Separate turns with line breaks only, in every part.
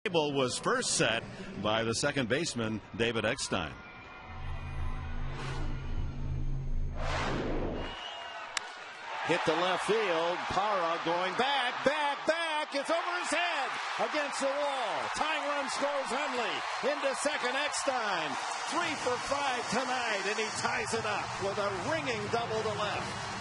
Table was first set by the second baseman, David Eckstein.
Hit the left field. Para going back. It's over his head against the wall. Tying run scores Hundley. Into second, Eckstein. 3 for 5 tonight, and he ties it up with a ringing double to left.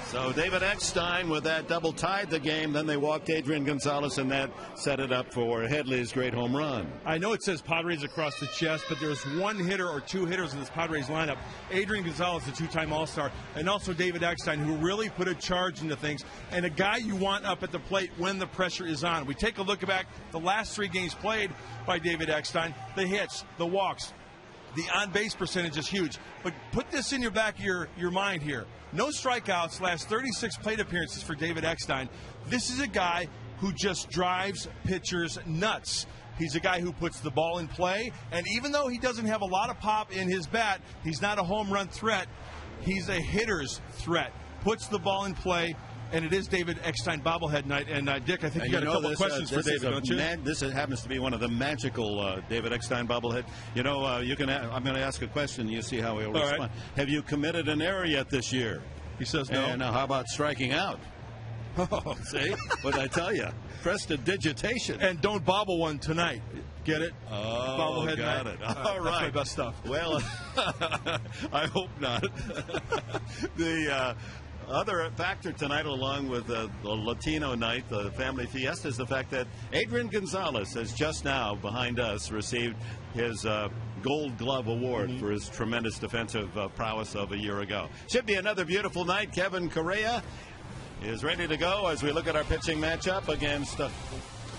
So David Eckstein with that double tied the game. Then they walked Adrian Gonzalez, and that set it up for Headley's great home run.
I know it says Padres across the chest, but there's one hitter or two hitters in this Padres lineup. Adrian Gonzalez, the two-time All-Star, and also David Eckstein, who really put a charge into things, and a guy you want up at the plate when the pressure is on. We take a look back the last 3 games played by David Eckstein, the hits, the walks, the on-base percentage is huge. But put this in your back of your mind here. No strikeouts, last 36 plate appearances for David Eckstein. This is a guy who just drives pitchers nuts. He's a guy who puts the ball in play, and even though he doesn't have a lot of pop in his bat, he's not a home run threat. He's a hitter's threat. Puts the ball in play, and it is David Eckstein bobblehead night. And Dick, I think you got a couple of questions for David, don't you?
This happens to be one of the magical David Eckstein bobblehead. You know, I'm going to ask a question. You see how he'll respond. Right. Have you committed an error yet this year?
He says no.
And how about striking out?
Oh,
see? What did I tell you? Prestidigitation.
And don't bobble one tonight. Get it?
Oh,
bobblehead
got
night.
it. All right.
That's my best stuff.
Well, I hope not. The other factor tonight, along with the Latino night, the family fiesta, is the fact that Adrian Gonzalez has just now, behind us, received his Gold Glove Award for his tremendous defensive prowess of a year ago. Should be another beautiful night. Kevin Correa is ready to go as we look at our pitching matchup against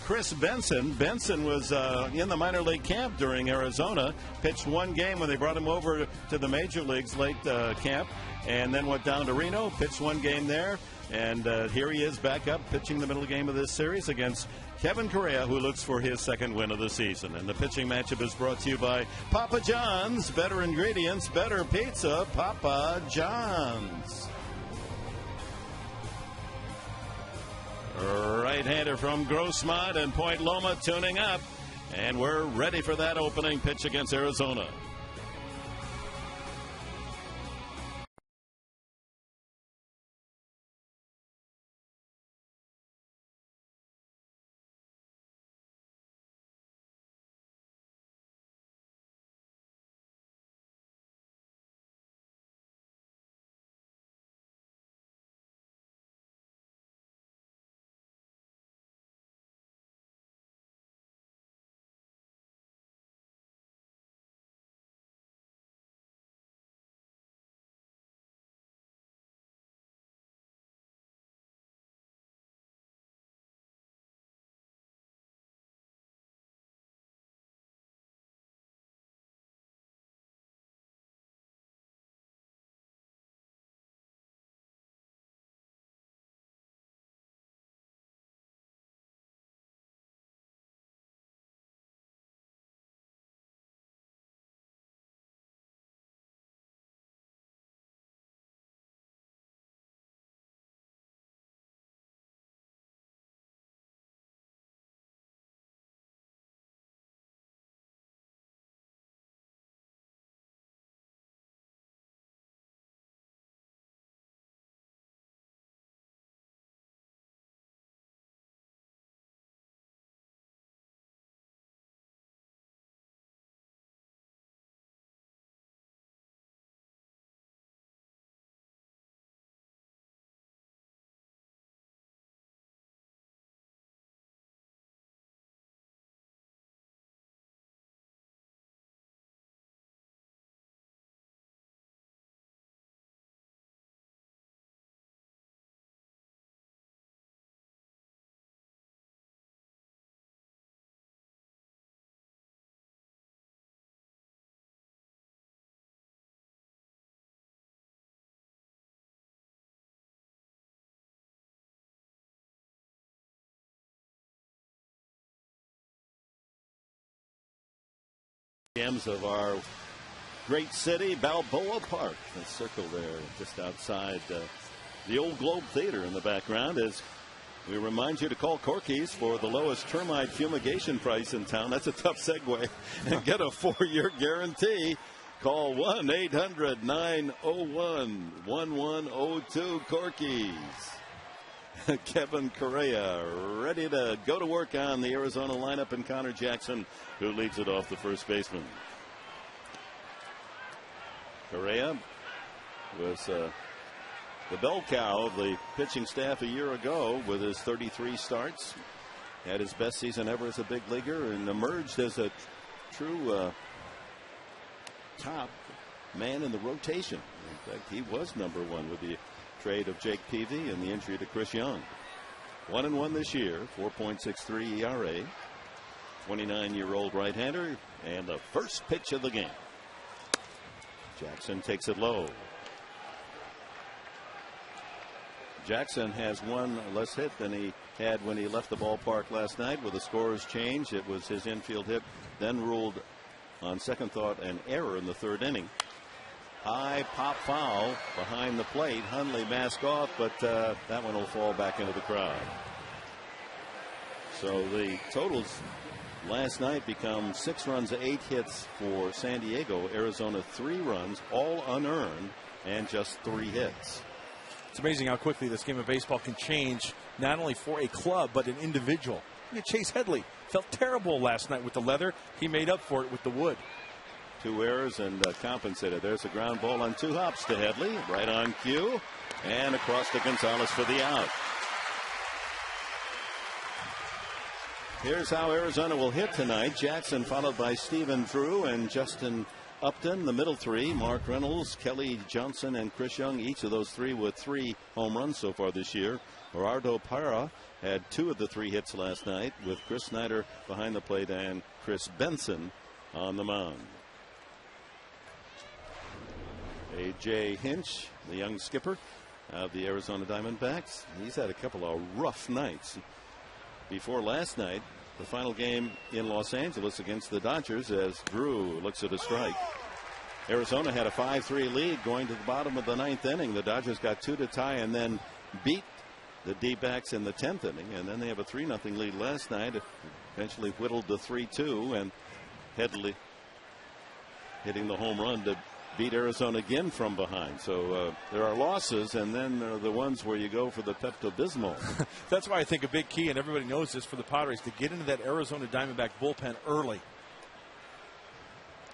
Chris Benson. Benson was in the minor league camp during Arizona, pitched 1 game when they brought him over to the major leagues late camp, and then went down to Reno, pitched 1 game there, and here he is back up pitching the middle game of this series against Kevin Correa, who looks for his 2nd win of the season. And the pitching matchup is brought to you by Papa John's. Better ingredients, better pizza, Papa John's. Right-hander from Grossmont and Point Loma tuning up, and we're ready for that opening pitch against Arizona. Of our great city, Balboa Park, the circle there just outside the old Globe Theater in the background, as We remind you to call Corky's for the lowest termite fumigation price in town. That's a tough segue. And get a 4-year guarantee. Call 1-800-901-1102 Corky's. Kevin Correa ready to go to work on the Arizona lineup, and Connor Jackson, who leads it off, the first baseman. Correa was the bell cow of the pitching staff a year ago with his 33 starts. Had his best season ever as a big leaguer and emerged as a true top man in the rotation. In fact, he was #1 with the trade of Jake Peavy and the injury to Chris Young. 1-1 this year, 4.63 ERA. 29-year-old right-hander, and the first pitch of the game. Jackson takes it low. Jackson has one less hit than he had when he left the ballpark last night. With the scorer's change, it was his infield hit, then ruled on second thought an error in the 3rd inning. High pop foul behind the plate. Hundley mask off, but that one will fall back into the crowd. So the totals last night become 6 runs, 8 hits for San Diego. Arizona 3 runs, all unearned, and just 3 hits.
It's amazing how quickly this game of baseball can change, not only for a club, but an individual. Chase Headley felt terrible last night with the leather. He made up for it with the wood.
2 errors and compensated. There's a ground ball on 2 hops to Headley, right on cue, and across to Gonzalez for the out. Here's how Arizona will hit tonight. Jackson followed by Stephen Drew and Justin Upton, the middle 3. Mark Reynolds, Kelly Johnson, and Chris Young, each of those 3 with 3 home runs so far this year. Gerardo Parra had 2 of the 3 hits last night, with Chris Snyder behind the plate and Chris Benson on the mound. A.J. Hinch, the young skipper of the Arizona Diamondbacks, he's had a couple of rough nights. Before last night, the final game in Los Angeles against the Dodgers, as Drew looks at a strike. Arizona had a 5-3 lead going to the bottom of the 9th inning. The Dodgers got 2 to tie and then beat the D-backs in the 10th inning, and then they have a 3-0 lead last night. Eventually whittled to 3-2, and Headley hitting the home run to beat Arizona again from behind. So there are losses, and then there are the ones where you go for the Pepto-Bismol.
That's why I think a big key, and everybody knows this for the Padres, to get into that Arizona Diamondback bullpen early.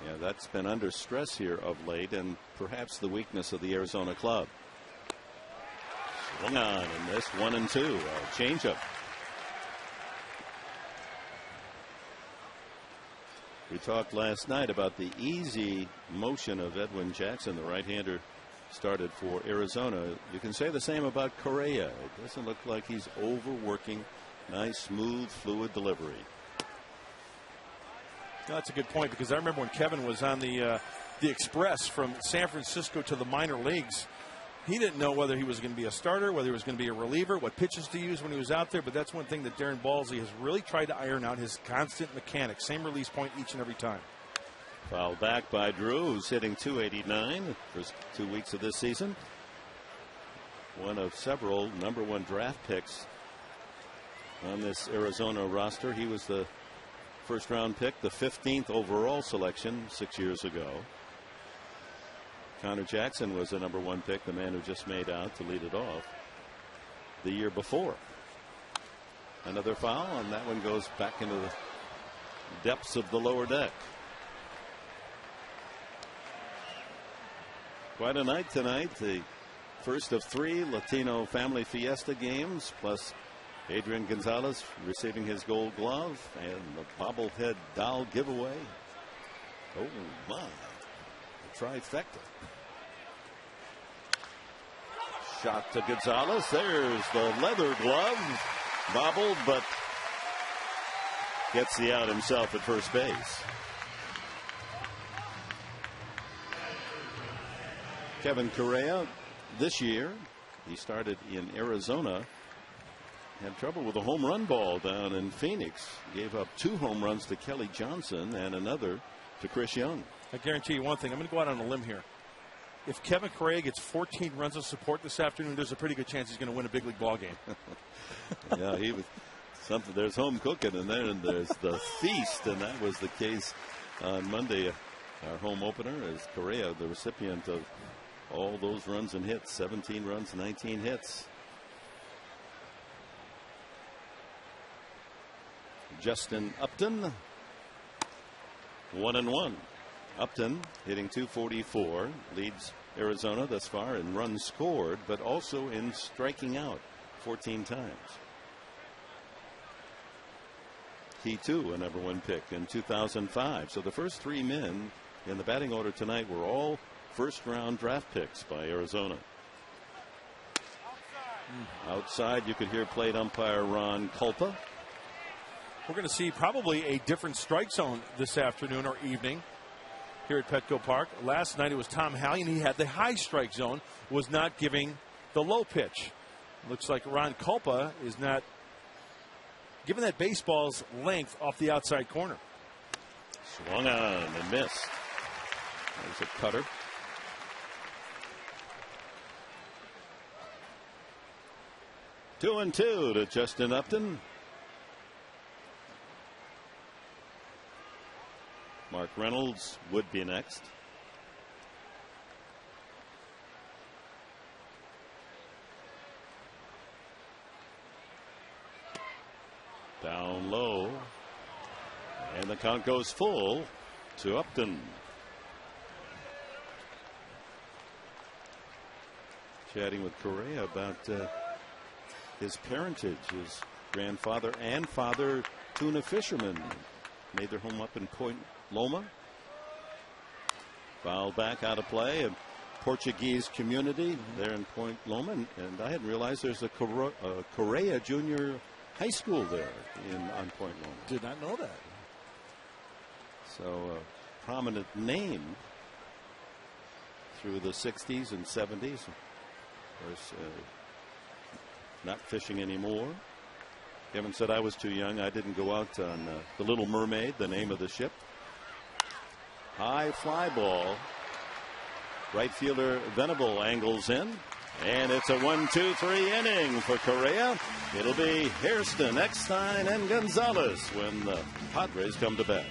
Yeah, that's been under stress here of late, and perhaps the weakness of the Arizona club. Swung on in this 1-2, changeup. We talked last night about the easy motion of Edwin Jackson, the right-hander started for Arizona. You can say the same about Correa. It doesn't look like he's overworking. Nice, smooth, fluid delivery.
That's a good point, because I remember when Kevin was on the Express from San Francisco to the minor leagues. He didn't know whether he was going to be a starter, whether he was going to be a reliever, what pitches to use when he was out there. But that's one thing that Darren Balsley has really tried to iron out, his constant mechanics. Same release point each and every time.
Fouled back by Drew, who's hitting .289 the first 2 weeks of this season. One of several #1 draft picks on this Arizona roster. He was the first-round pick, the 15th overall selection 6 years ago. Connor Jackson was the #1 pick, the man who just made out to lead it off the year before. Another foul, and that one goes back into the depths of the lower deck. Quite a night tonight. The first of 3 Latino Family Fiesta games, plus Adrian Gonzalez receiving his Gold Glove and the bobblehead doll giveaway. Oh my. Trifecta. Shot to Gonzalez. There's the leather glove. Bobbled, but gets the out himself at first base. Kevin Correa, this year, he started in Arizona. Had trouble with a home run ball down in Phoenix. Gave up 2 home runs to Kelly Johnson and another to Chris Young.
I guarantee you one thing. I'm going to go out on a limb here. if Kevin Correa gets 14 runs of support this afternoon, there's a pretty good chance he's going to win a big league ball game.
Yeah, he was something. There's home cooking, and then there's the feast, and that was the case on Monday. Our home opener is Correa, the recipient of all those runs and hits. 17 runs, 19 hits. Justin Upton, 1-1. Upton hitting .244, leads Arizona thus far in runs scored, but also in striking out 14 times. He too a #1 pick in 2005. So the first 3 men in the batting order tonight were all first-round draft picks by Arizona. Outside, you could hear plate umpire Ron Culpa.
We're going to see probably a different strike zone this afternoon or evening here at Petco Park. Last night it was Tom Hallion. He had the high strike zone, was not giving the low pitch. Looks like Ron Culpa is not giving that baseball's length off the outside corner.
Swung on and missed. There's a cutter. Two and two to Justin Upton. Mark Reynolds would be next. Down low. And the count goes full to Upton. Chatting with Correa about his parentage. His grandfather and father, tuna fishermen, made their home up in Point Loma. Foul back out of play. A Portuguese community there in Point Loma. And I hadn't realized there's a Correa Junior High School there on Point Loma.
Did not know that.
So a prominent name through the 60s and 70s. Of course, not fishing anymore. Kevin said I was too young. I didn't go out on The Little Mermaid, the name of the ship. High fly ball. Right fielder Venable angles in. And it's a 1-2-3 inning for Correa. It'll be Hairston, Eckstein, and Gonzalez when the Padres come to bat.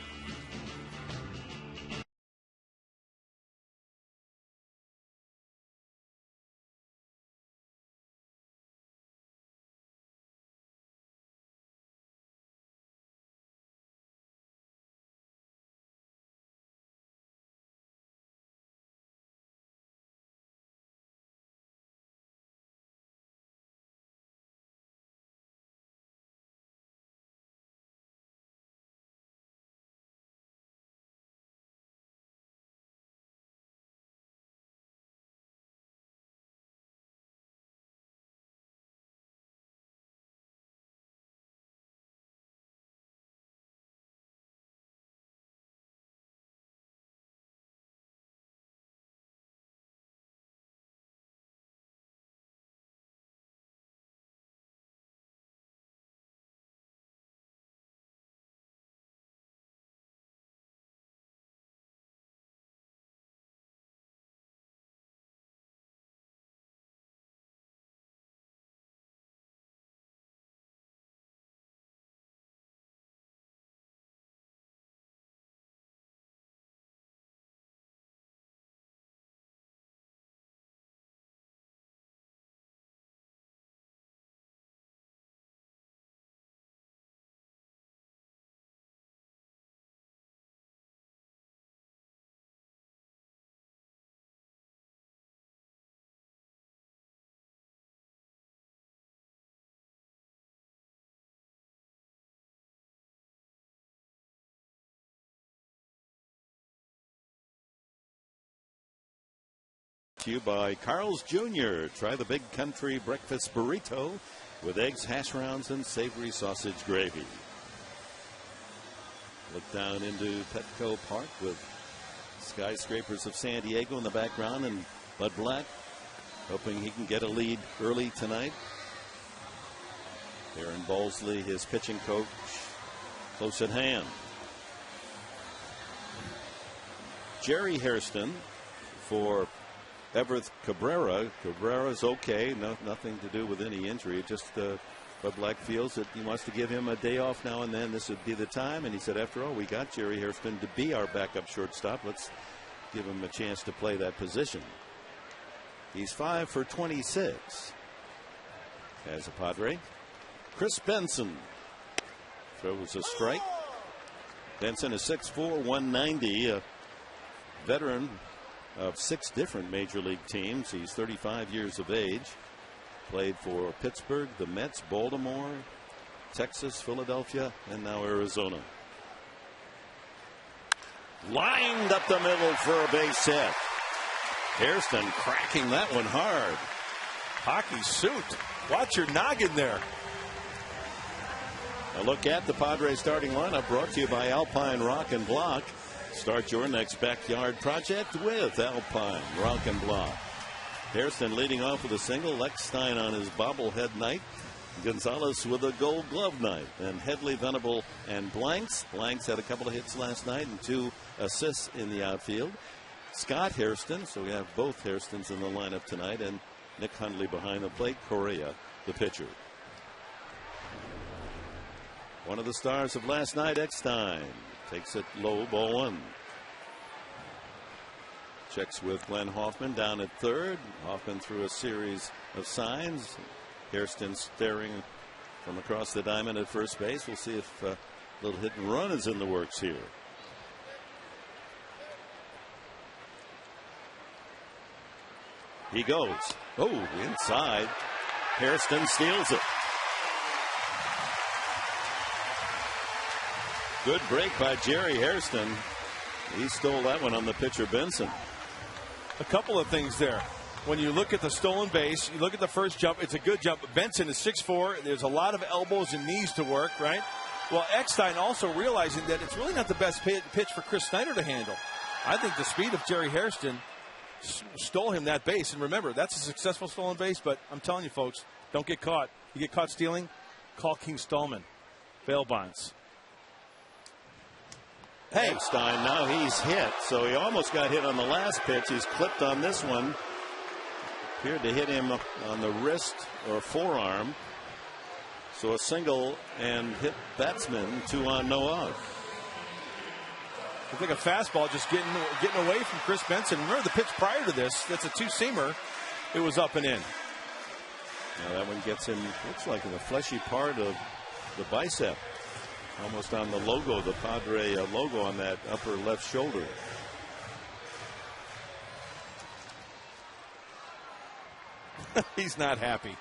To you by Carl's Jr. Try the Big Country Breakfast Burrito with eggs, hash browns, and savory sausage gravy. Look down into Petco Park with skyscrapers of San Diego in the background, and Bud Black hoping he can get a lead early tonight. Aaron Balsley, his pitching coach, close at hand. Jerry Hairston for Everett Cabrera. Cabrera's okay. Nothing to do with any injury. Just but Black feels that he wants to give him a day off now and then. This would be the time. And he said, after all, we got Jerry Hairston to be our backup shortstop. Let's give him a chance to play that position. He's 5 for 26 as a Padre. Chris Benson throws a strike. Benson is 6'4", 190, a veteran of 6 different major league teams. He's 35 years of age. Played for Pittsburgh, the Mets, Baltimore, Texas, Philadelphia, and now Arizona. Lined up the middle for a base hit. Hairston cracking that one hard.
Hockey suit. Watch your noggin there.
A look at the Padres starting lineup brought to you by Alpine Rock and Block. Start your next backyard project with Alpine Rock and Block. Hairston leading off with a single. Eckstein on his bobblehead night. Gonzalez with a Gold Glove night. And Headley, Venable, and Blanks. Blanks had a couple of hits last night and 2 assists in the outfield. Scott Hairston, so we have both Hairstons in the lineup tonight, and Nick Hundley behind the plate. Correa, the pitcher. One of the stars of last night, Eckstein, takes it low, ball 1. Checks with Glenn Hoffman down at third. Hoffman threw a series of signs. Hairston staring from across the diamond at first base. We'll see if a little hit and run is in the works here. He goes. Oh, inside. Hairston steals it. Good break by Jerry Hairston. He stole that one on the pitcher Benson.
A couple of things there. When you look at the stolen base, you look at the first jump, it's a good jump. Benson is 6'4". There's a lot of elbows and knees to work, right? Well, Eckstein also realizing that it's really not the best pitch for Chris Snyder to handle. I think the speed of Jerry Hairston stole him that base. And remember, that's a successful stolen base, but I'm telling you, folks, don't get caught. You get caught stealing, call King Stallman. Bail bonds.
Hey, Eckstein, now he's hit, so he almost got hit on the last pitch. He's clipped on this one. Appeared to hit him on the wrist or forearm. So a single and hit batsman, 2 on, no out.
I think a fastball just getting away from Chris Benson. Remember the pitch prior to this, that's a 2-seamer. It was up and in.
Now that one gets him, looks like in the fleshy part of the bicep. Almost on the logo, the Padre logo on that upper left shoulder.
He's not happy.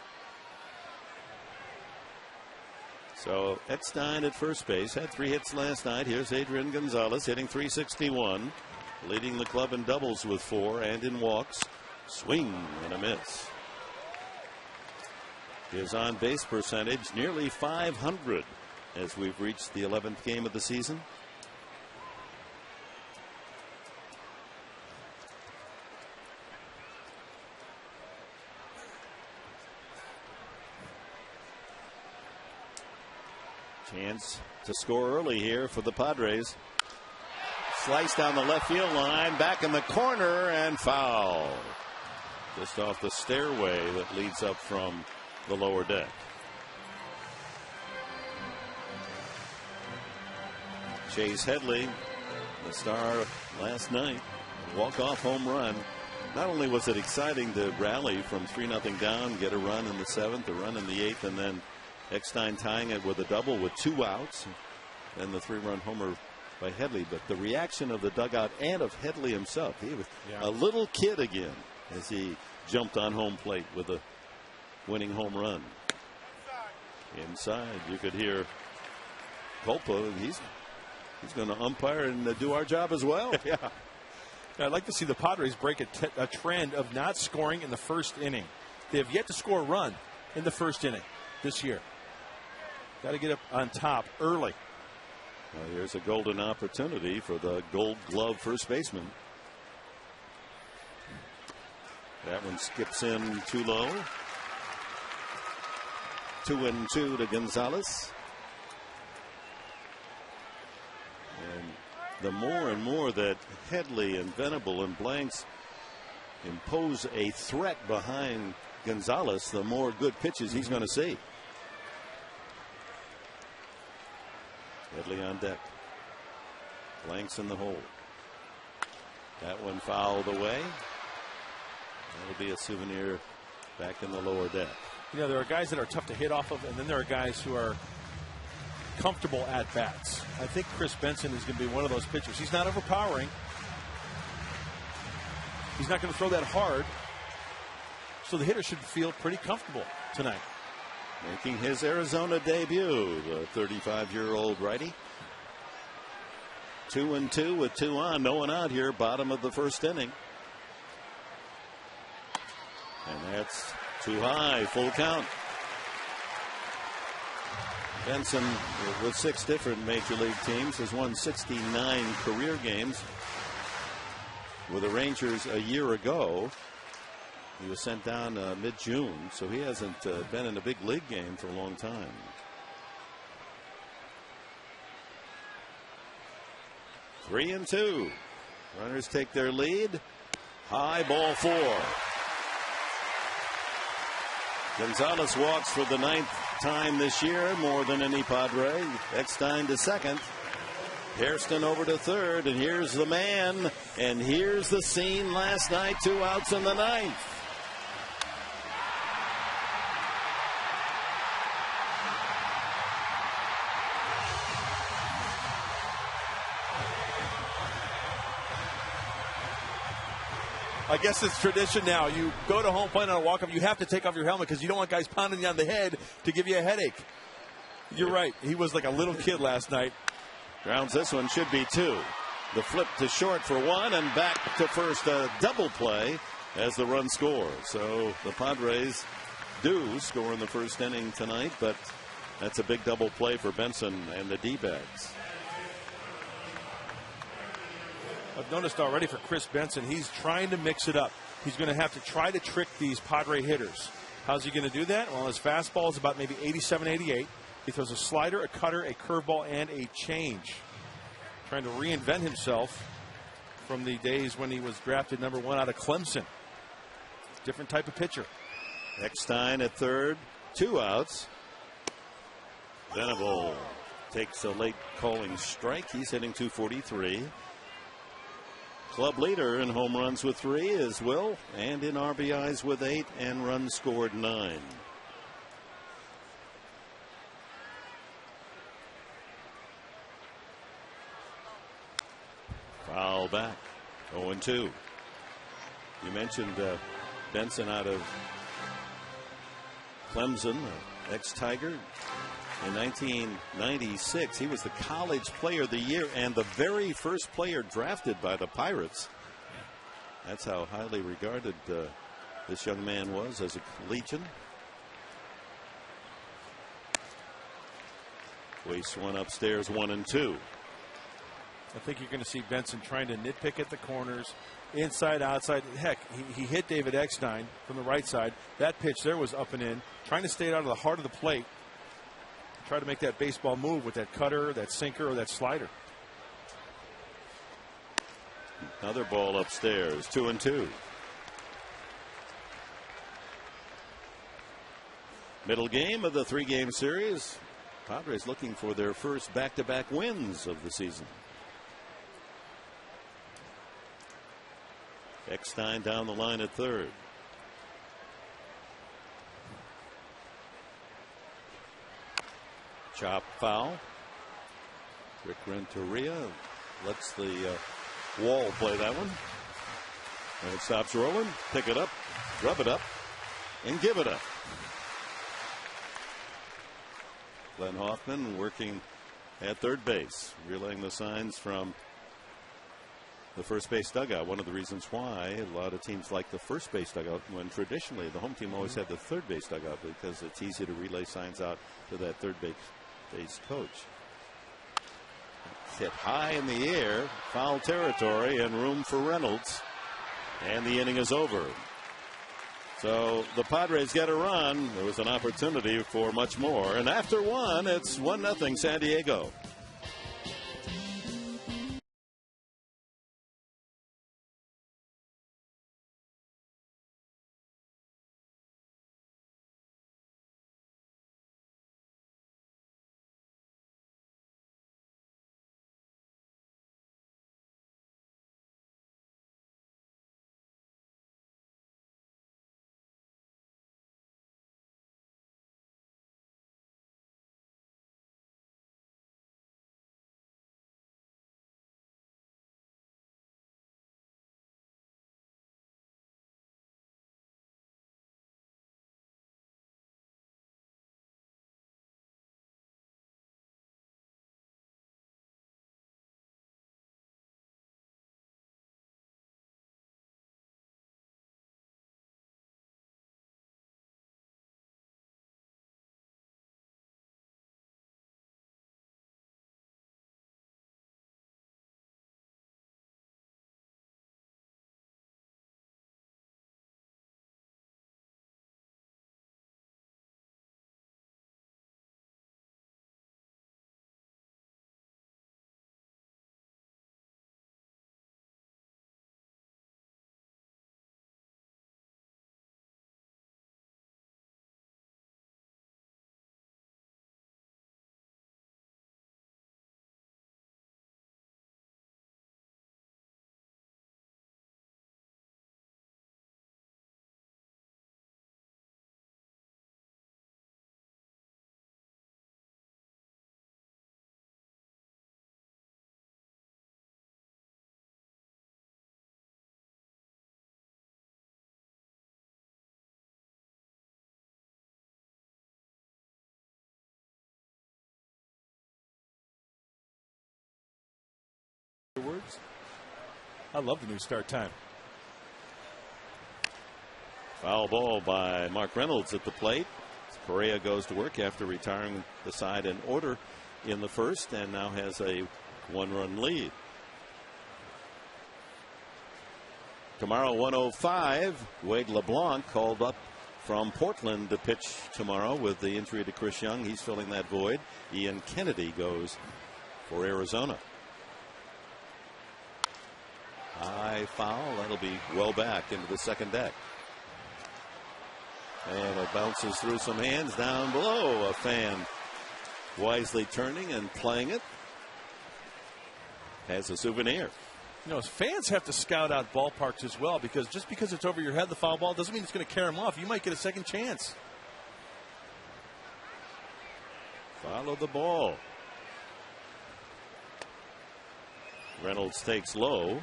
So Eckstein at first base had 3 hits last night. Here's Adrian Gonzalez hitting .361, leading the club in doubles with 4 and in walks. Swing and a miss. His on base percentage nearly .500 as we've reached the 11th game of the season. Chance to score early here for the Padres. Slice down the left field line, back in the corner, and foul. Just off the stairway that leads up from the lower deck. Chase Headley, the star last night, walk-off home run. Not only was it exciting to rally from 3-0 down, get a run in the 7th, a run in the 8th, and then Eckstein tying it with a double with 2 outs, and the 3-run homer by Headley. But the reaction of the dugout and of Headley himself, he was a little kid again as he jumped on home plate with a winning home run. Inside, you could hear Culpa, and he's going to umpire and do our job as well.
Yeah. I'd like to see the Padres break a trend of not scoring in the first inning. They have yet to score a run in the first inning this year. Got to get up on top early.
Well, here's a golden opportunity for the Gold Glove first baseman. That one skips in too low. 2-2 to Gonzalez. And the more and more that Headley and Venable and Blanks
impose a threat behind Gonzalez, the more good pitches he's going to see. Headley on deck. Blanks in the hole. That one fouled away. That'll be a souvenir back in the lower deck.
You know, there are guys that are tough to hit off of, and then there are guys who are comfortable at bats. I think Chris Benson is going to be one of those pitchers. He's not overpowering. He's not going to throw that hard. So the hitter should feel pretty comfortable tonight.
Making his Arizona debut, the 35-year-old righty. 2-2 with 2 on, no one out here, bottom of the first inning. And that's too high, full count. Benson, with 6 different major league teams, has won 69 career games. With the Rangers a year ago, he was sent down mid-June, so he hasn't been in a big league game for a long time. Three and 2. Runners take their lead. High, ball 4. Gonzalez walks for the 9th time this year, more than any Padre. Eckstein to second. Hairston over to third, and here's the man, and here's the scene last night. 2 outs in the 9th.
I guess it's tradition now. You go to home plate on a walk-up, you have to take off your helmet because you don't want guys pounding you on the head to give you a headache. You're right. He was like a little kid last night.
Grounds this one, should be 2. The flip to short for 1 and back to first, a double play as the run scores. So the Padres do score in the first inning tonight, but that's a big double play for Benson and the D-backs.
I've noticed already for Chris Benson, he's trying to mix it up. He's going to have to try to trick these Padre hitters. How's he going to do that? Well, his fastball is about maybe 87, 88. He throws a slider, a cutter, a curveball, and a change. Trying to reinvent himself from the days when he was drafted #1 out of Clemson. Different type of pitcher.
Eckstein at third, 2 outs. Venable takes a late calling strike. He's hitting .243. Club leader in home runs with 3 is Will, and in RBIs with 8, and runs scored 9. Foul back. 0-2. You mentioned Benson out of Clemson, ex-Tiger. In 1996, he was the college player of the year and the very first player drafted by the Pirates. That's how highly regarded this young man was as a collegian. Wastes one upstairs, 1-2.
I think you're going to see Benson trying to nitpick at the corners, inside, outside. Heck, he hit David Eckstein from the right side. That pitch there was up and in, trying to stay out of the heart of the plate. Try to make that baseball move with that cutter, that sinker, or that slider.
Another ball upstairs, 2-2. Middle game of the 3-game series. Padres looking for their first back-to-back wins of the season. Eckstein down the line at third. Chop foul. Rick Renteria lets the wall play that one. And it stops rolling. Pick it up, rub it up, and give it up. Glenn Hoffman working at third base, relaying the signs from the first base dugout. One of the reasons why a lot of teams like the first base dugout, when traditionally the home team always had the third base dugout, because it's easy to relay signs out to that third base coach. Hit high in the air, foul territory, and room for Reynolds, and the inning is over. So the Padres get a run. There was an opportunity for much more, and after 1, it's 1-0 San Diego.
I love the new start time.
Foul ball by Mark Reynolds at the plate. Correa goes to work after retiring the side in order in the first and now has a 1-run lead. Tomorrow, 105. Wade LeBlanc called up from Portland to pitch tomorrow with the injury to Chris Young. He's filling that void. Ian Kennedy goes for Arizona. High foul. That'll be well back into the second deck. And it bounces through some hands down below. A fan wisely turning and playing it. Has a souvenir.
You know, fans have to scout out ballparks as well, because just because it's over your head, the foul ball, doesn't mean it's going to carry them off. You might get a second chance.
Follow the ball. Reynolds takes low.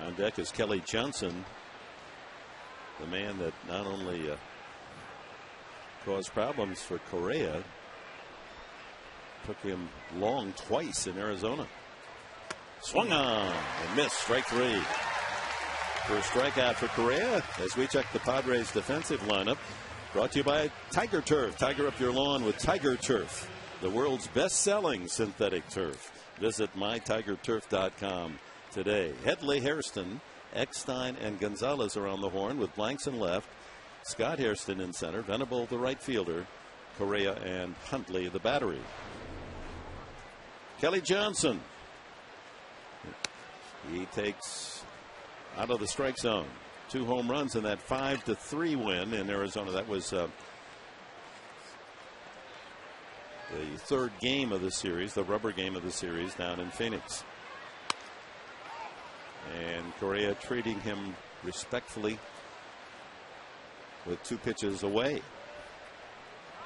On deck is Kelly Johnson, the man that not only caused problems for Correa, took him long twice in Arizona. Swung on and missed. Strike three. First strikeout for Correa as we check the Padres defensive lineup. Brought to you by Tiger Turf. Tiger up your lawn with Tiger Turf, the world's best-selling synthetic turf. Visit mytigerturf.com today. Headley, Hairston, Eckstein, and Gonzalez are on the horn with Blanks in left. Scott Hairston in center. Venable, the right fielder. Correa and Huntley, the battery. Kelly Johnson. He takes out of the strike zone. 2 home runs in that 5-3 win in Arizona. That was the third game of the series, the rubber game of the series down in Phoenix. And Correa treating him respectfully with 2 pitches away.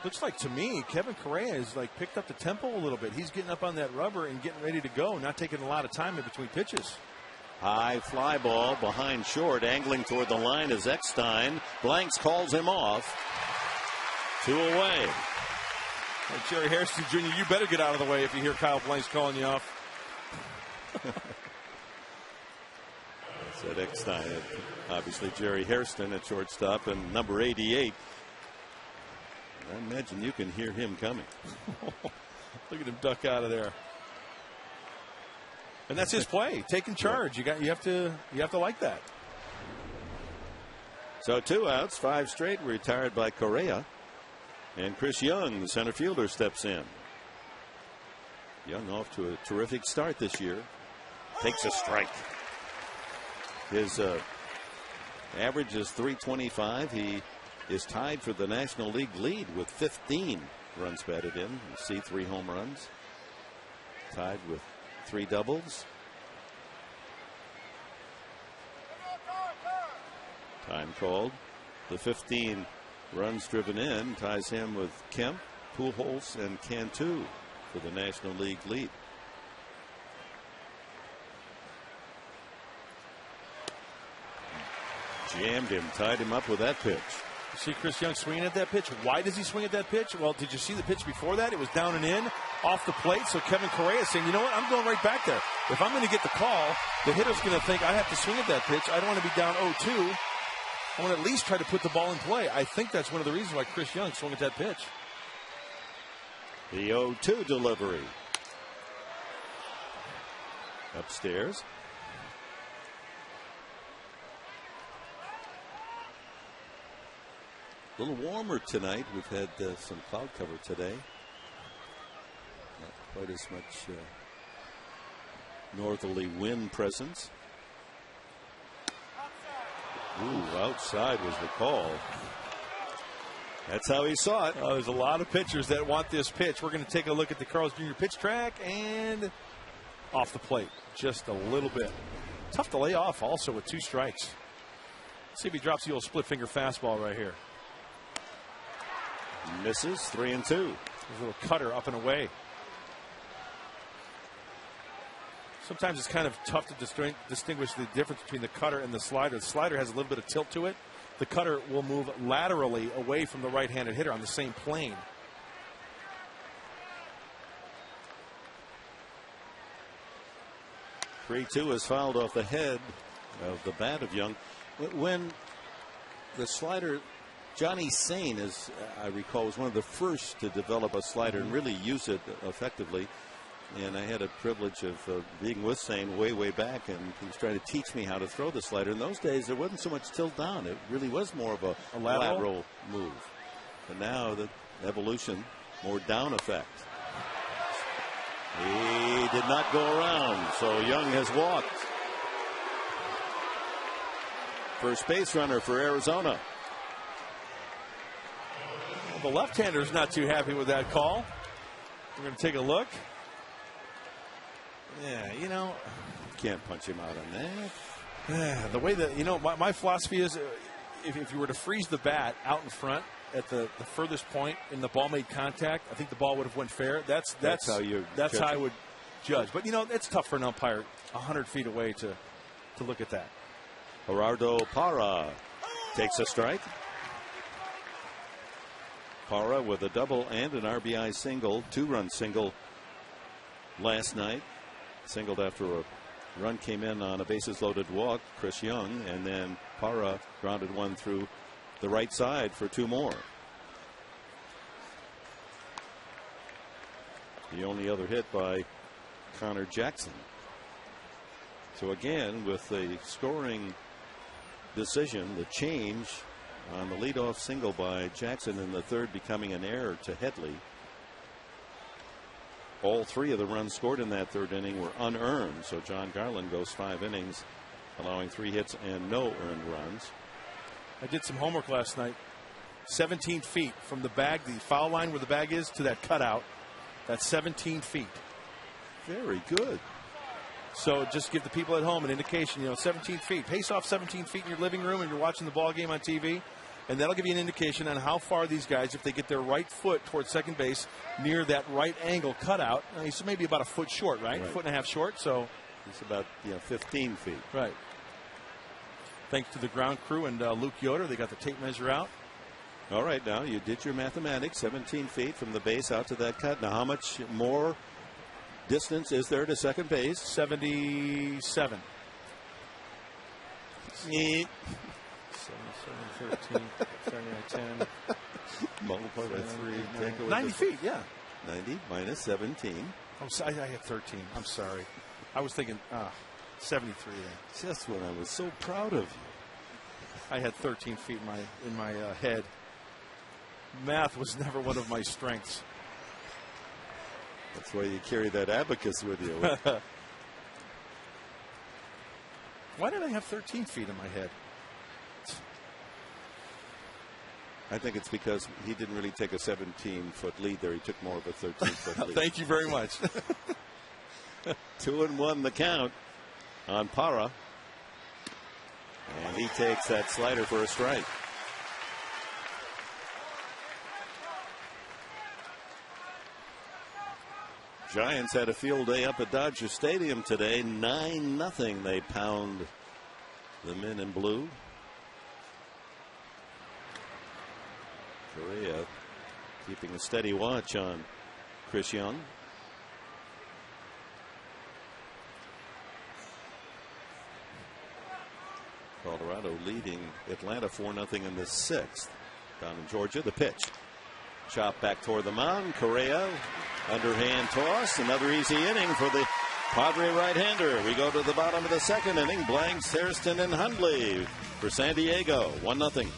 Looks like to me Kevin Correa has picked up the tempo a little bit. He's getting up on that rubber and getting ready to go, not taking a lot of time in between pitches.
High fly ball behind short, angling toward the line is Eckstein. Blanks calls him off. 2 away.
Hey, Jerry Hairston Jr., you better get out of the way if you hear Kyle Blanks calling you off.
Said Eckstein. Obviously Jerry Hairston at shortstop and number 88. I imagine you can hear him coming.
Look at him duck out of there. And that's his play, taking charge. You have to like that.
So 2 outs, 5 straight retired by Correa. And Chris Young, the center fielder, steps in. Young off to a terrific start this year. Takes a strike. His average is .325. He is tied for the National League lead with 15 runs batted in. You see 3 home runs. Tied with 3 doubles. Time called. The 15 runs driven in ties him with Kemp, Pujols, and Cantu for the National League lead. Jammed him, tied him up with that pitch.
You see Chris Young swinging at that pitch. Why does he swing at that pitch? Well, did you see the pitch before that? It was down and in, off the plate. So Kevin Correa is saying, you know what? I'm going right back there. If I'm going to get the call, the hitter's going to think I have to swing at that pitch. I don't want to be down 0-2. I want to at least try to put the ball in play. I think that's one of the reasons why Chris Young swung at that pitch.
The 0-2 delivery. Upstairs. A little warmer tonight. We've had some cloud cover today. Not quite as much northerly wind presence. Ooh, outside was the call. That's how he saw it.
There's a lot of pitchers that want this pitch. We're going to take a look at the Carl's Jr. pitch track and off the plate just a little bit. Tough to lay off also with 2 strikes. Let's see if he drops the old split finger fastball right here.
Misses. 3-2.
There's a little cutter up and away. Sometimes it's kind of tough to distinguish the difference between the cutter and the slider. The slider has a little bit of tilt to it. The cutter will move laterally away from the right-handed hitter on the same plane.
3-2 is fouled off the head of the bat of Young. When the slider, Johnny Sain, as I recall, was one of the first to develop a slider and really use it effectively. And I had a privilege of being with Sain way back, and he was trying to teach me how to throw the slider. In those days, there wasn't so much tilt down. It really was more of a lateral move. But now the evolution, more down effect. He did not go around, so Young has walked. First base runner for Arizona.
Well, the left-hander is not too happy with that call. We're going to take a look. Yeah, you know,
can't punch him out on that.
Yeah, the way that, you know, my philosophy is if you were to freeze the bat out in front at the furthest point and the ball made contact, I think the ball would have went fair. That's how I would judge. But, you know, it's tough for an umpire 100 feet away to look at that.
Gerardo Parra takes a strike. Parra with a double and an RBI single, 2-run single last night. Singled after a run came in on a bases loaded walk, Chris Young, and then Parra grounded one through the right side for 2 more. The only other hit by Connor Jackson. So again, with the scoring decision, the change on the leadoff single by Jackson in the third becoming an error to Headley. All 3 of the runs scored in that third inning were unearned. So John Garland goes 5 innings, allowing 3 hits and no earned runs.
I did some homework last night. 17 feet from the bag, the foul line where the bag is, to that cutout. That's 17 feet.
Very good.
So just give the people at home an indication, you know, 17 feet. Pace off 17 feet in your living room and you're watching the ball game on TV. And that'll give you an indication on how far these guys, if they get their right foot towards second base near that right angle cutout, he's maybe about a foot short, right? Foot and a half short. So
it's about 15 feet.
Right. Thanks to the ground crew and Luke Yoder, they got the tape measure out.
All right, now you did your mathematics. 17 feet from the base out to that cut. Now, how much more distance is there to second base?
77. 13, 10.
Multiply by 3. Take away
90 feet, yeah.
90 minus 17.
I had 13. I'm sorry. I was thinking 73 then.
Just when I was so proud of you.
I had 13 feet in my head. Math was never one of my strengths.
That's why you carry that abacus with you.
Why did I have 13 feet in my head?
I think it's because he didn't really take a 17-foot lead there. He took more of a 13-foot lead.
Thank you very much.
2-1 the count on Parra. And he takes that slider for a strike. Giants had a field day up at Dodger Stadium today. 9-0. They pound the men in blue. Correa keeping a steady watch on Chris Young. Colorado leading Atlanta 4-0 in the 6th. Down in Georgia, the pitch. Chop back toward the mound. Correa, underhand toss. Another easy inning for the Padre right-hander. We go to the bottom of the 2nd inning. Blanks, Hairston, and Hundley for San Diego. 1-0.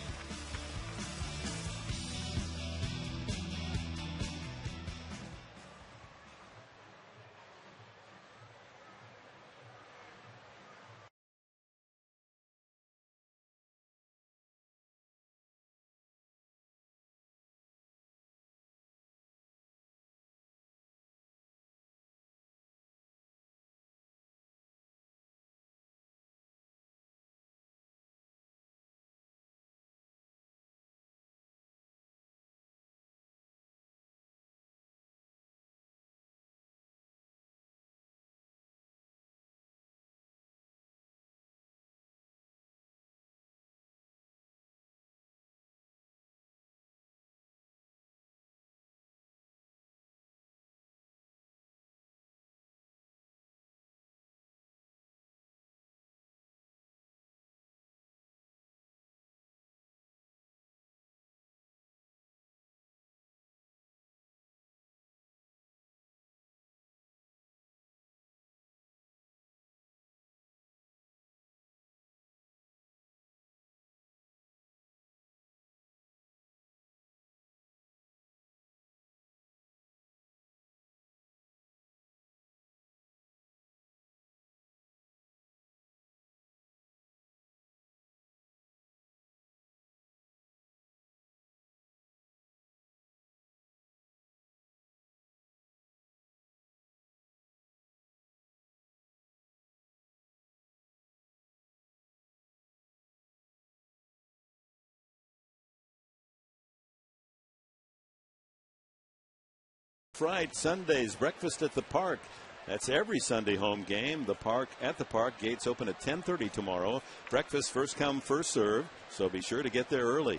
That's right. Sundays, breakfast at the park. That's every Sunday home game. The park at the park. Gates open at 10:30 tomorrow. Breakfast first come, first serve. So be sure to get there early.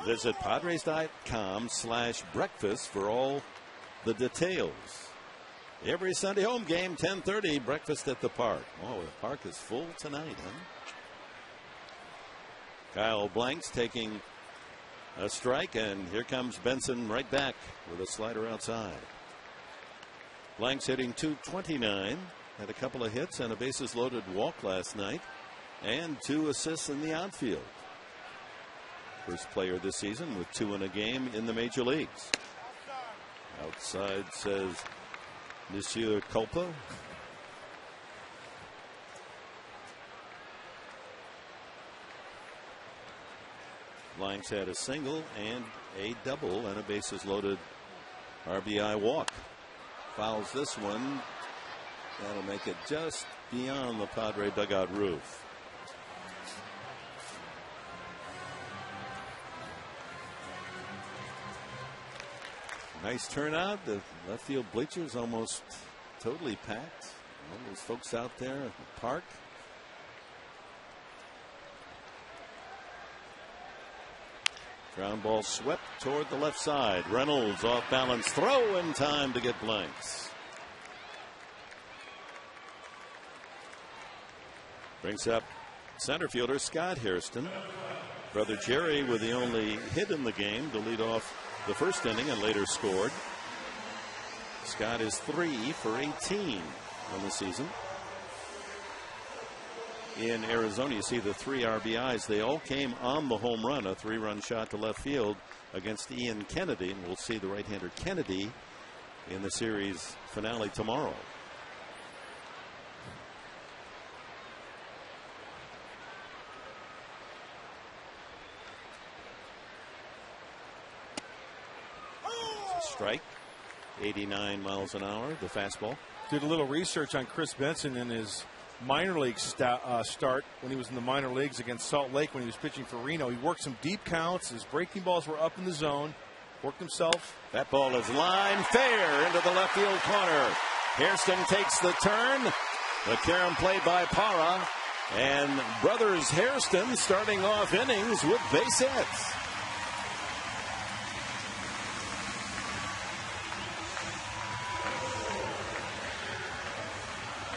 Visit Padres.com/breakfast for all the details. Every Sunday home game, 10:30, breakfast at the park. Oh, the park is full tonight, huh? Kyle Blanks taking a strike, and here comes Benson right back with a slider outside. Blanks hitting .229, had a couple of hits and a bases loaded walk last night, and 2 assists in the outfield. First player this season with 2 in a game in the major leagues. Outside, says Monsieur Culpa. Blanks had a single and a double and a bases loaded RBI walk. Fouls this one. That'll make it just beyond the Padre dugout roof. Nice turnout. The left field bleachers almost totally packed. All those folks out there at the park. Ground ball swept toward the left side. Reynolds off balance. Throw in time to get Blanks. Brings up center fielder Scott Hairston. Brother Jerry with the only hit in the game to lead off the first inning and later scored. Scott is 3 for 18 on the season. In Arizona, you see the 3 RBIs. They all came on the home run, a 3-run shot to left field against Ian Kennedy. And we'll see the right-hander Kennedy in the series finale tomorrow. Strike, 89 miles an hour, the fastball.
Did a little research on Chris Benson in his minor league start when he was in the minor leagues against Salt Lake when he was pitching for Reno. He worked some deep counts. His breaking balls were up in the zone. Worked himself.
That ball is lined fair into the left field corner. Hairston takes the turn. The carom play by Parra. And brothers Hairston starting off innings with base hits.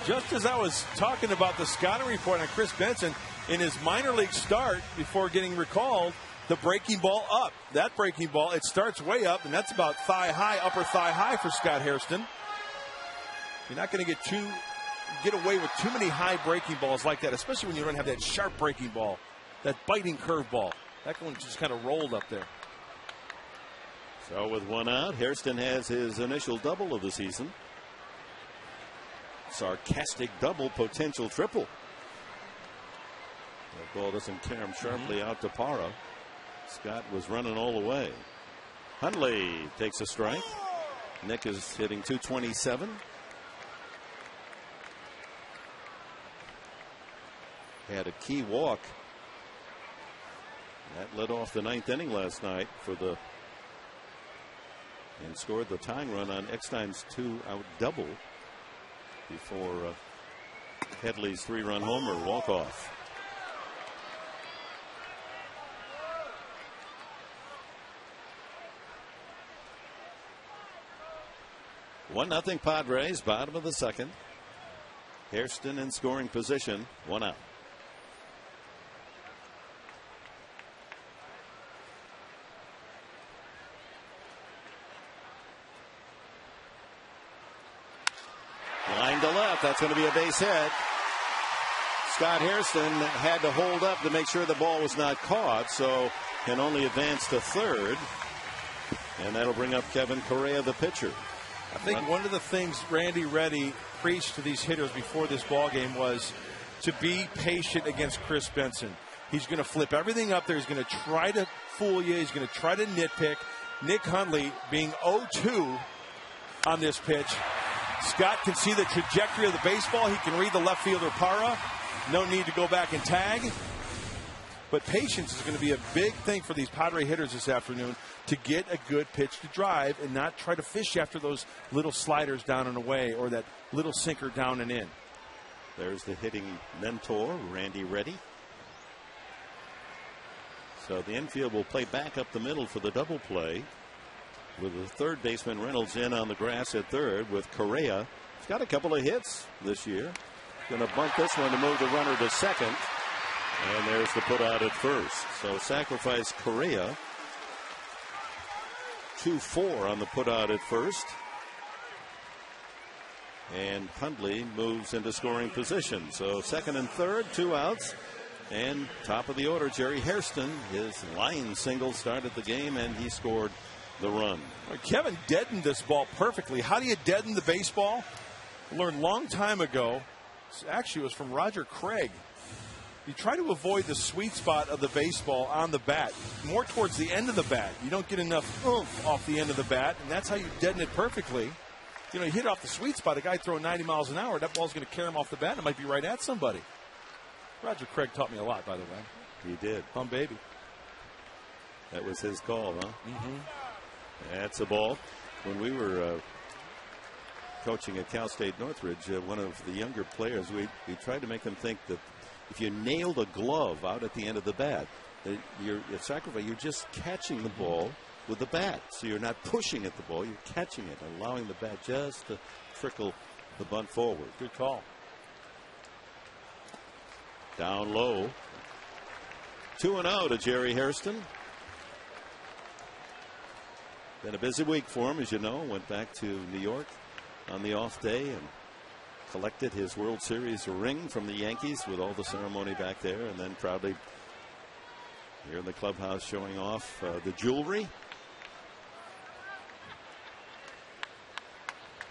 Just as I was talking about the scouting report on Chris Benson, in his minor league start before getting recalled, the breaking ball up. That breaking ball, it starts way up, and that's about thigh high, upper thigh high for Scott Hairston. You're not going to get away with too many high breaking balls like that, especially when you don't have that sharp breaking ball, that biting curve ball. That one just kind of rolled up there.
So with 1 out, Hairston has his initial double of the season. Sarcastic double, potential triple. That ball doesn't carom sharply out to Parra. Scott was running all the way. Hundley takes a strike. Nick is hitting .227. Had a key walk. That led off the 9th inning last night and scored the tying run on Eckstein's 2-out double before Headley's 3-run homer walk-off. One nothing Padres, bottom of the second. Hairston in scoring position, 1 out. Line to left. That's going to be a base hit. Scott Hairston had to hold up to make sure the ball was not caught, so can only advance to third. And that'll bring up Kevin Correa, the pitcher.
I think one of the things Randy Reddy preached to these hitters before this ball game was to be patient against Chris Benson. He's going to flip everything up there. He's going to try to fool you. He's going to try to nitpick. Nick Hundley being 0-2 on this pitch. Scott can see the trajectory of the baseball. He can read the left fielder Parra. No need to go back and tag. But patience is going to be a big thing for these Padre hitters this afternoon to get a good pitch to drive and not try to fish after those little sliders down and away or that little sinker down and in.
There's the hitting mentor, Randy Reddy. So the infield will play back up the middle for the double play with the third baseman Reynolds in on the grass at third with Correa. He's got a couple of hits this year. Going to bunt this one to move the runner to second. And there's the put out at first. So sacrifice Correa. 2-4 on the put out at first. And Hundley moves into scoring position. So second and third, 2 outs. And top of the order, Jerry Hairston. His line single started the game, and he scored the run.
Kevin deadened this ball perfectly. How do you deaden the baseball? I learned a long time ago. Actually, it was from Roger Craig. You try to avoid the sweet spot of the baseball on the bat, more towards the end of the bat. You don't get enough oomph off the end of the bat, and that's how you deaden it perfectly. You know, you hit off the sweet spot, a guy throwing 90 miles an hour, that ball's going to carry him off the bat, and it might be right at somebody. Roger Craig taught me a lot, by the way.
He did.
Hum baby.
That was his call, huh?
Mm-hmm.
That's a ball. When we were coaching at Cal State Northridge, one of the younger players, we tried to make them think that if you nailed a glove out at the end of the bat, you're just catching the ball with the bat. So you're not pushing at the ball, you're catching it, allowing the bat just to trickle the bunt forward.
Good call.
Down low. 2-0 to Jerry Hairston. Been a busy week for him, as you know. Went back to New York on the off day and collected his World Series ring from the Yankees with all the ceremony back there, and then proudly here in the clubhouse showing off the jewelry.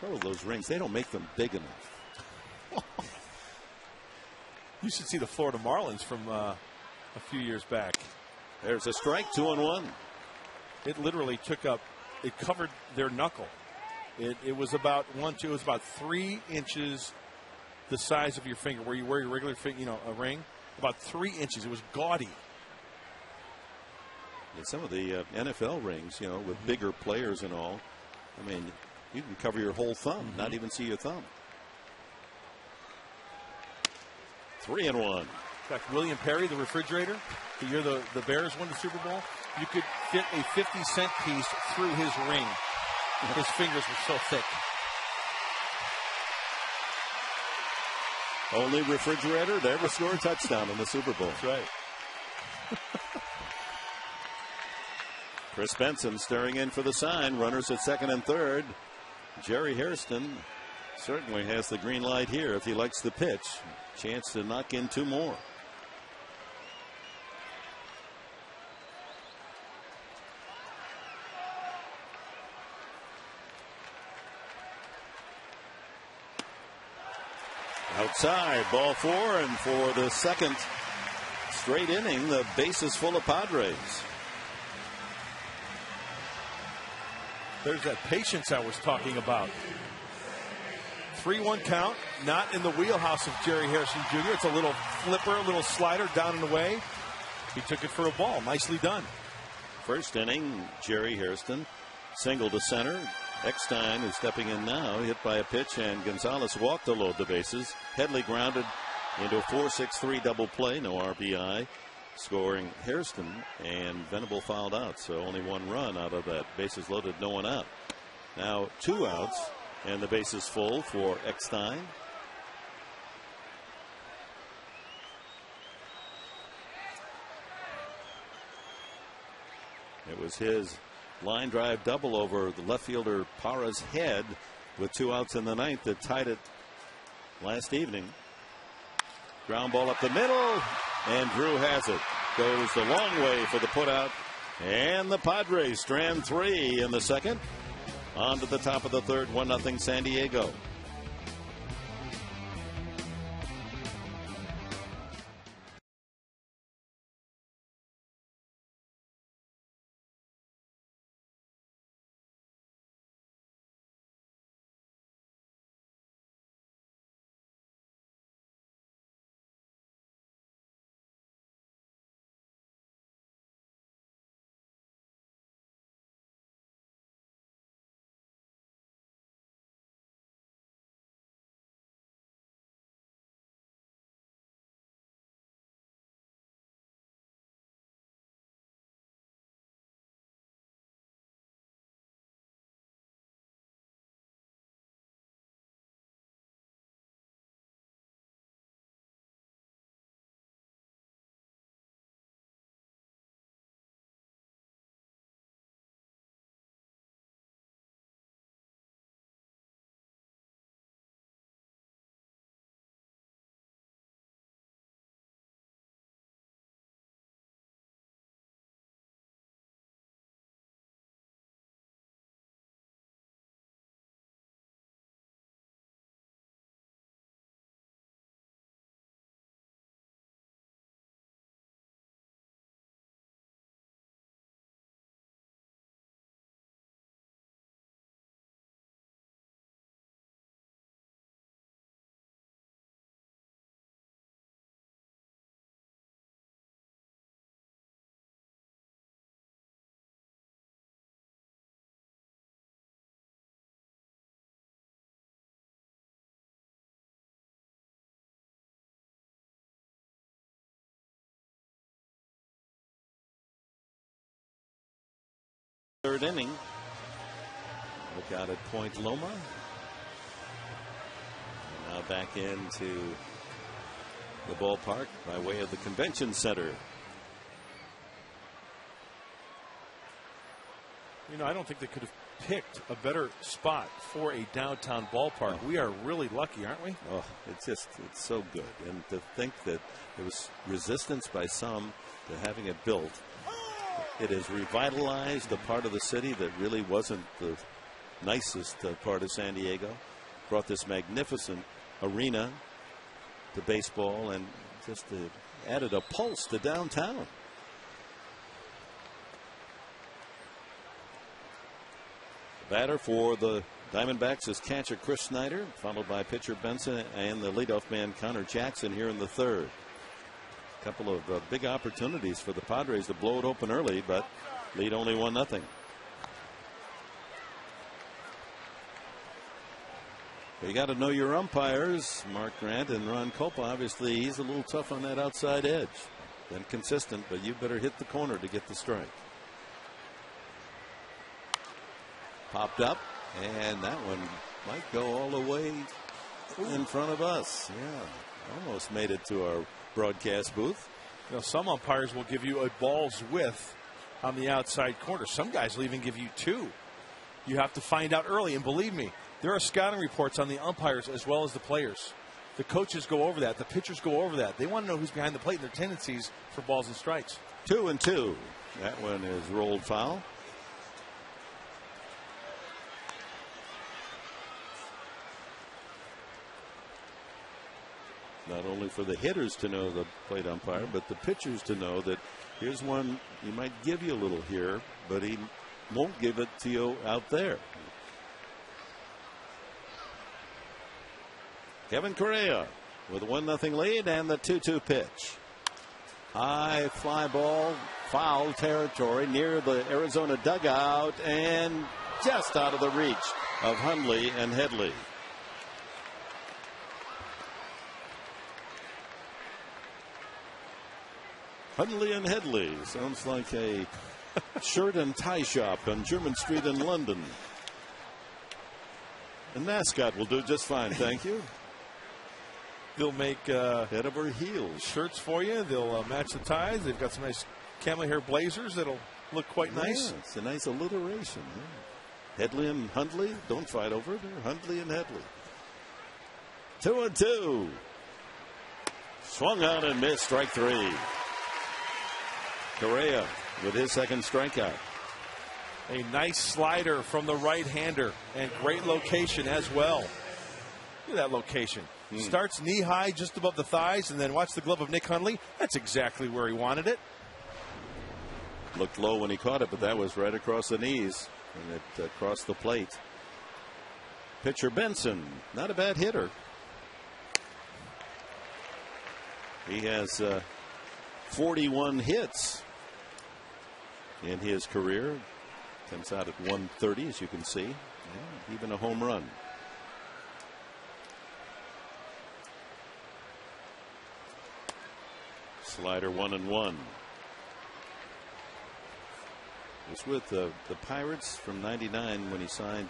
Oh, those rings, they don't make them big enough.
You should see the Florida Marlins from a few years back.
There's a strike, 2-1.
It literally it covered their knuckle. It was about 3 inches the size of your finger, where you wear your regular finger, a ring. About 3 inches. It was gaudy.
And some of the NFL rings, with bigger players and all, I mean, you can cover your whole thumb, not even see your thumb. 3-1.
In fact, William Perry, the refrigerator, the year the Bears won the Super Bowl, you could fit a 50-cent piece through his ring. His fingers were so thick.
Only refrigerator to ever score a touchdown in the Super Bowl.
That's right.
Chris Benson stirring in for the sign. Runners at second and third. Jerry Hairston certainly has the green light here if he likes the pitch. Chance to knock in 2 more. Outside, ball 4, and for the second straight inning, the base is full of Padres.
There's that patience I was talking about. 3-1 count, not in the wheelhouse of Jerry Hairston Jr. It's a little flipper, a little slider down and away. He took it for a ball. Nicely done.
First inning, Jerry Hairston single to center. Eckstein, who's stepping in now, hit by a pitch, and Gonzalez walked to load the bases. Headley grounded into a 4-6-3 double play, no RBI, scoring Hairston, and Venable fouled out, so only 1 run out of that. Bases loaded, no one out. Now 2 outs, and the base is full for Eckstein. It was his line drive double over the left fielder Parra's head with 2 outs in the ninth that tied it last evening. Ground ball up the middle, and Drew has it. Goes the long way for the putout, and the Padres strand 3 in the second. On to the top of the third, 1-0 San Diego.
Third inning. Look out at Point Loma. And now back into the ballpark by way of the convention center.
You know, I don't think they could have picked a better spot for a downtown ballpark. We are really lucky, aren't we?
Oh, it's so good. And to think that there was resistance by some to having it built. It has revitalized a part of the city that really wasn't the nicest part of San Diego. Brought this magnificent arena to baseball and just added a pulse to downtown. Batter for the Diamondbacks is catcher Chris Snyder, followed by pitcher Benson and the leadoff man Connor Jackson here in the third. A couple of big opportunities for the Padres to blow it open early, but lead only 1-0. You got to know your umpires, Mark Grant and Ron Copa. Obviously, he's a little tough on that outside edge. Been consistent, but you better hit the corner to get the strike. Popped up, and that one might go all the way in front of us. Yeah, almost made it to our broadcast booth.
You know, some umpires will give you a ball's width on the outside corner. Some guys will even give you 2. You have to find out early, and believe me, there are scouting reports on the umpires as well as the players. The coaches go over that. The pitchers go over that. They want to know who's behind the plate and their tendencies for balls and strikes.
2-2. That one is rolled foul. Not only for the hitters to know the plate umpire, but the pitchers to know that here's one he might give you a little here, but he won't give it to you out there. Kevin Correa with a 1-0 lead and the 2-2 pitch. High fly ball, foul territory near the Arizona dugout and just out of the reach of Hundley and Headley. Hundley and Headley sounds like a shirt and tie shop on German Street in London. The mascot will do just fine, thank you.
They'll make
head over heels
shirts for you. They'll match the ties. They've got some nice camel hair blazers that'll look quite nice.
Yeah, it's a nice alliteration. Yeah. Headley and Hundley, don't fight over it. They're Hundley and Headley. 2-2. Swung out and missed. Strike 3. Correa with his second strikeout.
A nice slider from the right-hander and great location as well. Look at that location. Starts knee high just above the thighs, and then watch the glove of Nick Hundley. That's exactly where he wanted it.
Looked low when he caught it, but that was right across the knees, and it crossed the plate. Pitcher Benson, not a bad hitter. He has 41 hits in his career. Comes out at 130, as you can see. Yeah, even a home run. Slider 1-1. Was with the Pirates from '99 when he signed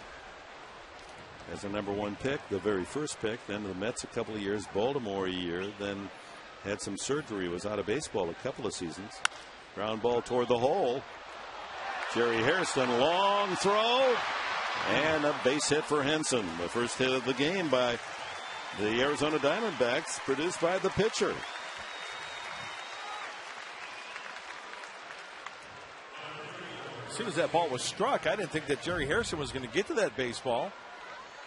as a #1 pick, the very first pick. Then the Mets a couple of years, Baltimore a year. Then had some surgery, was out of baseball a couple of seasons. Ground ball toward the hole. Jerry Hairston, long throw, and a base hit for Henson. The first hit of the game by the Arizona Diamondbacks, produced by the pitcher.
As soon as that ball was struck, I didn't think that Jerry Harrison was going to get to that baseball.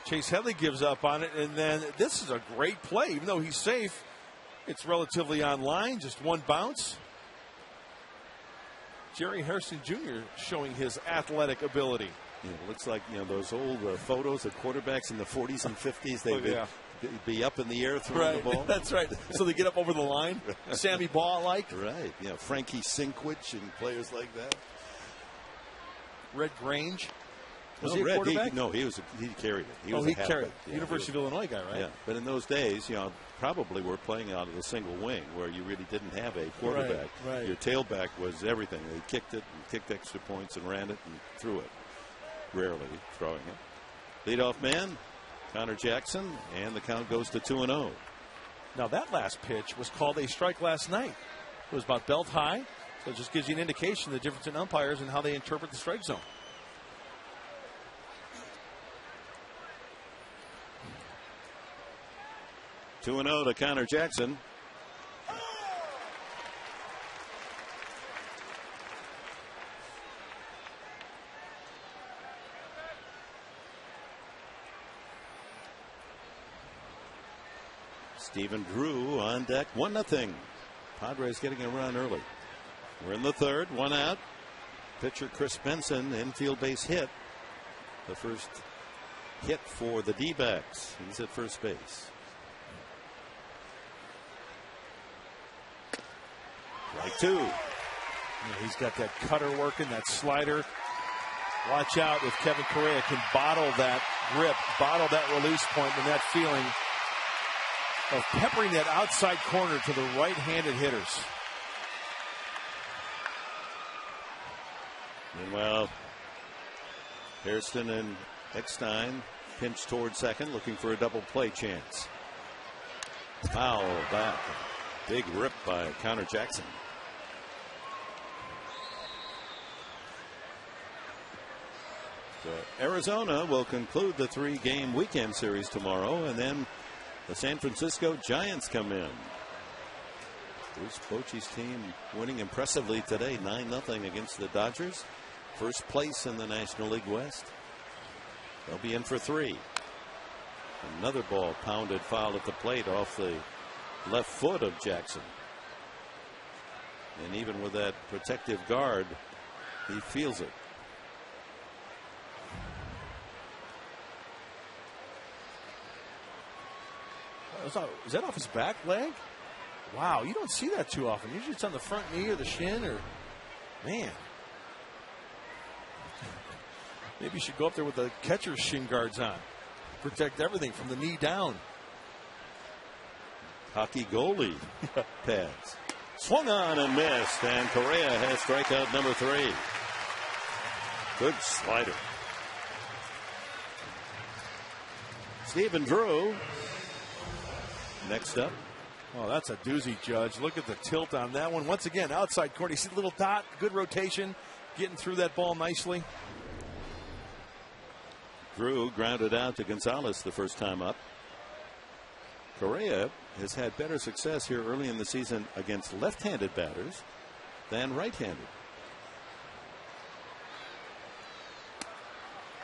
Chase Headley gives up on it, and then this is a great play. Even though he's safe, it's relatively on line, just one bounce. Jerry Harrison Jr. showing his athletic ability.
Yeah, it looks like, you know, those old photos of quarterbacks in the 40s and 50s. They'd be up in the air throwing the ball.
That's right. So they get up over the line. Sammy Baugh-like.
Right. Yeah, Frankie Sinkwich and players like that.
Red Grange. Was
he
a quarterback?
He carried it.
He carried it. University of Illinois guy, right?
Yeah. But in those days, you know,
probably were playing out of the single wing where you really didn't have a quarterback.
Right.
Your tailback was everything. They kicked it and kicked extra points and ran it and threw it. Rarely throwing it. Leadoff man, Connor Jackson, and the count goes to 2-0.
Now that last pitch was called a strike last night. It was about belt high, so it just gives you an indication of the difference in umpires and how they interpret the strike zone.
Two 2-0 to Connor Jackson. Stephen Drew on deck, 1-0. Padres getting a run early. We're in the third, one out. Pitcher Chris Benson, infield base hit. The first hit for the D-backs. He's at first base. Right two.
Yeah, he's got that cutter working, that slider. Watch out if Kevin Correa can bottle that grip, bottle that release point, and that feeling of peppering that outside corner to the right-handed hitters.
Meanwhile, Hairston and Eckstein pinch toward second, looking for a double play chance. Foul back. Big rip by Connor Jackson. So Arizona will conclude the 3-game weekend series tomorrow, and then the San Francisco Giants come in. Bruce Bochy's team winning impressively today, 9-0 against the Dodgers. First place in the National League West. They'll be in for 3. Another ball pounded foul at the plate off the left foot of Jackson. And even with that protective guard, he feels it.
Is that off his back leg? Wow, you don't see that too often. Usually it's on the front knee or the shin, or man. Maybe you should go up there with the catcher's shin guards on. Protect everything from the knee down.
Hockey goalie pads. Swung on and missed, and Correa has strikeout number 3. Good slider. Stephen Drew next up.
Oh, that's a doozy, Judge. Look at the tilt on that one. Once again, outside corner. You see the little dot, good rotation, getting through that ball nicely.
Drew grounded out to Gonzalez the first time up. Correa has had better success here early in the season against left-handed batters than right-handed.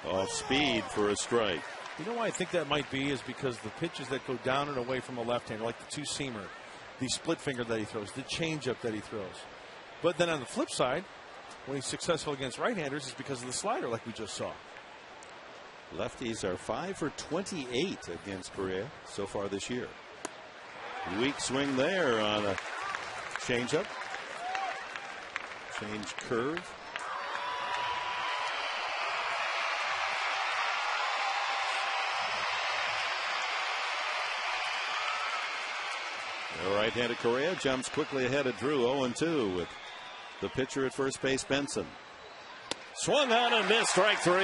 Off speed for a strike.
You know why I think that might be is because the pitches that go down and away from a left-hander, like the two-seamer, the split finger that he throws, the changeup that he throws. But then on the flip side, when he's successful against right-handers, it's because of the slider, like we just saw.
Lefties are 5 for 28 against Correa so far this year. Weak swing there on a changeup. Change curve. The right-handed Correa jumps quickly ahead of Drew, 0-2 with the pitcher at first base, Benson. Swung on and missed, strike 3.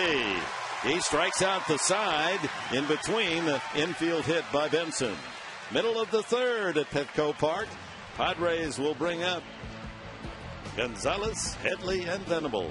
He strikes out the side in between the infield hit by Benson. Middle of the third at Petco Park. Padres will bring up Gonzalez, Headley, and Venable.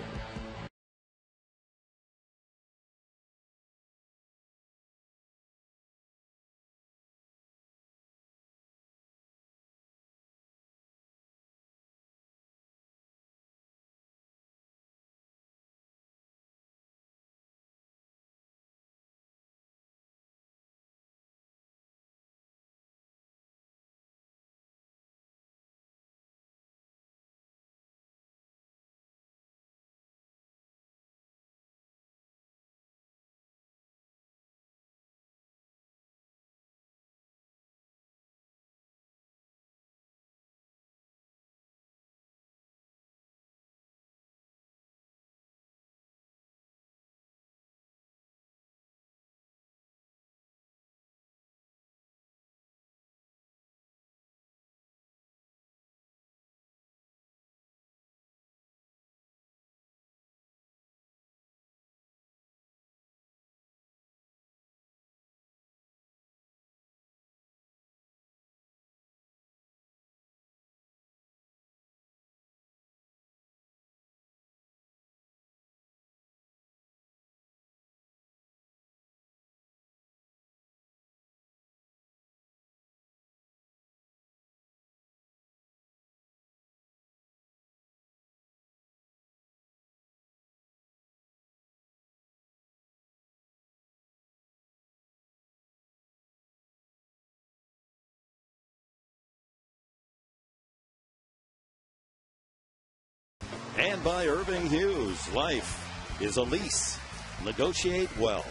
And by Irving Hughes, life is a lease. Negotiate well.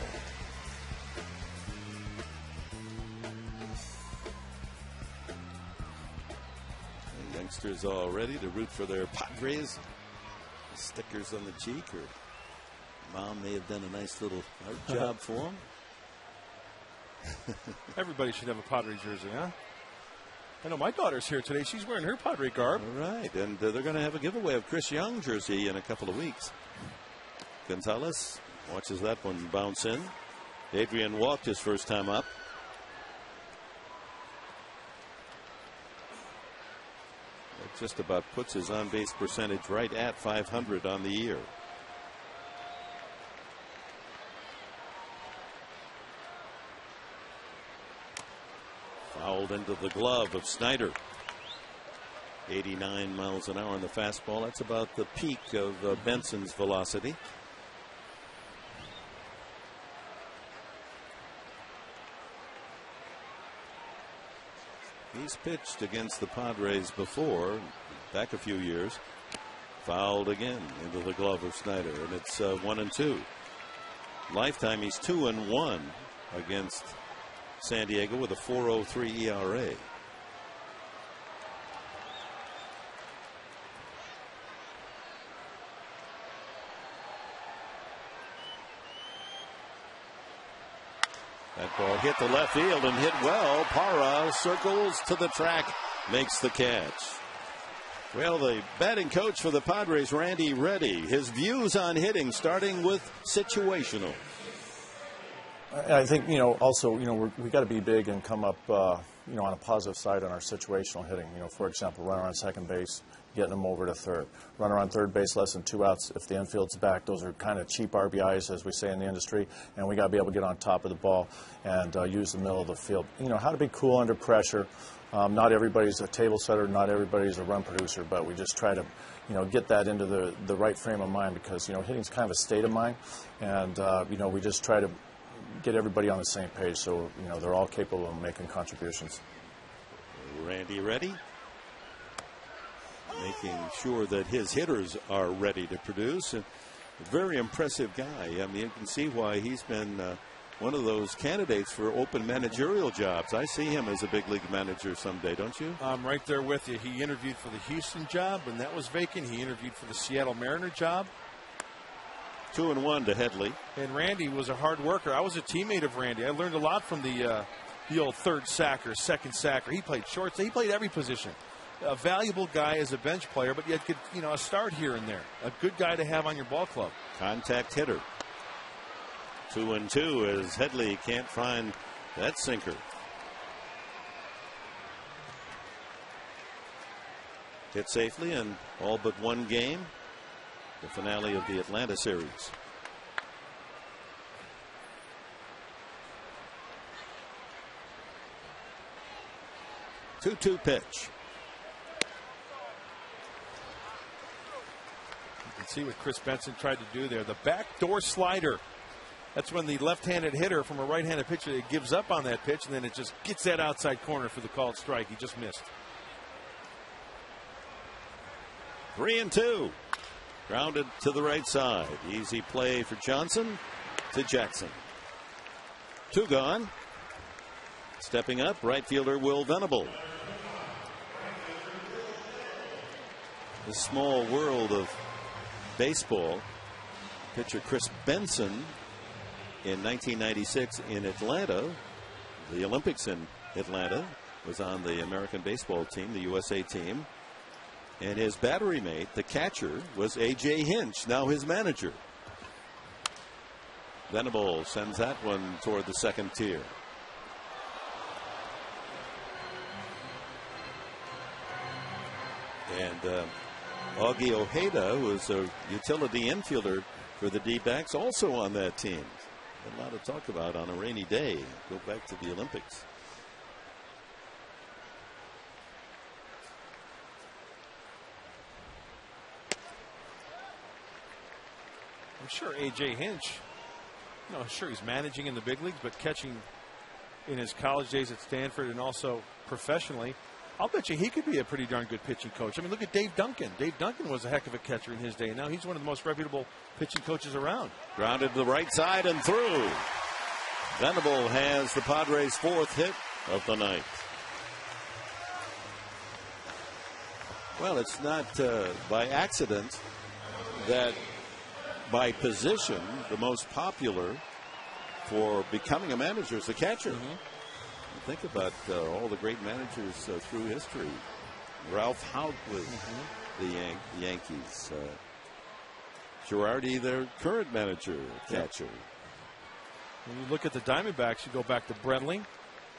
And youngsters all ready to root for their Padres. Stickers on the cheek, or mom may have done a nice little art job for them.
Everybody should have a Padre jersey, huh? I know my daughter's here today. She's wearing her Padre garb.
All right, and they're going to have a giveaway of Chris Young jersey in a couple of weeks. Gonzalez watches that one bounce in. Adrian walked his first time up. That just about puts his on-base percentage right at 500 on the year. Fouled into the glove of Snyder. 89 miles an hour on the fastball. That's about the peak of Benson's velocity. He's pitched against the Padres before, back a few years. Fouled again into the glove of Snyder, and it's 1-2. Lifetime, he's 2-1 against San Diego with a 4.03 ERA. That ball hit the left field and hit well. Parra circles to the track, makes the catch. Well, the batting coach for the Padres, Randy Reddy, his views on hitting, starting with situational.
I think, also, we got to be big and come up, on a positive side on our situational hitting. For example, runner on second base, getting them over to third. Runner on third base, less than 2 outs. If the infield's back, those are kind of cheap RBIs, as we say in the industry, and we got to be able to get on top of the ball and use the middle of the field. How to be cool under pressure. Not everybody's a table setter, not everybody's a run producer, but we just try to, get that into the right frame of mind, because, hitting's kind of a state of mind, and, we just try to get everybody on the same page, so they're all capable of making contributions.
Randy Reddy making sure that his hitters are ready to produce. And a very impressive guy. I mean, you can see why he's been one of those candidates for open managerial jobs. I see him as a big league manager someday, don't you?
I'm right there with you. He interviewed for the Houston job, and that was vacant. He interviewed for the Seattle Mariner job.
2-1 to Headley.
And Randy was a hard worker. I was a teammate of Randy. I learned a lot from the old third sacker, second sacker. He played shorts. He played every position. A valuable guy as a bench player, but yet could, a start here and there. A good guy to have on your ball club.
Contact hitter. 2-2 as Headley can't find that sinker. Hit safely in all but one game. The finale of the Atlanta series. Two-two pitch.
You can see what Chris Benson tried to do there. The backdoor slider. That's when the left-handed hitter from a right-handed pitcher, it gives up on that pitch, and then it just gets that outside corner for the called strike. He just missed.
3-2. Grounded to the right side. Easy play for Johnson to Jackson. 2 gone. Stepping up, right fielder Will Venable. The small world of baseball. Pitcher Chris Benson in 1996 in Atlanta. The Olympics in Atlanta, was on the American baseball team, the USA team. And his battery mate, the catcher, was A.J. Hinch, now his manager. Venable sends that one toward the second tier. And Augie Ojeda was a utility infielder for the D-backs, also on that team. A lot to talk about on a rainy day. Go back to the Olympics.
I'm sure A.J. Hinch, sure he's managing in the big leagues, but catching in his college days at Stanford and also professionally, I'll bet you he could be a pretty darn good pitching coach. I mean, look at Dave Duncan. Dave Duncan was a heck of a catcher in his day. Now he's one of the most reputable pitching coaches around.
Grounded to the right side and through. Venable has the Padres' 4th hit of the night.
Well, it's not by accident that by position the most popular for becoming a manager is the catcher. Think about all the great managers through history. Ralph Houk with the Yankees. Girardi, their current manager, catcher.
When you look at the Diamondbacks, you go back to Brenly,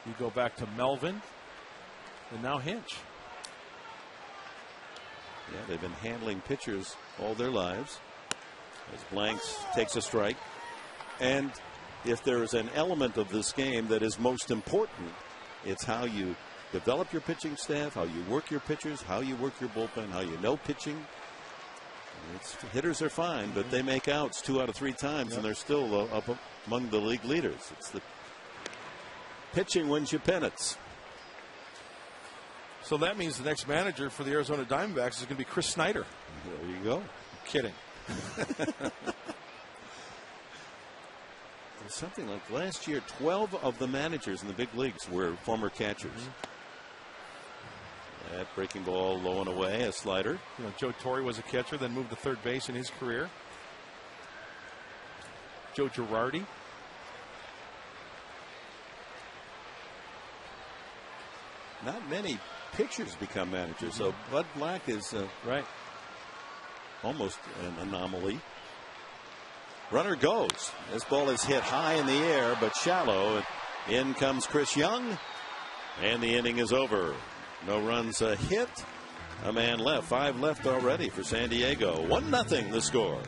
you go back to Melvin, and now Hinch.
Yeah, they've been handling pitchers all their lives. As Blanks takes a strike. And if there is an element of this game that is most important, it's how you develop your pitching staff, how you work your pitchers, how you work your bullpen, how you know pitching. Hitters are fine, but they make outs 2 out of 3 times, and they're still up among the league leaders. It's the pitching wins you pennants.
So that means the next manager for the Arizona Diamondbacks is going to be Chris Snyder.
There you go.
I'm kidding.
Something like last year, 12 of the managers in the big leagues were former catchers. That breaking ball low and away, a slider.
You know, Joe Torre was a catcher, then moved to third base in his career. Joe Girardi.
Not many pitchers become managers, so Bud Black is
right.
Almost an anomaly. Runner goes. This ball is hit high in the air, but shallow. In comes Chris Young, and the inning is over. No runs hit. A man left. 5 left already for San Diego. 1-0 the score.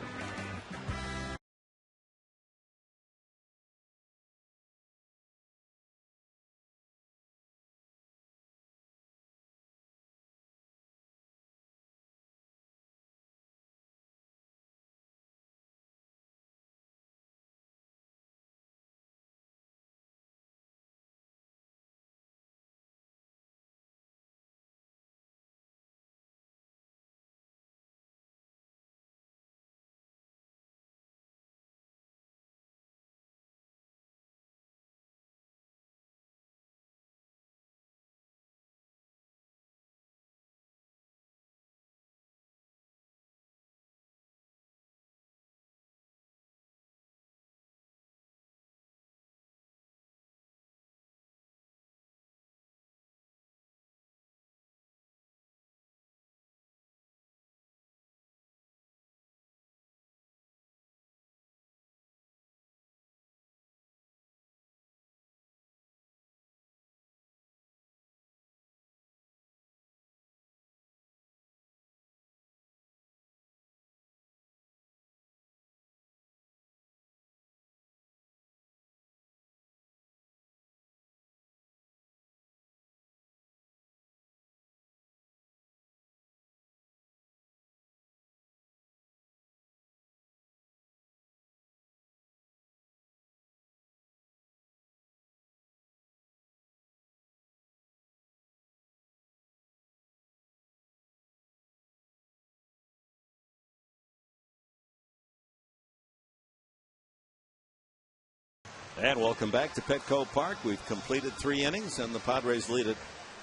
And welcome back to Petco Park. We've completed 3 innings, and the Padres lead it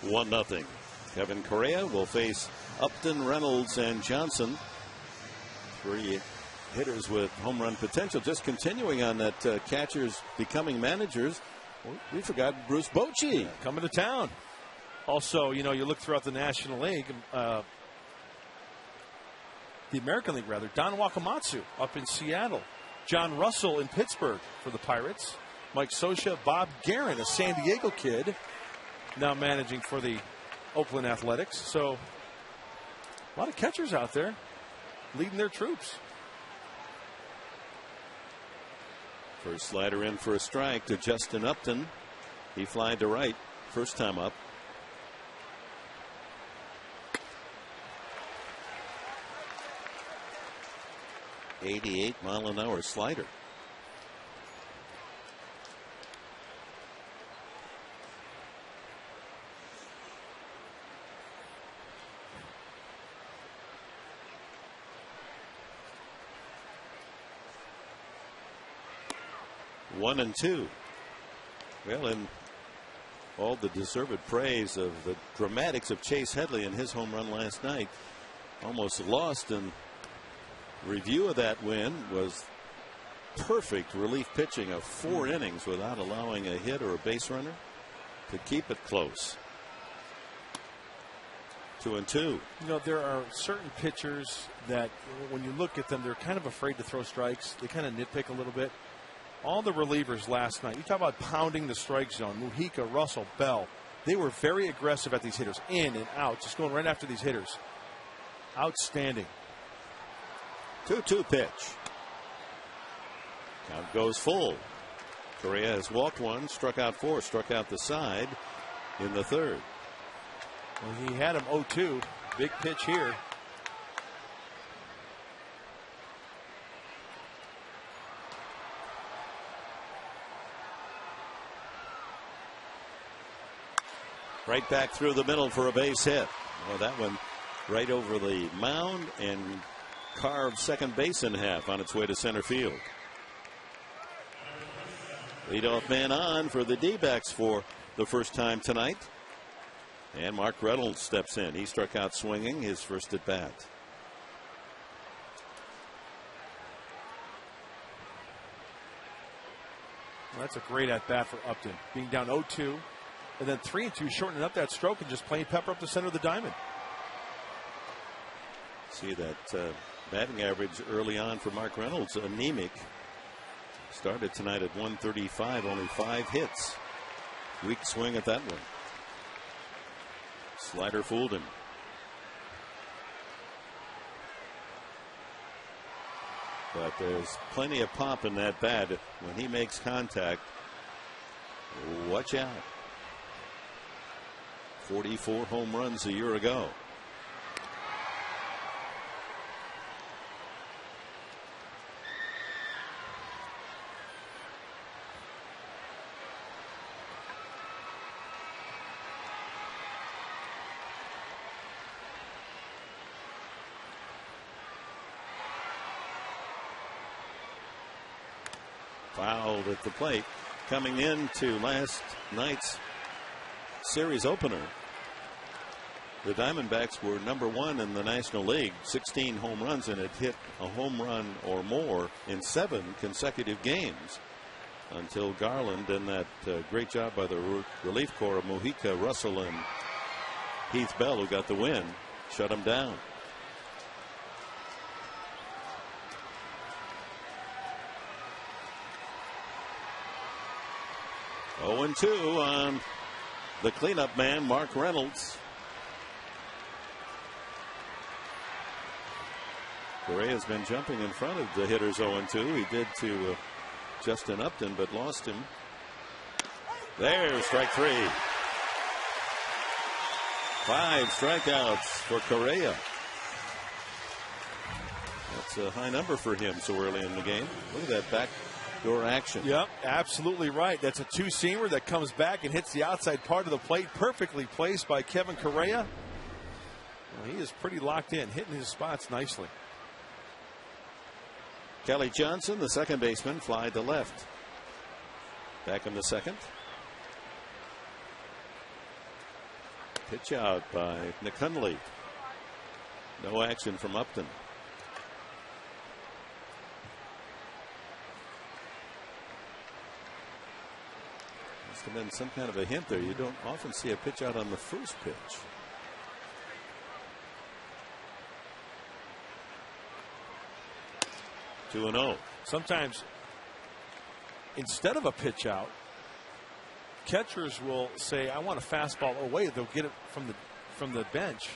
1-0. Kevin Correa will face Upton, Reynolds, and Johnson. 3 hitters with home run potential. Just continuing on that catchers becoming managers, we forgot Bruce Bochy.
Coming to town. Also, you know, you look throughout the National League, the American League rather, Don Wakamatsu up in Seattle. John Russell in Pittsburgh for the Pirates. Mike Scioscia, Bob Guerin, a San Diego kid, now managing for the Oakland Athletics. So a lot of catchers out there leading their troops.
First slider in for a strike to Justin Upton. He flied to right first time up. .88-mile-an-hour slider. 1-2. Well, and all the deserved praise of the dramatics of Chase Headley and his home run last night, almost lost in review of that win, was perfect relief pitching of 4 innings without allowing a hit or a base runner to keep it close. 2-2.
You know, there are certain pitchers that when you look at them, they're kind of afraid to throw strikes. They kind of nitpick a little bit. All the relievers last night, you talk about pounding the strike zone. Mujica, Russell, Bell, they were very aggressive at these hitters, in and out, just going right after these hitters. Outstanding.
2-2 pitch. Count goes full. Correa has walked 1, struck out 4, struck out the side in the 3rd.
Well, he had him 0-2. Big pitch here.
Right back through the middle for a base hit. Well, that one right over the mound and carved second base in half on its way to center field. Leadoff man on for the D-backs for the first time tonight. And Mark Reynolds steps in. He struck out swinging his first at bat.
Well, that's a great at bat for Upton. Being down 0-2 and then 3-2, shortening up that stroke and just playing pepper up the center of the diamond.
See that batting average early on for Mark Reynolds, anemic. Started tonight at 135, only 5 hits. Weak swing at that one. Slider fooled him. But there's plenty of pop in that bat when he makes contact. Watch out. 44 home runs a year ago. Fouled at the plate. Coming into last night's series opener, the Diamondbacks were #1 in the National League, 16 home runs, and had hit a home run or more in 7 consecutive games until Garland and that great job by the relief corps of Mujica, Russell, and Heath Bell, who got the win, shut him down. Oh, 0-2 on the cleanup man, Mark Reynolds. Correa's been jumping in front of the hitters 0-2. He did to Justin Upton, but lost him. There's strike 3. 5 strikeouts for Correa. That's a high number for him so early in the game. Look at that backdoor action.
Yep, absolutely right. That's a 2-seamer that comes back and hits the outside part of the plate. Perfectly placed by Kevin Correa. Well, he is pretty locked in, hitting his spots nicely.
Kelly Johnson, the second baseman, fly to left. Back in the second. Pitch out by Nick Hundley. No action from Upton. Must have been some kind of a hint there. You don't often see a pitch out on the first pitch. Two and 0.
Sometimes instead of a pitch out, catchers will say, I want a fastball away. They'll get it from the bench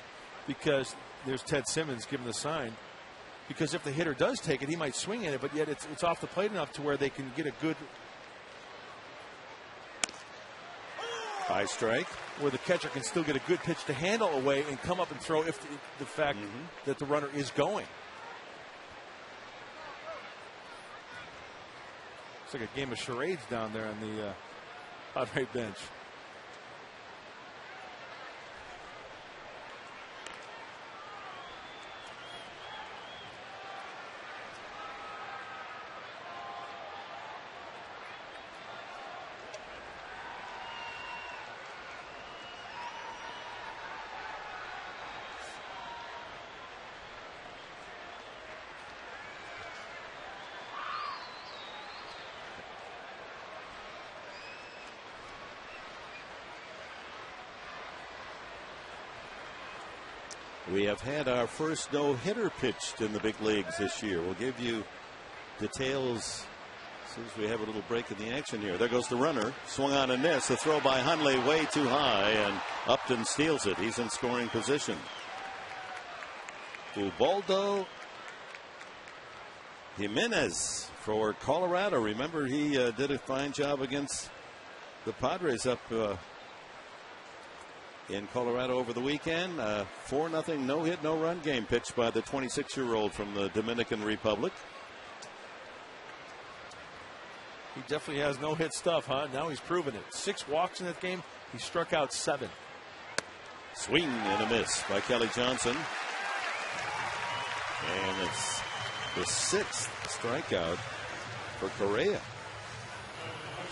because there's Ted Simmons giving the sign. Because if the hitter does take it, he might swing at it, but yet it's off the plate enough to where they can get a good
high strike,
where the catcher can still get a good pitch to handle away and come up and throw if the fact that the runner is going. It's like a game of charades down there on the Padres bench.
We have had our first no-hitter pitched in the big leagues this year. We'll give you details as soon as we have a little break in the action here. There goes the runner. Swung on and missed. The throw by Hundley way too high, and Upton steals it. He's in scoring position. Ubaldo Jimenez for Colorado. Remember, he did a fine job against the Padres up in Colorado over the weekend. 4-0 no-hit, no-run game pitched by the 26-year-old from the Dominican Republic.
He definitely has no-hit stuff, huh? Now he's proven it. 6 walks in that game. He struck out 7.
Swing and a miss by Kelly Johnson. And it's the 6th strikeout for Correa.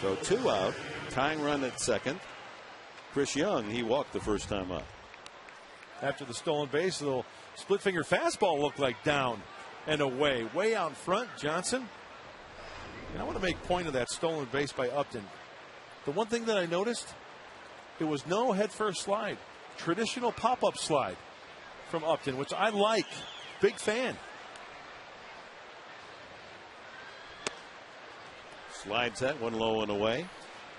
So 2 out, tying run at second. Chris Young, he walked the first time up.
After the stolen base, a little split finger fastball looked like down and away. Way out in front, Johnson. And I want to make point of that stolen base by Upton. The one thing that I noticed, it was no head first slide. Traditional pop-up slide from Upton, which I like. Big fan.
Slides that one low and away.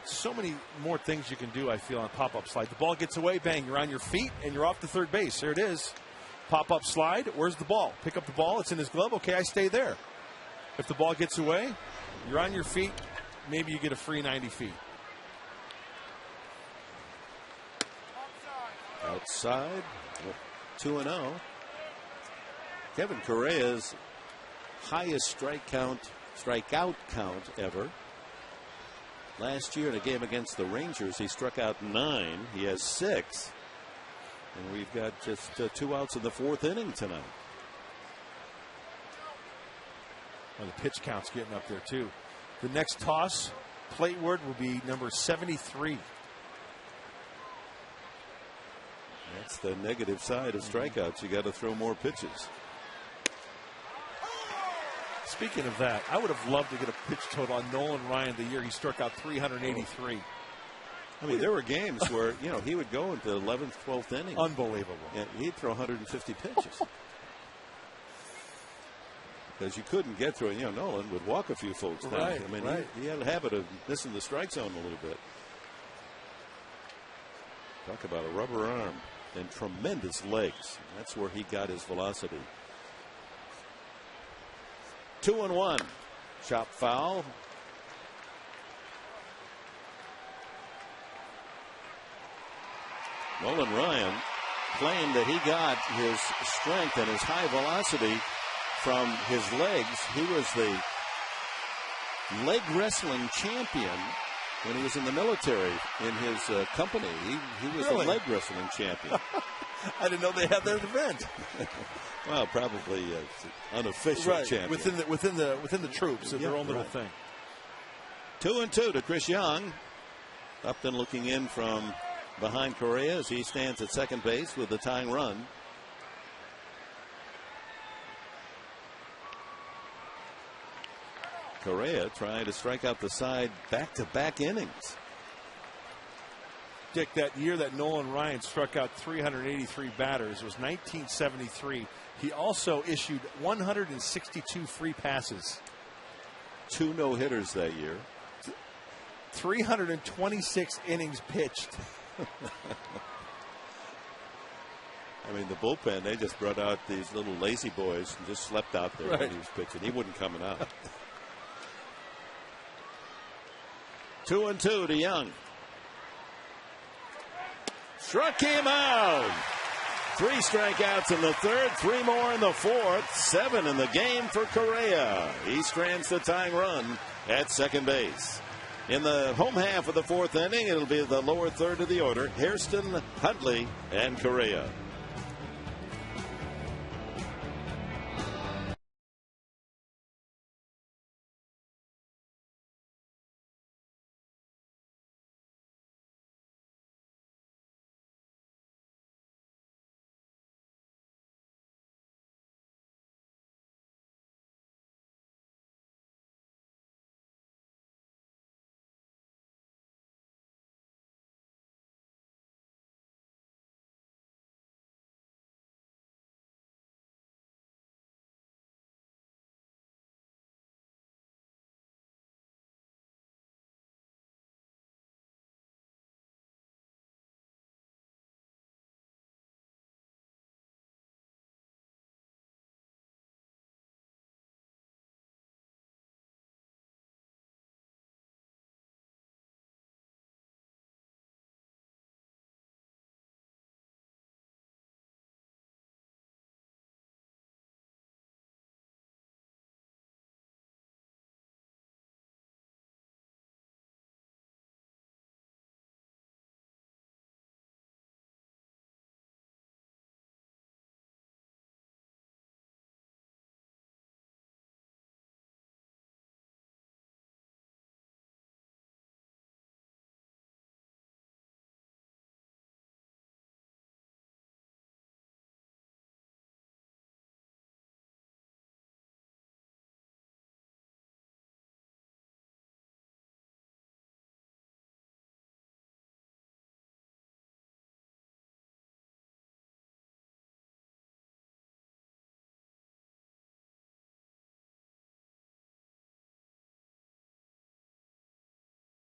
So many more things you can do, I feel, on pop-up slide. The ball gets away, bang, you're on your feet, and you're off to third base. There it is. Pop-up slide, where's the ball? Pick up the ball, it's in his glove. Okay, I stay there. If the ball gets away, you're on your feet. Maybe you get a free 90 feet.
Outside, 2-0. Kevin Correa's highest strikeout count ever. Last year in a game against the Rangers, he struck out 9. He has 6. And we've got just 2 outs in the 4th inning tonight.
Well, the pitch count's getting up there, too. The next toss, plate word, will be number 73.
That's the negative side of strikeouts. You got to throw more pitches.
Speaking of that, I would have loved to get a pitch total on Nolan Ryan the year he struck out 383.
I mean, there were games where, he would go into the 11th, 12th inning.
Unbelievable.
And he'd throw 150 pitches. Because you couldn't get through it. Nolan would walk a few folks down.
Right,
I mean,
right.
He had a habit of missing the strike zone a little bit. Talk about a rubber arm and tremendous legs. That's where he got his velocity. 2-1. Chop foul. Nolan Ryan claimed that he got his strength and his high velocity from his legs. He was the leg wrestling champion when he was in the military in his company. He was
Really?
the leg wrestling champion.
I didn't know they had that event.
Well, probably unofficial champion.
Within the troops, it's their own little thing.
2-2 to Chris Young. Upton looking in from behind Correa as he stands at second base with the tying run. Correa trying to strike out the side back-to-back innings.
Dick, that year that Nolan Ryan struck out 383 batters was 1973. He also issued 162 free passes.
2 no-hitters that year.
326 innings pitched.
I mean, the bullpen, they just brought out these little lazy boys and just slept out there when he was pitching. He wasn't coming out. 2-2 to Young. Struck him out. 3 strikeouts in the 3rd, 3 more in the 4th, 7 in the game for Correa. He strands the tying run at second base. In the home half of the 4th inning, it'll be the lower 3rd of the order. Hairston, Hundley, and Correa.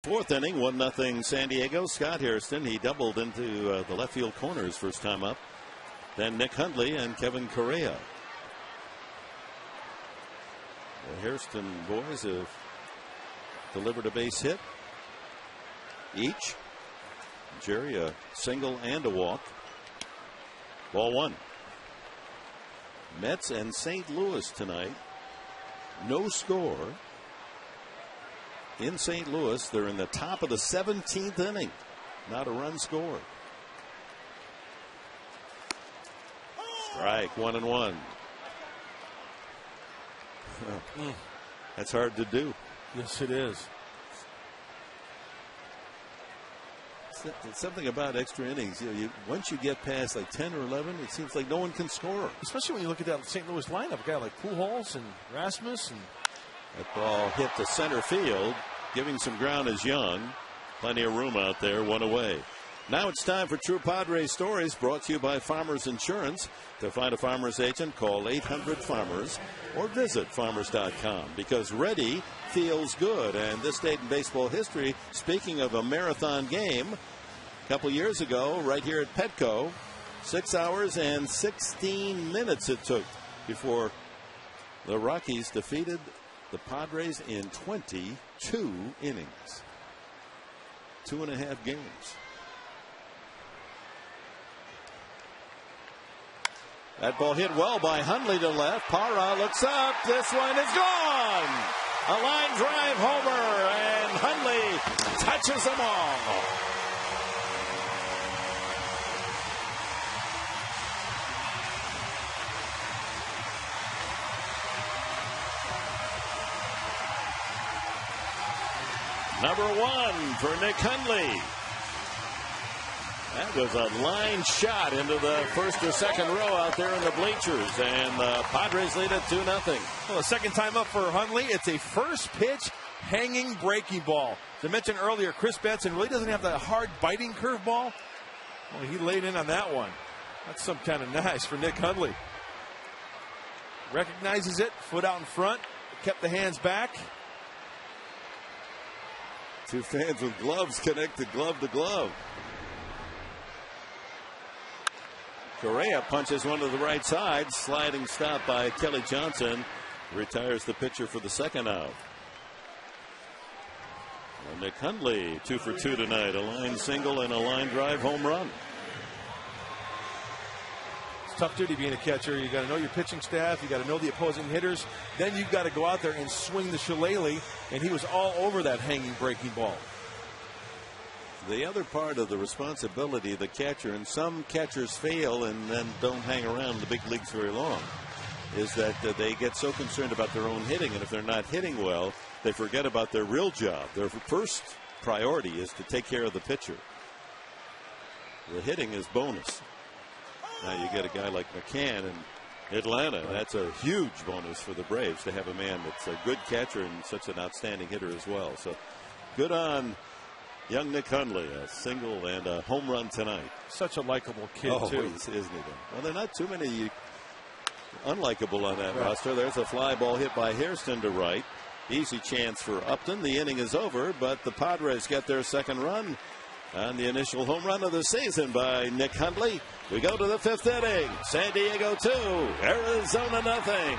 Fourth inning, 1-0 San Diego. Scott Hairston, he doubled into the left field corner his first time up. Then Nick Hundley and Kevin Correa. The Hairston boys have delivered a base hit each. Jerry a single and a walk. Ball one. Mets and St. Louis tonight. No score. In St. Louis, they're in the top of the 17th inning. Not a run scored. Strike, 1-1. That's hard to do.
Yes, it is.
It's something about extra innings. Once you get past like 10 or 11, it seems like no one can score.
Especially when you look at that St. Louis lineup, a guy like Pujols and Rasmus. And
that ball hit the center field. Giving some ground is Young. Plenty of room out there, one away. Now it's time for True Padres Stories, brought to you by Farmers Insurance. To find a Farmers agent, call 800-FARMERS or visit farmers.com, because ready feels good. And this date in baseball history, speaking of a marathon game, a couple years ago, right here at Petco, 6 hours and 16 minutes it took before the Rockies defeated the Padres in 22 innings. 2.5 games. That ball hit well by Hundley to left. Parra looks up. This one is gone. A line drive homer, and Hundley touches them all. Number one for Nick Hundley. That was a line shot into the first or second row out there in the bleachers, and the Padres lead it 2-0.
Well, the second time up for Hundley, it's a first pitch hanging breaking ball. As I mentioned earlier, Chris Benson really doesn't have that hard biting curveball. Well, he laid in on that one. That's some kind of nice for Nick Hundley. Recognizes it, foot out in front, kept the hands back.
Two fans with gloves connected glove to glove. Correa punches one to the right side. Sliding stop by Kelly Johnson. Retires the pitcher for the second out. And Nick Hundley, 2 for 2 tonight. A line single and a line drive home run.
It's tough duty being a catcher. You got to know your pitching staff. You got to know the opposing hitters. Then you've got to go out there and swing the shillelagh. And he was all over that hanging breaking ball.
The other part of the responsibility of the catcher, and some catchers fail and then don't hang around the big leagues very long, is that they get so concerned about their own hitting, and if they're not hitting well, they forget about their real job. Their first priority is to take care of the pitcher. The hitting is bonus. Now you get a guy like McCann in Atlanta. That's a huge bonus for the Braves to have a man that's a good catcher and such an outstanding hitter as well. So good on young Nick Hundley, a single and a home run tonight.
Such a likable kid, too.
Isn't he? Well, there are not too many unlikable on that roster. There's a fly ball hit by Hairston to right. Easy chance for Upton. The inning is over, but the Padres get their second run on the initial home run of the season by Nick Hundley. We go to the 5th inning. San Diego 2, Arizona 0.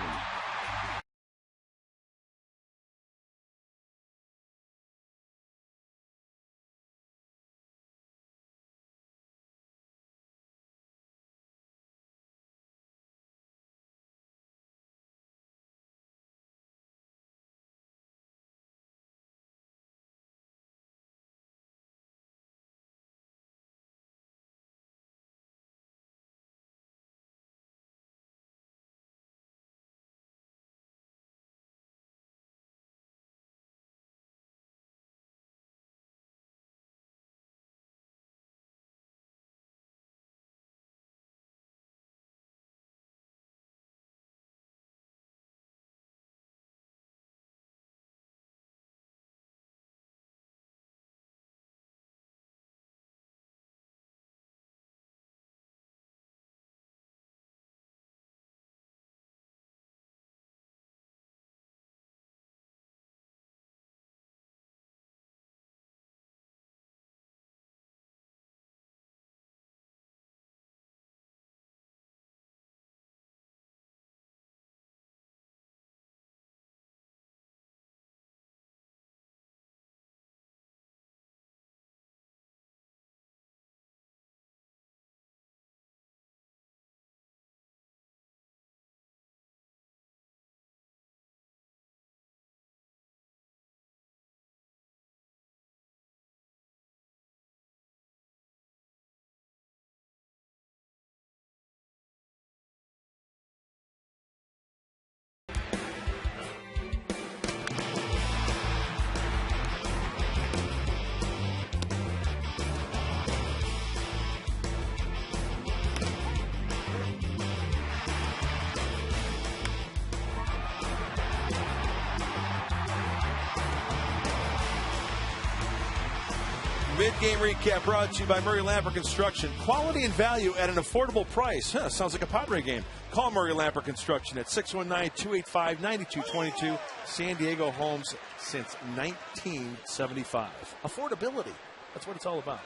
Mid-game recap brought to you by Murray Lamper Construction. Quality and value at an affordable price. Sounds like a Padre game. Call Murray Lamper Construction at 619-285-9222. San Diego homes since 1975. Affordability. That's what it's all about.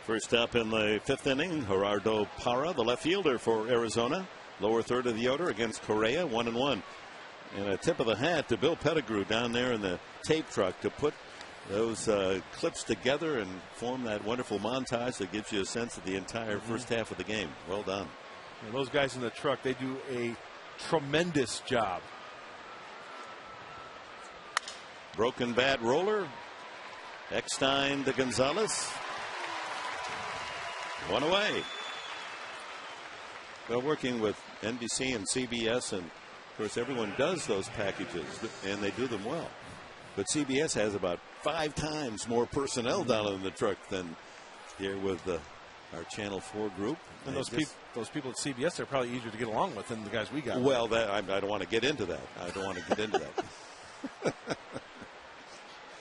First up in the fifth inning, Gerardo Parra, the left fielder for Arizona. Lower third of the order against Correa, 1-1. And a tip of the hat to Bill Pettigrew down there in the tape truck to put those clips together and form that wonderful montage that gives you a sense of the entire first half of the game. Well done.
And those guys in the truck, they do a tremendous job.
Broken bat roller. Eckstein to Gonzalez. One away. Well, working with NBC and CBS, and of course everyone does those packages and they do them well. But CBS has about 5 times more personnel down in the truck than here with our Channel 4 group.
And those people at CBS are probably easier to get along with than the guys we got.
Well, I don't want to get into that.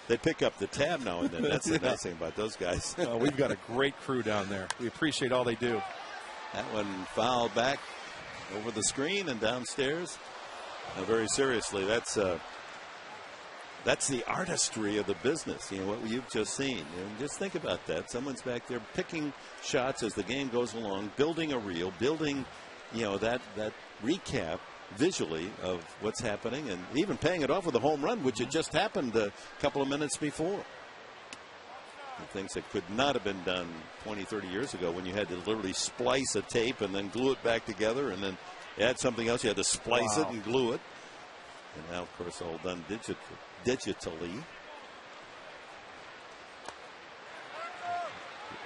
They pick up the tab now and then. That's the nice thing about those guys.
We've got a great crew down there. We appreciate all they do.
That one fouled back over the screen and downstairs. Now, very seriously, that's the artistry of the business. You know what you've just seen. And just think about that. Someone's back there picking shots as the game goes along, building a reel, building, that recap visually of what's happening, and even paying it off with a home run, which had just happened a couple of minutes before. And things that could not have been done 20, 30 years ago when you had to literally splice a tape and then glue it back together and then add something else. You had to splice it and glue it. And now, of course, all done digitally.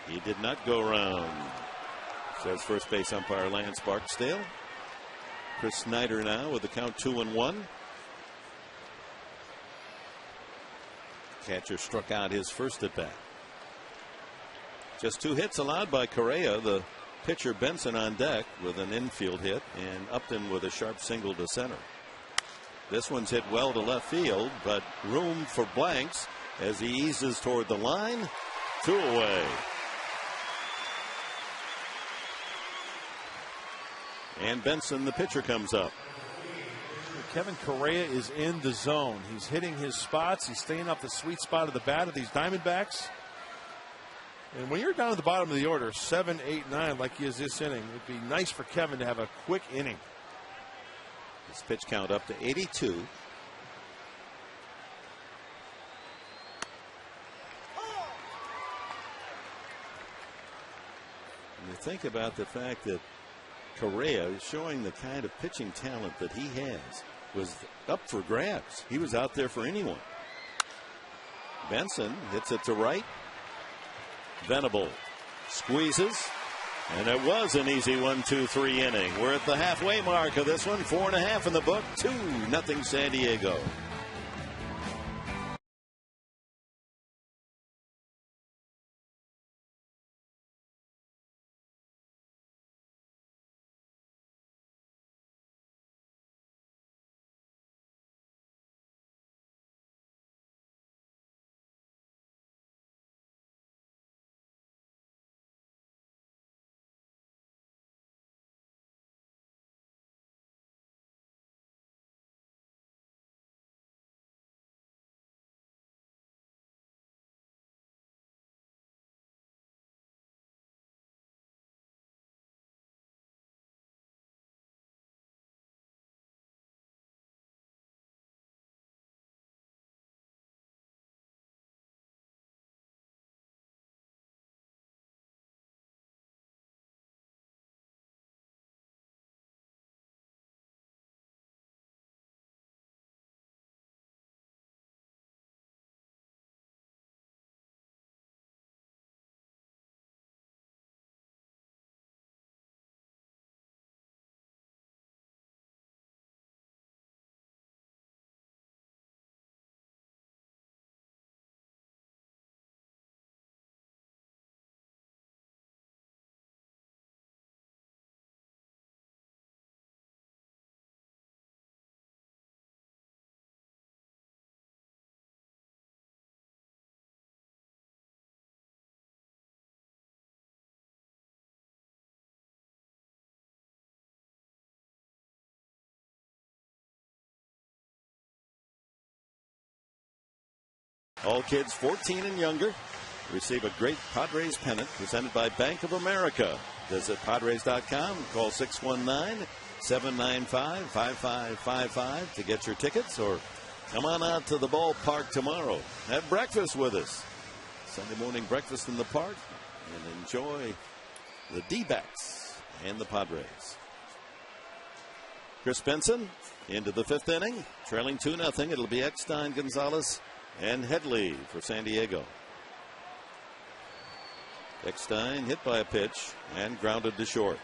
He did not go around, says first base umpire Lance Barksdale. Chris Snyder now with the count 2-1. Catcher struck out his first at bat. Just 2 hits allowed by Correa. The pitcher Benson on deck with an infield hit, and Upton with a sharp single to center. This one's hit well to left field, but room for blanks as he eases toward the line. 2 away. And Benson, the pitcher, comes up.
Kevin Correa is in the zone. He's hitting his spots. He's staying off the sweet spot of the bat of these Diamondbacks. And when you're down at the bottom of the order, 7, 8, 9, like he is this inning, it'd be nice for Kevin to have a quick inning.
His pitch count up to 82. And you think about the fact that Correa is showing the kind of pitching talent that he has was up for grabs. He was out there for anyone. Benson hits it to right. Venable squeezes, and it was an easy 1-2-3 inning. We're at the halfway mark of this one. 4.5 in the book. 2-0 San Diego. All kids 14 and younger receive a great Padres pennant presented by Bank of America. Visit Padres.com. Call 619-795-5555 to get your tickets, or come on out to the ballpark tomorrow. Have breakfast with us. Sunday morning breakfast in the park, and enjoy the D-backs and the Padres. Chris Benson into the 5th inning, trailing 2-0. It'll be Eckstein, Gonzalez, and Headley for San Diego. Eckstein hit by a pitch and grounded to short.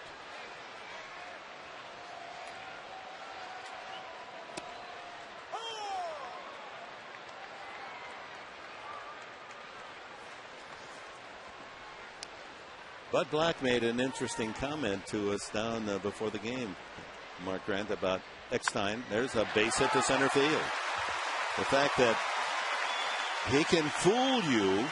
Bud Black made an interesting comment to us down before the game, Mark Grant, about Eckstein. There's a base hit to center field. The fact that he can fool you.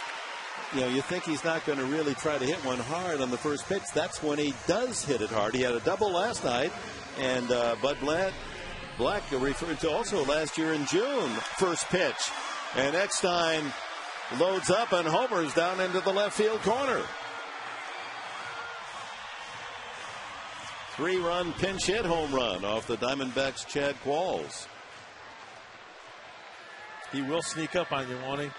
You know, you think he's not going to really try to hit one hard on the first pitch. That's when he does hit it hard. He had a double last night, and Bud Black referred to also last year in June, first pitch. And Eckstein loads up and homers down into the left field corner. 3-run pinch hit home run off the Diamondbacks' Chad Qualls.
He will sneak up on you, won't he?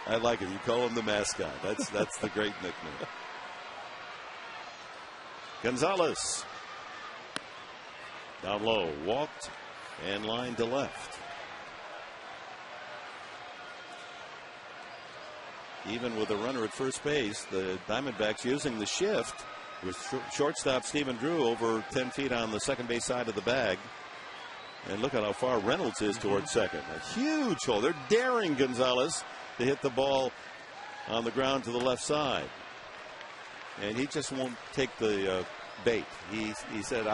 I like it. You call him the mascot. That's the great nickname. Gonzalez down low, walked and lined to left. Even with a runner at first base, the Diamondbacks using the shift with shortstop Stephen Drew over 10 feet on the second base side of the bag. And look at how far Reynolds is towards second. A huge hole. They're daring Gonzalez to hit the ball on the ground to the left side. And he just won't take the bait. He said,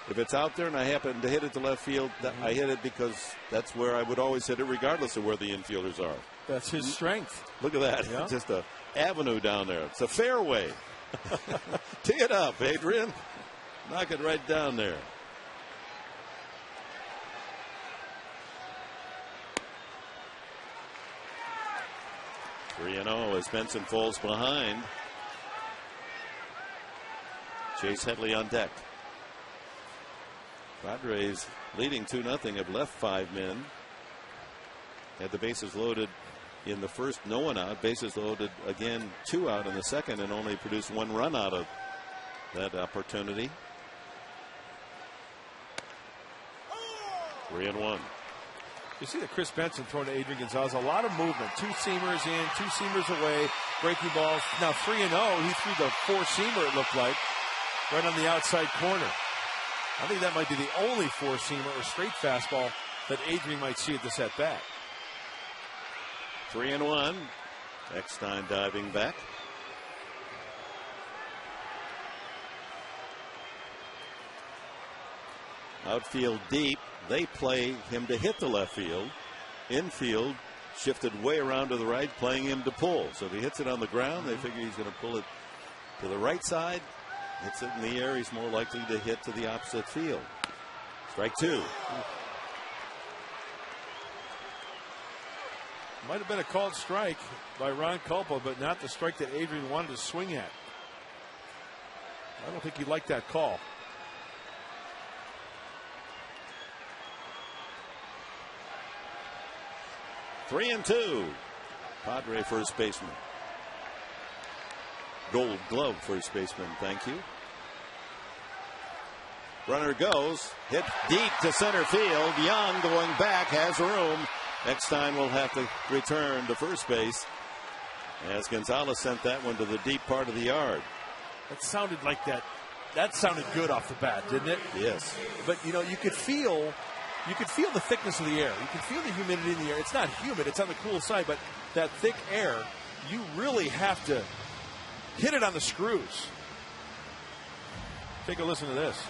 if it's out there and I happen to hit it to left field, I hit it because that's where I would always hit it regardless of where the infielders are.
That's his strength.
Look at that. Yeah. Just a avenue down there. It's a fairway. Tee it up, Adrian. Knock it right down there. Three 3-0 as Benson falls behind. Chase Headley on deck. Padres leading 2-0 have left 5 men. Had the bases loaded in the first, no one out. Bases loaded again, 2 out in the second, and only produced 1 run out of that opportunity. 3-1.
You see that Chris Benson throwing to Adrian Gonzalez, a lot of movement. 2 seamers in, 2 seamers away, breaking balls. Now 3-0. He threw the 4-seamer, it looked like, right on the outside corner. I think that might be the only 4-seamer or straight fastball that Adrian might see at this at bat.
3-1. Eckstein diving back. Outfield deep. They play him to hit the left field. Infield shifted way around to the right, playing him to pull. So if he hits it on the ground, they figure he's going to pull it to the right side. Hits it in the air, he's more likely to hit to the opposite field. Strike 2.
Might have been a called strike by Ron Culpa, but not the strike that Adrian wanted to swing at. I don't think he liked that call.
Three and 2. Padre first baseman. Gold Glove first baseman, thank you. Runner goes, hit deep to center field. Young going back, has room. Eckstein will have to return to first base as Gonzalez sent that one to the deep part of the yard.
That sounded like that. That sounded good off the bat, didn't it?
Yes.
But you know, you could feel the thickness of the air. You can feel the humidity in the air. It's not humid, it's on the cool side, but that thick air, you really have to hit it on the screws. Take a listen to this.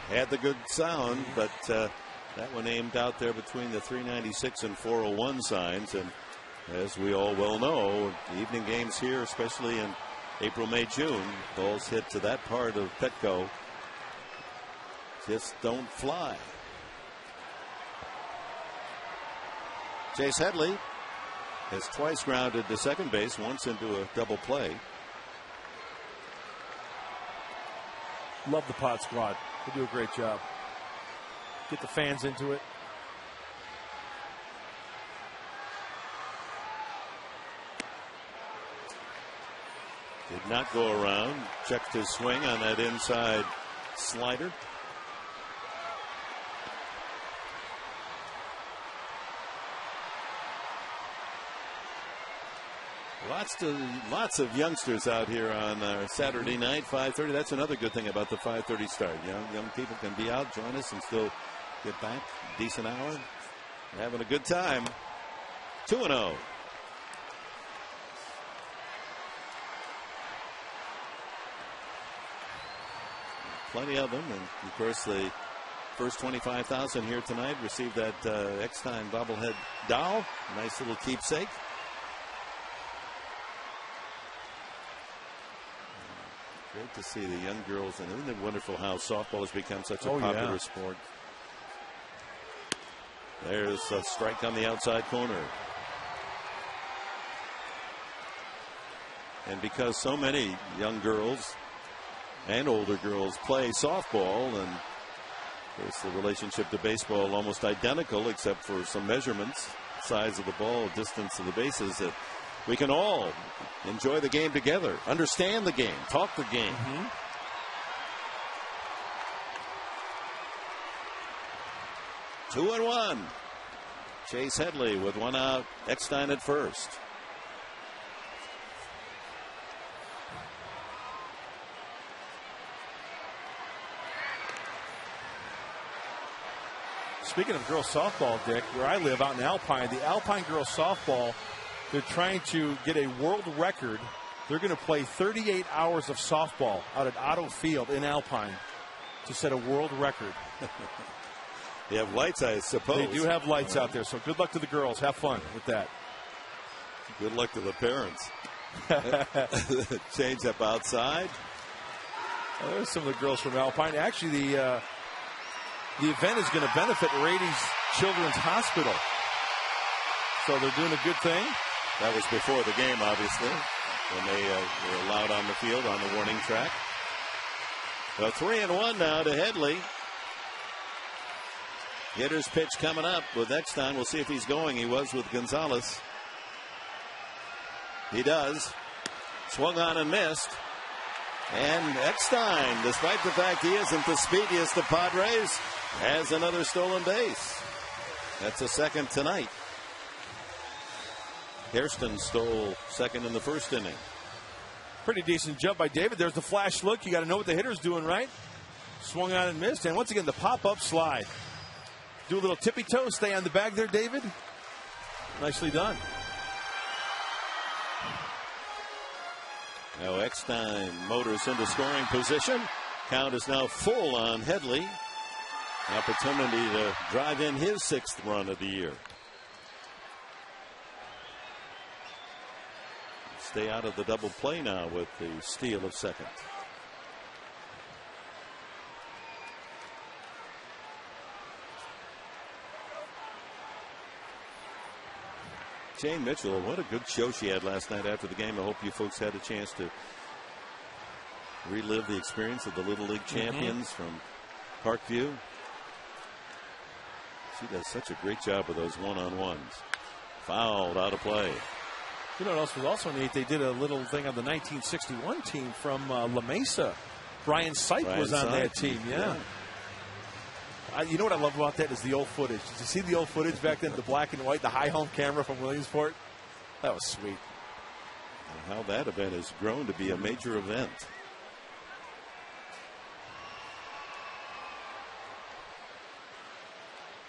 Had the good sound, but that one aimed out there between the 396 and 401 signs. And as we all well know, evening games here, especially in April, May, June, balls hit to that part of Petco just don't fly. Chase Headley has twice grounded to second base, once into a double play.
Love the Pod Squad. They do a great job. Get the fans into it.
Did not go around. Checked his swing on that inside slider. Lots of youngsters out here on Saturday night, 5:30. That's another good thing about the 5:30 start. Young people can be out, join us, and still get back. Decent hour. Having a good time. 2-0. Plenty of them, and of course the first 25,000 here tonight received that Eckstein bobblehead doll. Nice little keepsake. Great to see the young girls, and isn't it wonderful how softball has become such a popular sport? There's a strike on the outside corner. And because so many young girls and older girls play softball, and of course the relationship to baseball almost identical except for some measurements, size of the ball, distance of the bases, that we can all enjoy the game together, understand the game, talk the game. 2-1. Chase Headley with one out. Eckstein at first.
Speaking of girls softball, Dick, where I live out in Alpine, the Alpine girls softball, they're trying to get a world record. They're going to play 38 hours of softball out at Otto Field in Alpine to set a world record.
They have lights, I suppose.
They do have lights out there, so good luck to the girls. Have fun with that.
Good luck to the parents. Change up outside.
Well, there's some of the girls from Alpine. Actually, the event is going to benefit Rady's Children's Hospital. So they're doing a good thing.
That was before the game, obviously, when they were allowed on the field on the warning track. So 3-1 now to Headley. Hitter's pitch coming up with Eckstein. We'll see if he's going. He was with Gonzalez. He does. Swung on and missed. And Eckstein, despite the fact he isn't the speediest of Padres, has another stolen base. That's a second tonight. Hairston stole second in the first inning.
Pretty decent jump by David. There's the flash look. You got to know what the hitter's doing, right? Swung on and missed. And once again, the pop-up slide. Do a little tippy toe. Stay on the bag there, David. Nicely done.
Now Eckstein motors into scoring position. Count is now full on Headley. Opportunity to drive in his sixth run of the year. Stay out of the double play now with the steal of second. Jane Mitchell, what a good show she had last night after the game. I hope you folks had a chance to relive the experience of the Little League champions from Parkview. She does such a great job with those one-on-ones. Fouled out of play.
You know what else was also neat? They did a little thing on the 1961 team from La Mesa. Brian Sipe was on that team. Yeah. You know what I love about that is the old footage. Did you see the old footage back then, the black and white, the high home camera from Williamsport? That was sweet.
And how that event has grown to be a major event.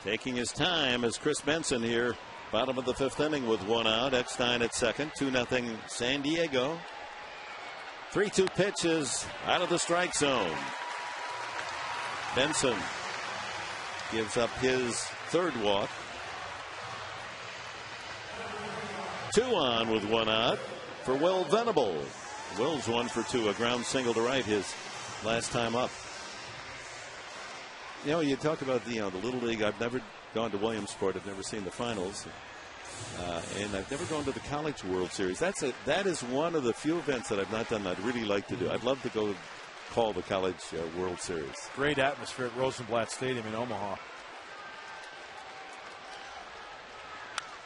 Taking his time is Chris Benson here. Bottom of the fifth inning with one out. Eckstein at second. 2-0 San Diego. 3-2 pitch is out of the strike zone. Benson gives up his third walk. 2 on with one out for Will Venable. Will's 1 for 2. A ground single to right his last time up. You know, you talk about the Little League. I've never gone to Williamsport. I've never seen the finals. And I've never gone to the College World Series. That is one of the few events that I've not done that I'd really like to do. I'd love to go call the College World Series.
Great atmosphere at Rosenblatt Stadium in Omaha.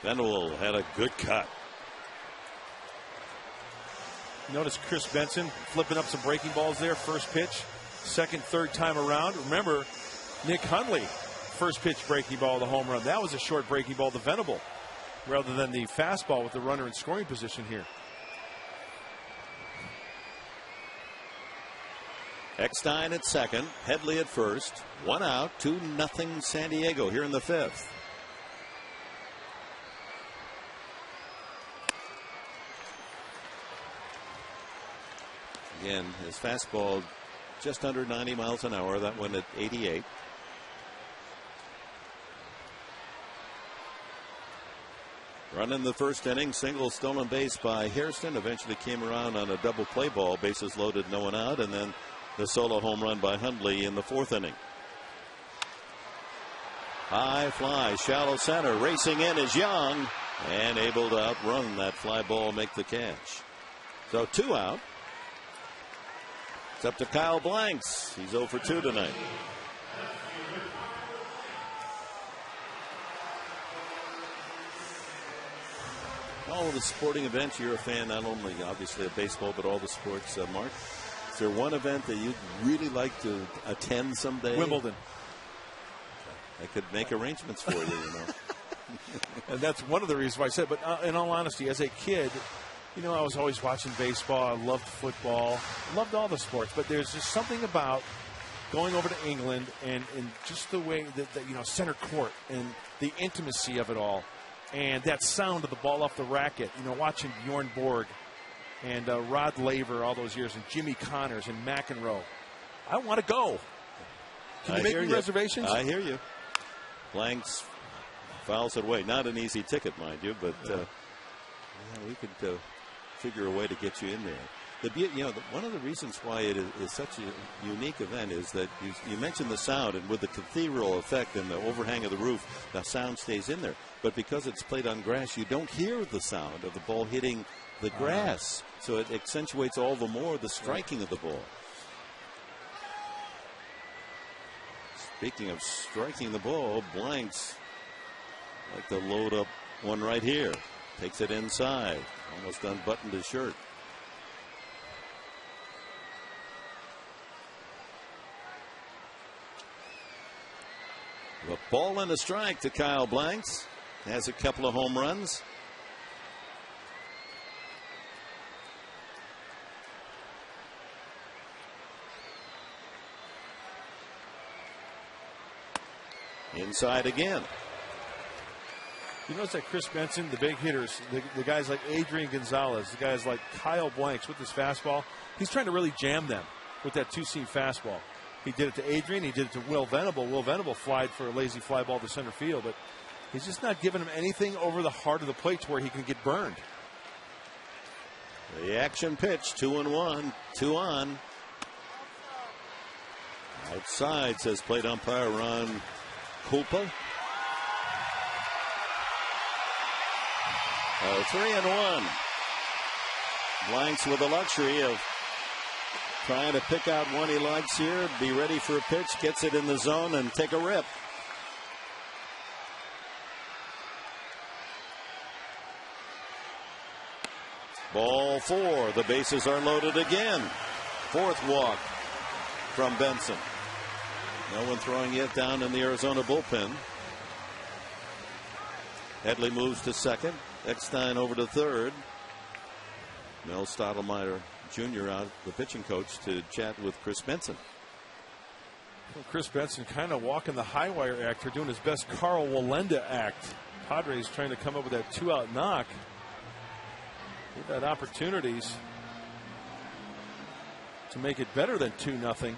Venable had a good cut.
Notice Chris Benson flipping up some breaking balls there. First pitch, second, third time around. Remember, Nick Hundley, first pitch breaking ball, the home run. That was a short breaking ball to Venable rather than the fastball with the runner in scoring position here.
Eckstein at second, Headley at first. 1 out, 2-0 San Diego here in the 5th. Again, his fastball just under 90 miles an hour. That one at 88. Run in the first inning, single stolen base by Hairston. Eventually came around on a double play ball, bases loaded, no one out, and then the solo home run by Hundley in the 4th inning. High fly, shallow center, racing in is Young, and able to outrun that fly ball, make the catch. So 2 out. It's up to Kyle Blanks. He's 0 for 2 tonight. All of the sporting events, you're a fan not only obviously of baseball, but all the sports. Mark, is there one event that you'd really like to attend someday?
Wimbledon.
I could make arrangements for you,
And that's one of the reasons why I said, but in all honesty, as a kid, I was always watching baseball. I loved football, loved all the sports, but there's just something about going over to England and just the way that center court and the intimacy of it all. And that sound of the ball off the racket, watching Bjorn Borg and Rod Laver all those years, and Jimmy Connors and McEnroe. I want to go. Can you make me reservations?
I hear you. Blanks fouls it away. Not an easy ticket, mind you, but we could figure a way to get you in there. One of the reasons why it is such a unique event is that you mentioned the sound, and with the cathedral effect and the overhang of the roof, the sound stays in there. But because it's played on grass, you don't hear the sound of the ball hitting the grass. So it accentuates all the more the striking of the ball. Speaking of striking the ball, Blanks like to load up one right here. Takes it inside. Almost unbuttoned his shirt. A ball and a strike to Kyle Blanks. Has a couple of home runs. Inside again.
You notice that Chris Benson, the big hitters, the guys like Adrian Gonzalez, the guys like Kyle Blanks with his fastball, he's trying to really jam them with that two-seam fastball. He did it to Adrian. He did it to Will Venable. Will Venable flied for a lazy fly ball to center field, but he's just not giving him anything over the heart of the plate to where he can get burned.
The action pitch, 2-1, 2 on. Outside, says plate umpire Ron Kulpa. 3-1. Blanks with the luxury of trying to pick out one he likes here, be ready for a pitch, gets it in the zone, and take a rip. Ball 4. The bases are loaded again. 4th walk from Benson. No one throwing yet down in the Arizona bullpen. Headley moves to second. Eckstein over to third. Mel Stottlemyre Jr. out, the pitching coach, to chat with Chris Benson.
Well, Chris Benson kind of walking the high wire act. They're doing his best Carl Wallenda act. Padres trying to come up with that 2-out knock. They've had opportunities to make it better than 2-0.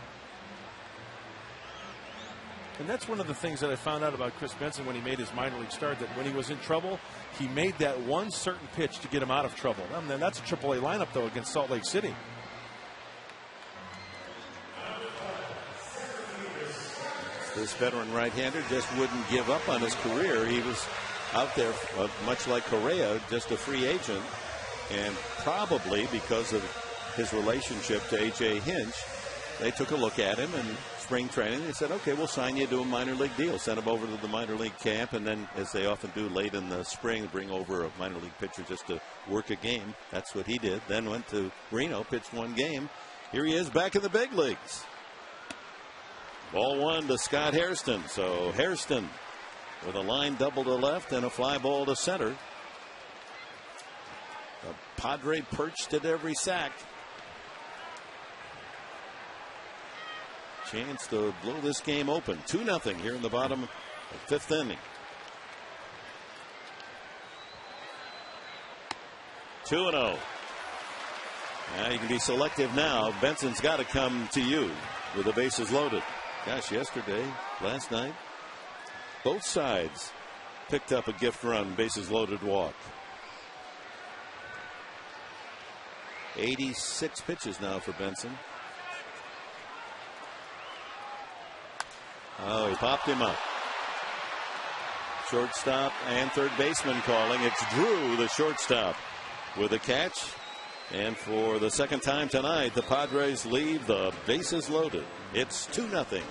And that's one of the things that I found out about Chris Benson when he made his minor league start, that when he was in trouble, he made that one certain pitch to get him out of trouble. And that's a AAA lineup, though, against Salt Lake City.
This veteran right-hander just wouldn't give up on his career. He was
out there, much like Correa, just a free agent. And probably because of his relationship to A.J. Hinch, they took a look at him in spring training. They said, okay, we'll sign you to a minor league deal. Send him over to the minor league camp, and then, as they often do late in the spring, bring over a minor league pitcher just to work a game. That's what he did. Then went to Reno, pitched one game. Here he is back in the big leagues. Ball one to Scott Hairston. So Hairston with a line double to left and a fly ball to center. The Padre perched at every sack. Chance to blow this game open. 2-0 here in the bottom of the 5th inning. 2-0. Now you can be selective now. Benson's got to come to you with the bases loaded. Gosh, yesterday, last night, both sides picked up a gift run, bases loaded walk. 86 pitches now for Benson. Oh, he popped him up. Shortstop and third baseman calling. It's Drew, the shortstop, with a catch. And for the second time tonight, the Padres leave the bases loaded. It's 2-0.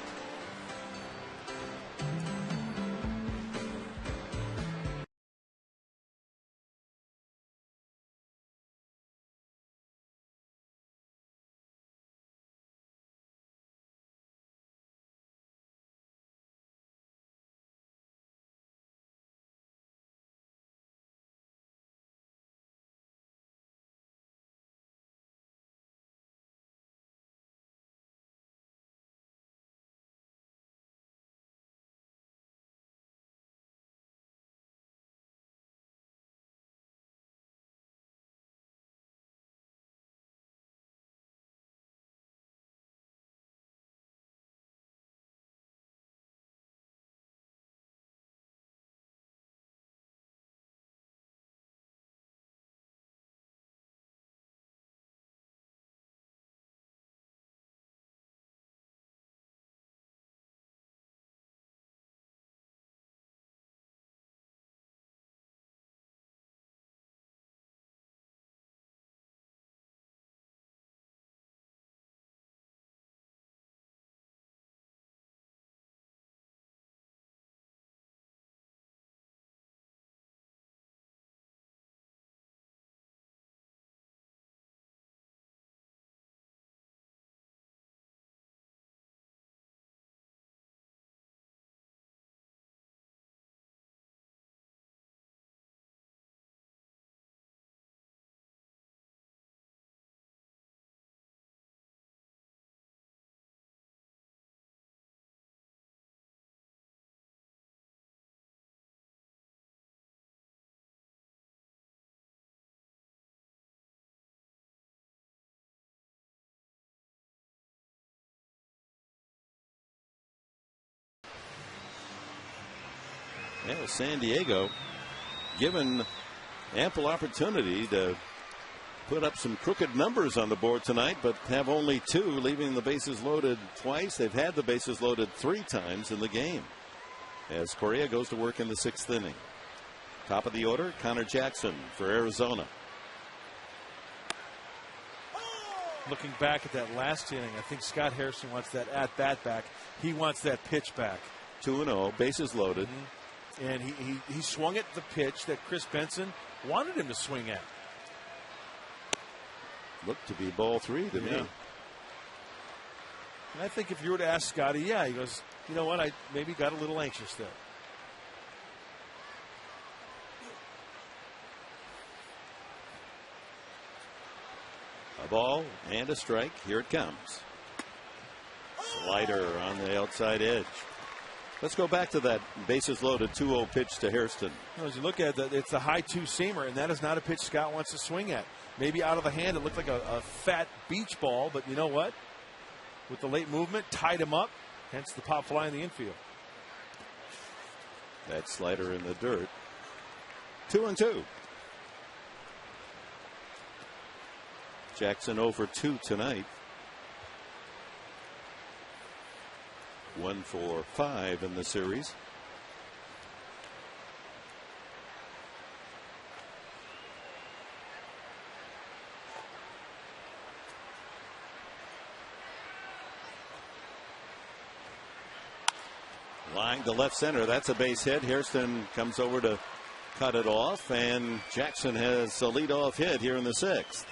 Yeah, San Diego given ample opportunity to put up some crooked numbers on the board tonight, but have only 2, leaving the bases loaded twice. They've had the bases loaded 3 times in the game as Correa goes to work in the 6th inning. Top of the order, Connor Jackson for Arizona.
Looking back at that last inning, I think Scott Hairston wants that at-bat back. He wants that pitch back.
2-0, bases loaded.
And he swung at the pitch that Chris Benson wanted him to swing at.
Looked to be ball 3 to me.
And I think if you were to ask Scotty, he goes, you know what, I maybe got a little anxious there.
A ball and a strike. Here it comes. Slider on the outside edge. Let's go back to that bases loaded 2-0 pitch to Hairston.
As you look at it, it's a high 2-seamer, and that is not a pitch Scott wants to swing at. Maybe out of the hand, it looked like a fat beach ball, but you know what? With the late movement, tied him up, hence the pop fly in the infield.
That slider in the dirt. 2-2. Jackson 0 for 2 tonight. 1 for 5 in the series.
Line to left center. That's a base hit. Hairston comes over to cut it off, and Jackson has a leadoff hit here in the 6th.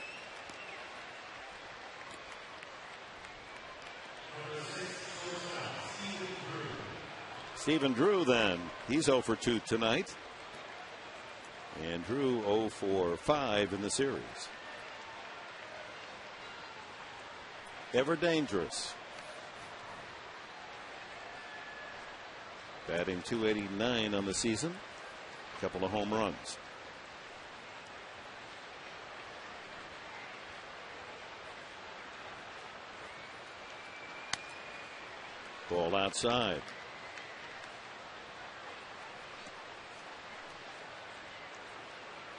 Stephen Drew, then. He's 0 for 2 tonight. And Drew 0 for 5 in the series. Ever dangerous. Batting .289 on the season. A couple of home runs. Ball outside.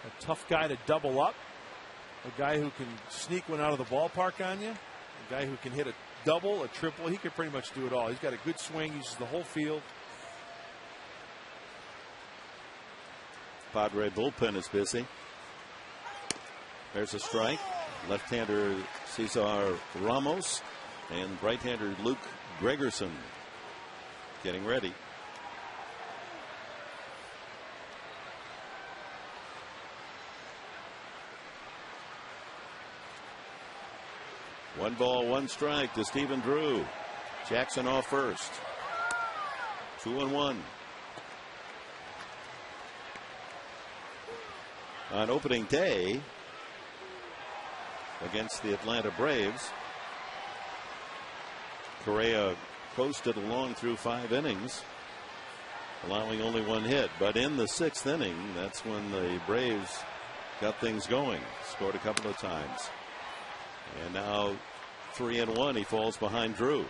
A tough guy to double up. A guy who can sneak one out of the ballpark on you. A guy who can hit a double, a triple. He can pretty much do it all. He's got a good swing. He uses the whole field.
Padre bullpen is busy. There's a strike. Left-hander Cesar Ramos and right-hander Luke Gregerson getting ready. One ball, one strike to Stephen Drew. Jackson off first. 2-1. On opening day against the Atlanta Braves, Correa coasted along through 5 innings, allowing only 1 hit. But in the 6th inning, that's when the Braves got things going. Scored a couple of times. And now 3-1. He falls behind Drew.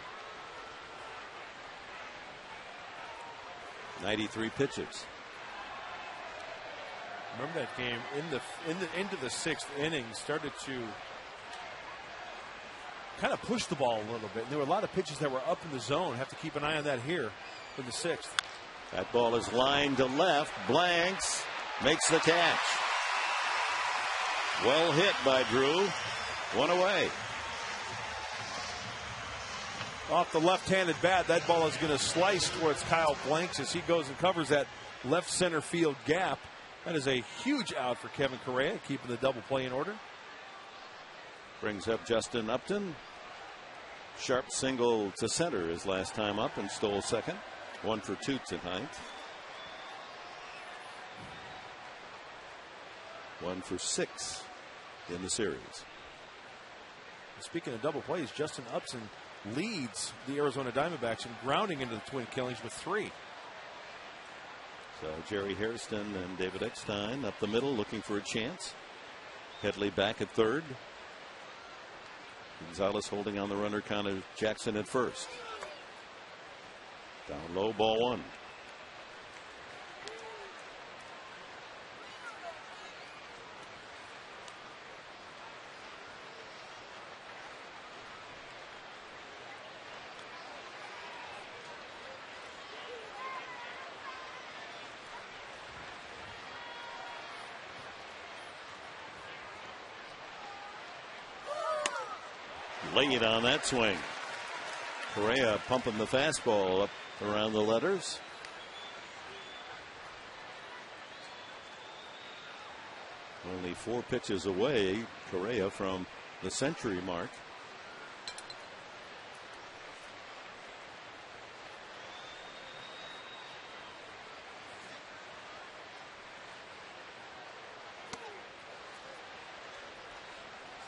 93 pitches.
Remember that game into the 6th inning, started to kind of push the ball a little bit. And there were a lot of pitches that were up in the zone. Have to keep an eye on that here in the 6th.
That ball is lined to left. Blanks makes the catch. Well hit by Drew. 1 away.
Off the left-handed bat, that ball is going to slice towards Kyle Blanks as he goes and covers that left center field gap. That is a huge out for Kevin Correa, keeping the double play in order.
Brings up Justin Upton. Sharp single to center his last time up and stole second. 1 for 2 tonight. 1 for 6 in the series.
Speaking of double plays, Justin Upton leads the Arizona Diamondbacks in grounding into the Twin Killings with 3.
So Jerry Hairston and David Eckstein up the middle looking for a chance. Headley back at third. Gonzalez holding on the runner, Connor Jackson at first. Down low, ball 1. Late on that swing. Correa pumping the fastball up around the letters. Only 4 pitches away, Correa, from the century mark.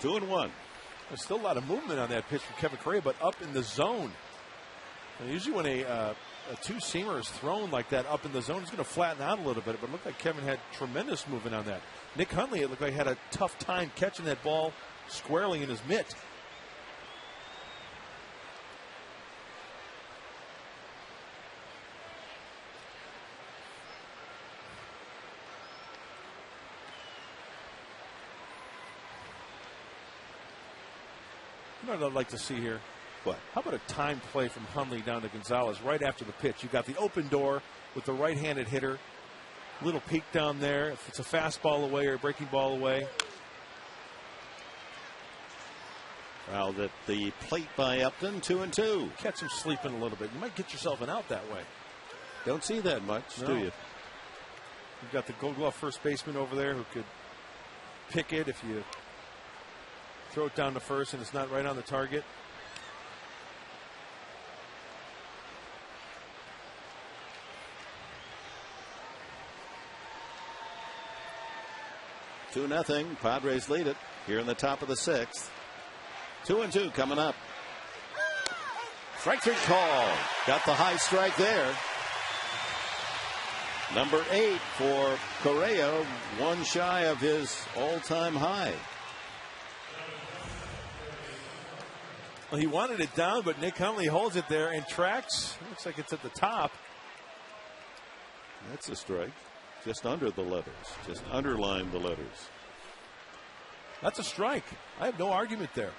Two and one.
There's still a lot of movement on that pitch from Kevin Correa, but up in the zone. And usually when a two-seamer is thrown like that up in the zone, it's going to flatten out a little bit. But it looked like Kevin had tremendous movement on that. Nick Hundley, it looked like, had a tough time catching that ball squarely in his mitt. You know what I'd like to see here?
What?
How about a timed play from Hundley down to Gonzalez right after the pitch? You've got the open door with the right-handed hitter. Little peek down there. If it's a fastball away or a breaking ball away.
Fouled at the plate by Upton. 2-2.
Catch him sleeping a little bit. You might get yourself an out that way.
Don't see that much,
No.
do you?
You've got the Gold Glove first baseman over there who could pick it if you throw it down to first and it's not right on the target.
Two nothing. Padres lead it here in the top of the sixth. 2-2 coming up. Strike three call. Got the high strike there. Number 8 for Correa, one shy of his all-time high.
Well, he wanted it down, but Nick Huntley holds it there and tracks. Looks like it's at the top.
That's a strike. Just under the letters. Just underline the letters.
That's a strike. I have no argument there.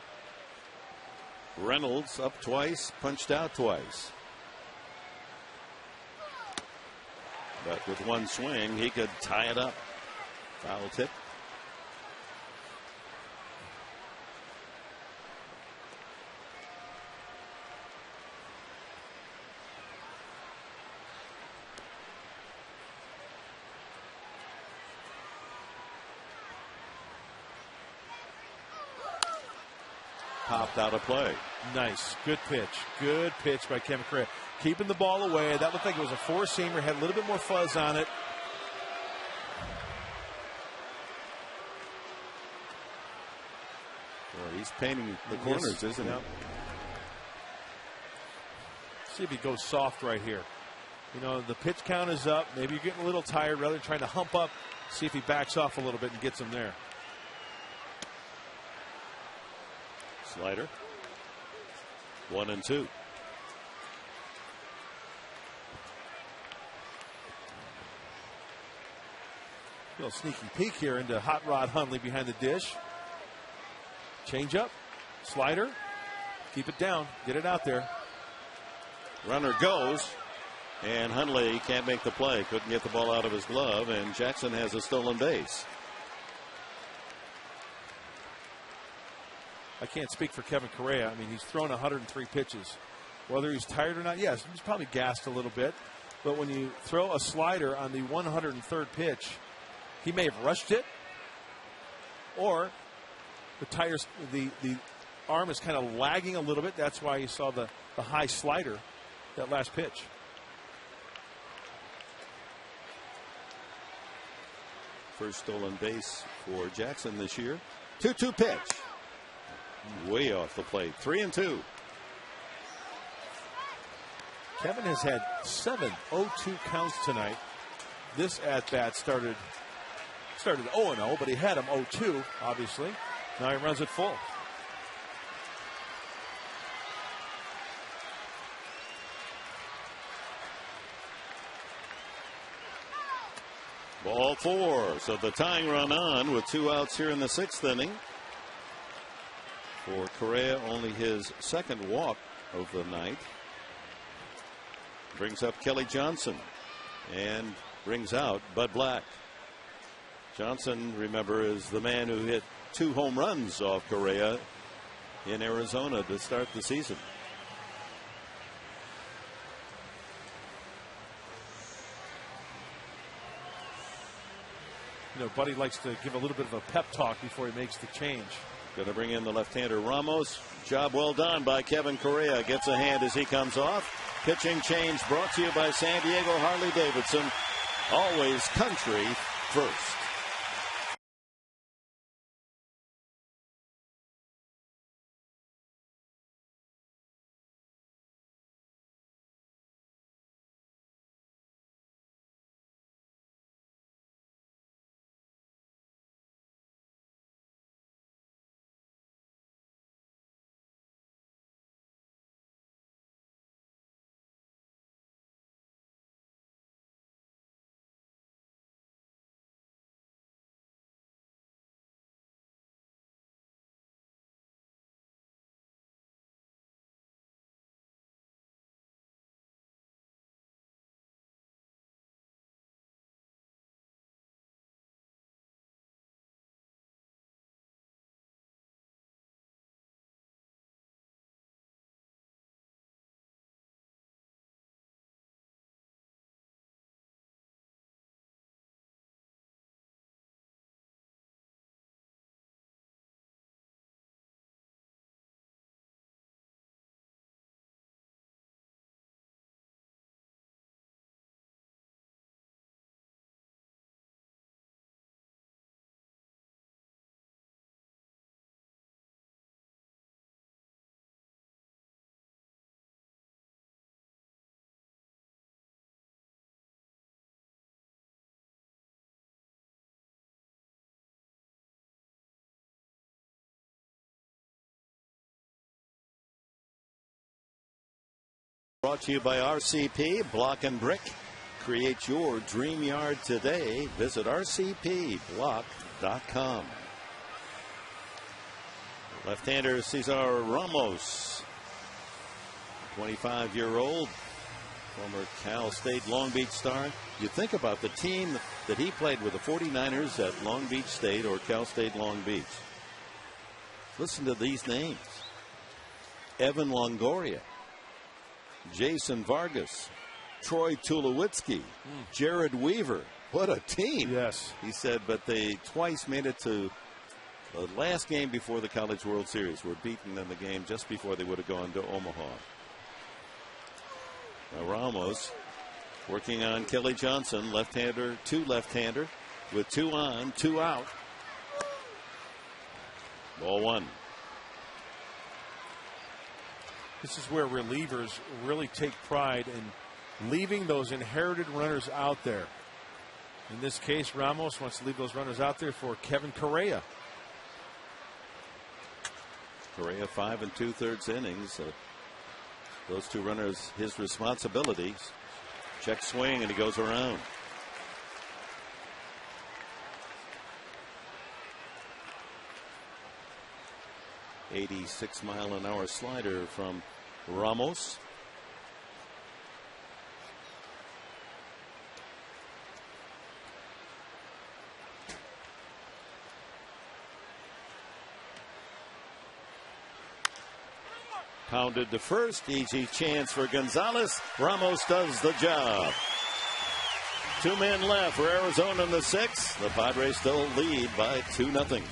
Reynolds up twice, punched out twice. But with one swing, he could tie it up. Foul tip. Popped out of play.
Nice. Good pitch. Good pitch by Kevin Correa. Keeping the ball away. That looked like it was a four-seamer. Had a little bit more fuzz on it.
Well, he's painting the corners, isn't he?
See if he goes soft right here. You know, the pitch count is up. Maybe you're getting a little tired. Rather than trying to hump up, see if he backs off a little bit and gets him there.
Slider. 1-2.
Little sneaky peek here into Hot Rod Hundley behind the dish. Change up. Slider. Keep it down. Get it out there.
Runner goes. And Hundley can't make the play. Couldn't get the ball out of his glove. And Jackson has a stolen base.
I can't speak for Kevin Correa. I mean, he's thrown 103 pitches. Whether he's tired or not, yes, he's probably gassed a little bit. But when you throw a slider on the 103rd pitch, he may have rushed it, or the arm is kind of lagging a little bit. That's why you saw the high slider that last pitch.
First stolen base for Jackson this year. 2-2 pitch. Way off the plate. 3-2.
Kevin has had 7 0-2 counts tonight. This at bat started 0-0, but he had him 0-2, obviously. Now he runs it full.
Ball 4. So the tying run on with 2 outs here in the 6th inning. For Correa, only his second walk of the night. Brings up Kelly Johnson and brings out Bud Black. Johnson, remember, is the man who hit 2 home runs off Correa in Arizona to start the season.
You know, Buddy likes to give a little bit of a pep talk before he makes the change.
Going to bring in the left-hander Ramos. Job well done by Kevin Correa. Gets a hand as he comes off. Pitching change brought to you by San Diego Harley-Davidson. Always country first. brought to you by RCP Block and Brick. Create your dream yard today. Visit rcpblock.com. Left-hander Cesar Ramos, 25-year-old, former Cal State Long Beach star. You think about the team that he played with, the 49ers at Long Beach State or Cal State Long Beach. Listen to these names: Evan Longoria, Jason Vargas, Troy Tulowitzki, Jared Weaver. What a team.
Yes.
He said, but they twice made it to the last game before the College World Series. Were beaten in the game just before they would have gone to Omaha. Now Ramos working on Kelly Johnson, left-hander to left-hander, with 2 on, 2 out. Ball 1.
This is where relievers really take pride in leaving those inherited runners out there. In this case, Ramos wants to leave those runners out there for Kevin Correa.
Correa 5 2/3 innings. Those 2 runners his responsibilities. Check swing, and he goes around. .86-mile-an-hour slider from Ramos. Pounded to first. Easy chance for Gonzalez. Ramos does the job. 2 men left for Arizona in the 6th. The Padres still lead by 2-0.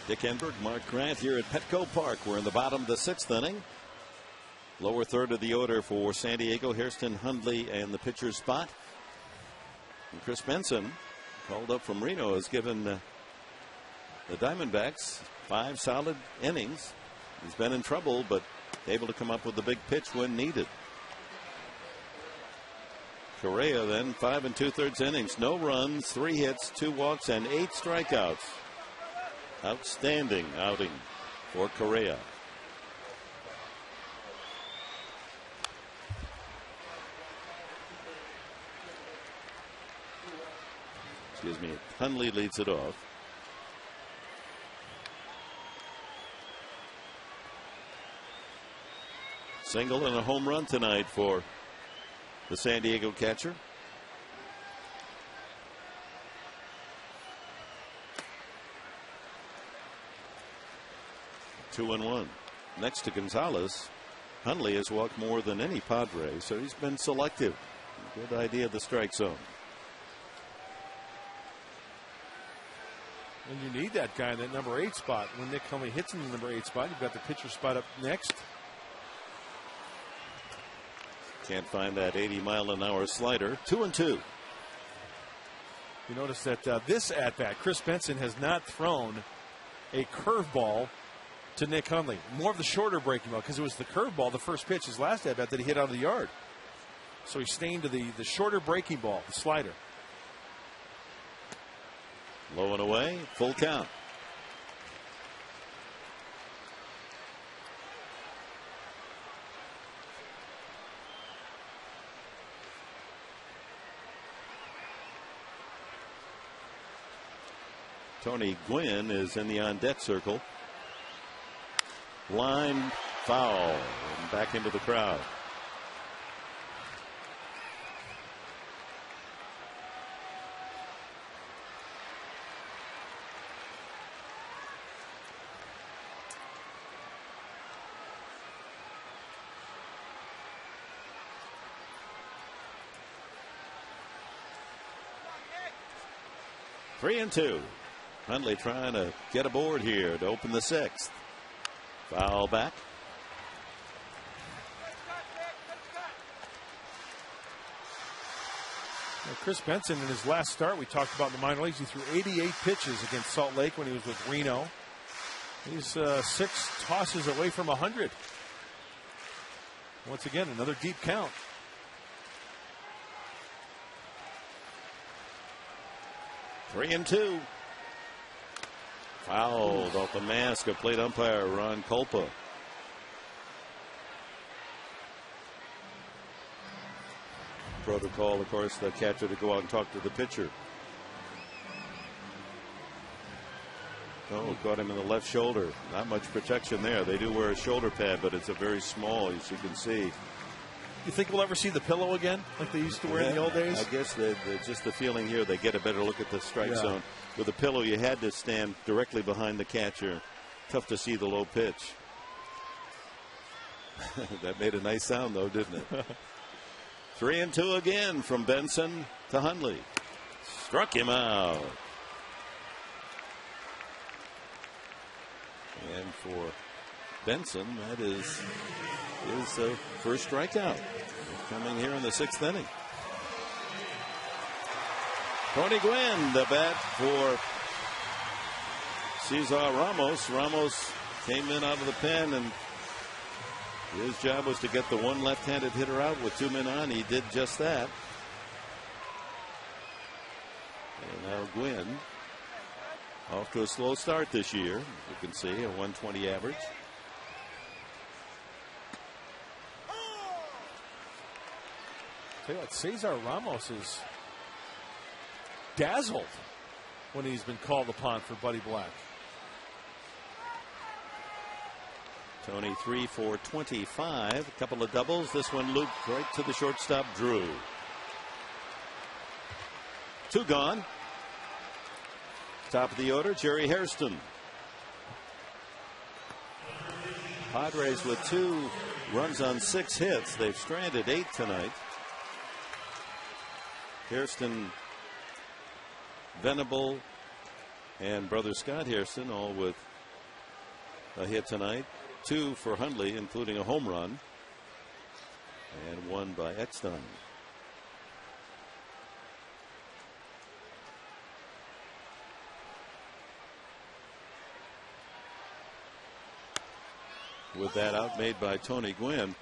Dick Enberg, Mark Grant here at Petco Park. We're in the bottom of the 6th inning. Lower third of the order for San Diego. Hairston, Hundley, and the pitcher's spot. And Chris Benson, called up from Reno, has given the Diamondbacks 5 solid innings. He's been in trouble, but able to come up with the big pitch when needed. Correa then 5 2/3 innings. No runs, 3 hits, 2 walks, and 8 strikeouts. Outstanding outing for Correa. Excuse me. Hundley leads it off. Single and a home run tonight for the San Diego catcher. Two and one. Next to Gonzalez, Hundley has walked more than any Padre, so he's been selective. Good idea of the strike zone.
And you need that guy in that number 8 spot. When Nick Hundley hits in the number 8 spot, you've got the pitcher spot up next.
Can't find that 80-mile-an-hour slider. 2-2.
You notice that this at-bat, Chris Benson has not thrown a curveball to Nick Hundley. More of the shorter breaking ball, because it was the curveball, the first pitch, his last at-bat, that he hit out of the yard. So he's staying to the shorter breaking ball, the slider.
Low and away, full count. Tony Gwynn is in the on-deck circle. Line foul and back into the crowd. Three and two. Hundley trying to get aboard here to open the 6th. Foul back.
Now, Chris Benson in his last start, we talked about in the minor leagues, he threw 88 pitches against Salt Lake when he was with Reno. He's 6 tosses away from 100. Once again, another deep count.
Three and two. Fouled off the mask of plate umpire Ron Kulpa. Protocol, of course, the catcher to go out and talk to the pitcher. Oh, caught him in the left shoulder. Not much protection there. They do wear a shoulder pad, but it's a very small, as you can see.
You think we'll ever see the pillow again, like they used to wear in the old days?
I guess just the feeling here, they get a better look at the strike zone. With the pillow, you had to stand directly behind the catcher. Tough to see the low pitch. That made a nice sound, though, didn't it? 3 and 2 again from Benson to Hundley. Struck him out. And for Benson, that is his first strikeout. Coming here in the 6th inning. Tony Gwynn, the bat for Cesar Ramos. Ramos came in out of the pen, and his job was to get the one left-handed hitter out with 2 men on. He did just that. And now Gwynn off to a slow start this year. You can see a 120 average.
Tell you what, Cesar Ramos is dazzled when he's been called upon for Buddy Black.
Tony 3 for 25. A couple of doubles. This one looped right to the shortstop, Drew. 2 gone. Top of the order, Jerry Hairston. Padres with 2 runs on 6 hits. They've stranded 8 tonight. Hairston, Venable, and brother Scott Hairston all with a hit tonight. 2 for Hundley, including a home run, and 1 by Eckstein. With that out made by Tony Gwynn.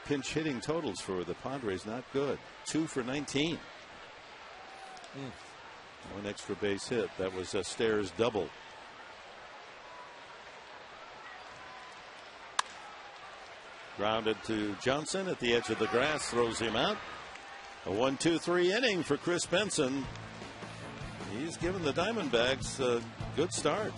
Pinch hitting totals for the Padres not good. 2 for 19. 1 extra base hit. That was a Stairs double. Grounded to Johnson at the edge of the grass, throws him out. A 1-2-3 inning for Chris Benson. He's given the Diamondbacks a good start.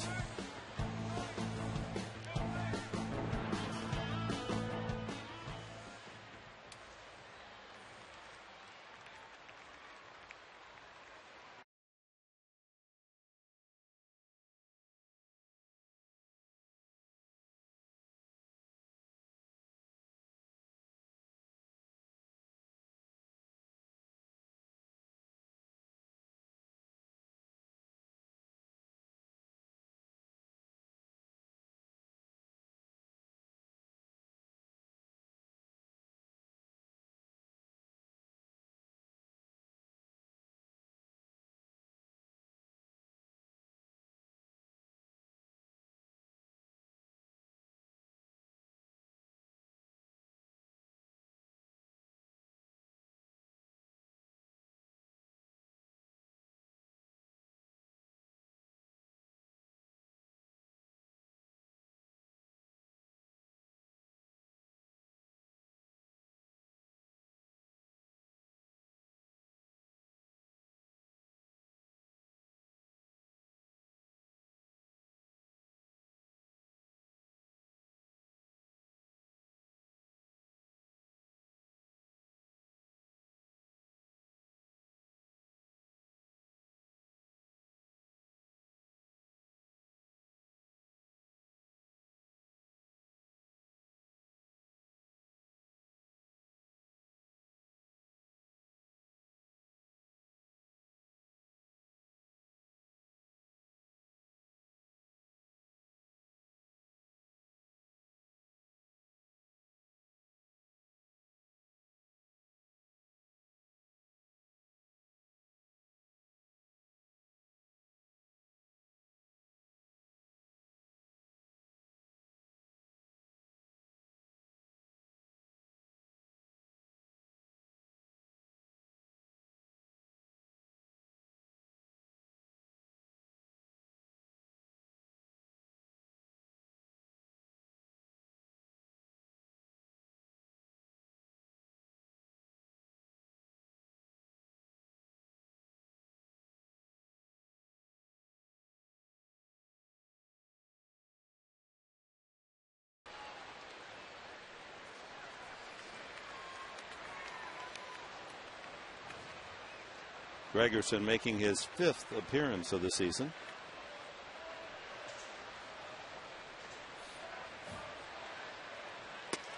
Gregerson making his 5th appearance of the season.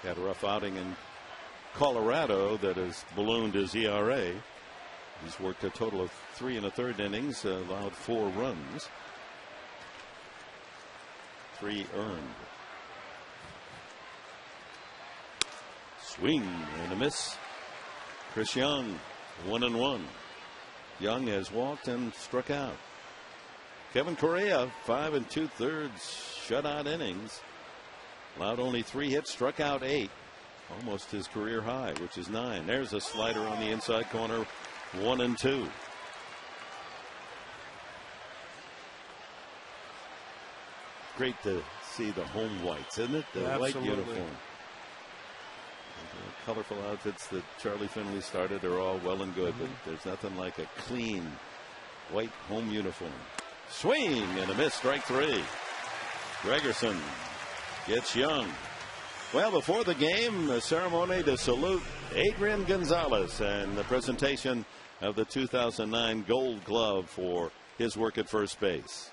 Had a rough outing in Colorado that has ballooned his ERA. He's worked a total of 3 1/3 innings, allowed 4 runs, 3 earned. Swing and a miss. Chris Young, 1-1. Young has walked and struck out. Kevin Correa, 5 2/3 shutout innings. Allowed only 3 hits, struck out 8. Almost his career high, which is 9. There's a slider on the inside corner, 1-2. Great to see the home whites, isn't it? The
Absolutely.
white uniform. The colorful outfits that Charlie Finley started are all well and good, but there's nothing like a clean white home uniform. Swing and a miss, strike 3. Gregerson gets Young. Well, before the game, a ceremony to salute Adrian Gonzalez and the presentation of the 2009 Gold Glove for his work at first base.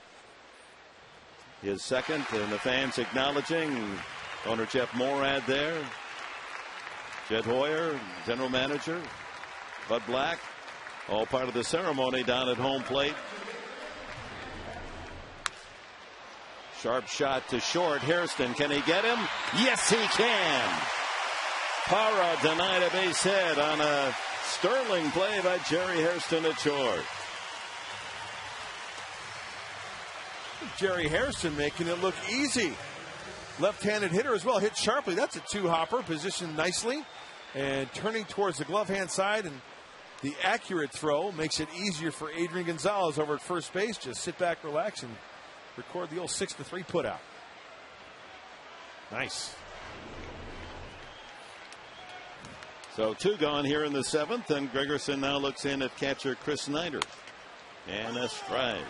His second, and the fans acknowledging owner Jeff Morad there. Jed Hoyer, general manager, Bud Black, all part of the ceremony down at home plate. Sharp shot to short. Hairston, can he get him? Yes, he can. Parra denied a base hit on a sterling play by Jerry Hairston at short.
Jerry Hairston making it look easy. Left-handed hitter as well, hit sharply. That's a 2-hopper, positioned nicely and turning towards the glove hand side, and the accurate throw makes it easier for Adrian Gonzalez over at first base. Just sit back, relax, and record the old 6-3 put out. Nice.
So 2 gone here in the 7th, and Gregerson now looks in at catcher Chris Snyder. And a strike.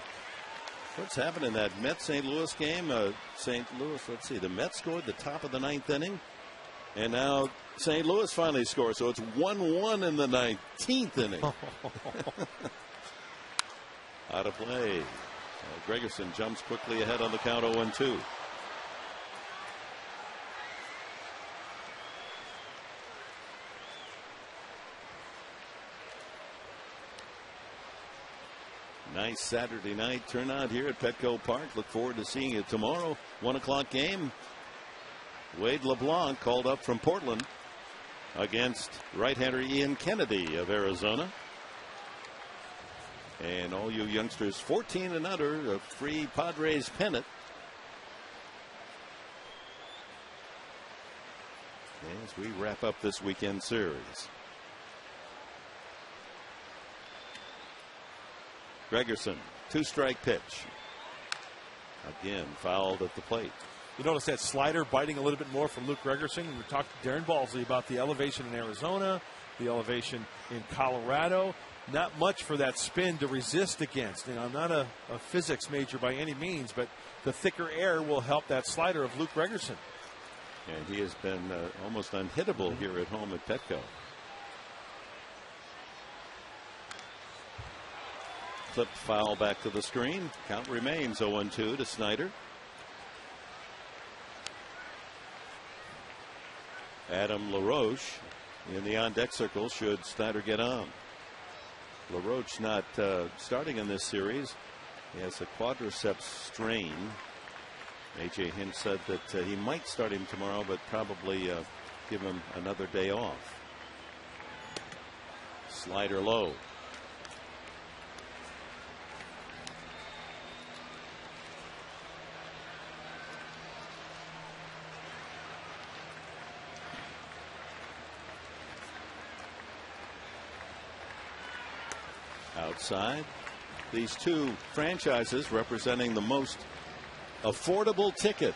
What's happened in that Mets-St. Louis game? St. Louis, let's see, the Mets scored the top of the 9th inning, and now St. Louis finally scores. So it's 1-1 in the 19th inning. Out of play. Gregerson jumps quickly ahead on the count, 0-2. Nice Saturday night turnout here at Petco Park. Look forward to seeing it tomorrow. 1 o'clock game. Wade LeBlanc called up from Portland against right-hander Ian Kennedy of Arizona. And all you youngsters 14 and under, a free Padres pennant. As we wrap up this weekend series. Gregerson, 2-strike pitch. Again, fouled at the plate.
You notice that slider biting a little bit more for Luke Gregerson. We talked to Darren Balsley about the elevation in Arizona, the elevation in Colorado. Not much for that spin to resist against. I'm not a physics major by any means, but the thicker air will help that slider of Luke Gregerson.
And he has been almost unhittable here at home at Petco. Flipped foul back to the screen. Count remains 0-2 to Snyder. Adam LaRoche in the on-deck circle should Snyder get on. LaRoche not starting in this series. He has a quadriceps strain. A.J. Hinch said that he might start him tomorrow, but probably give him another day off. Slider low. Outside. These two franchises representing the most affordable ticket.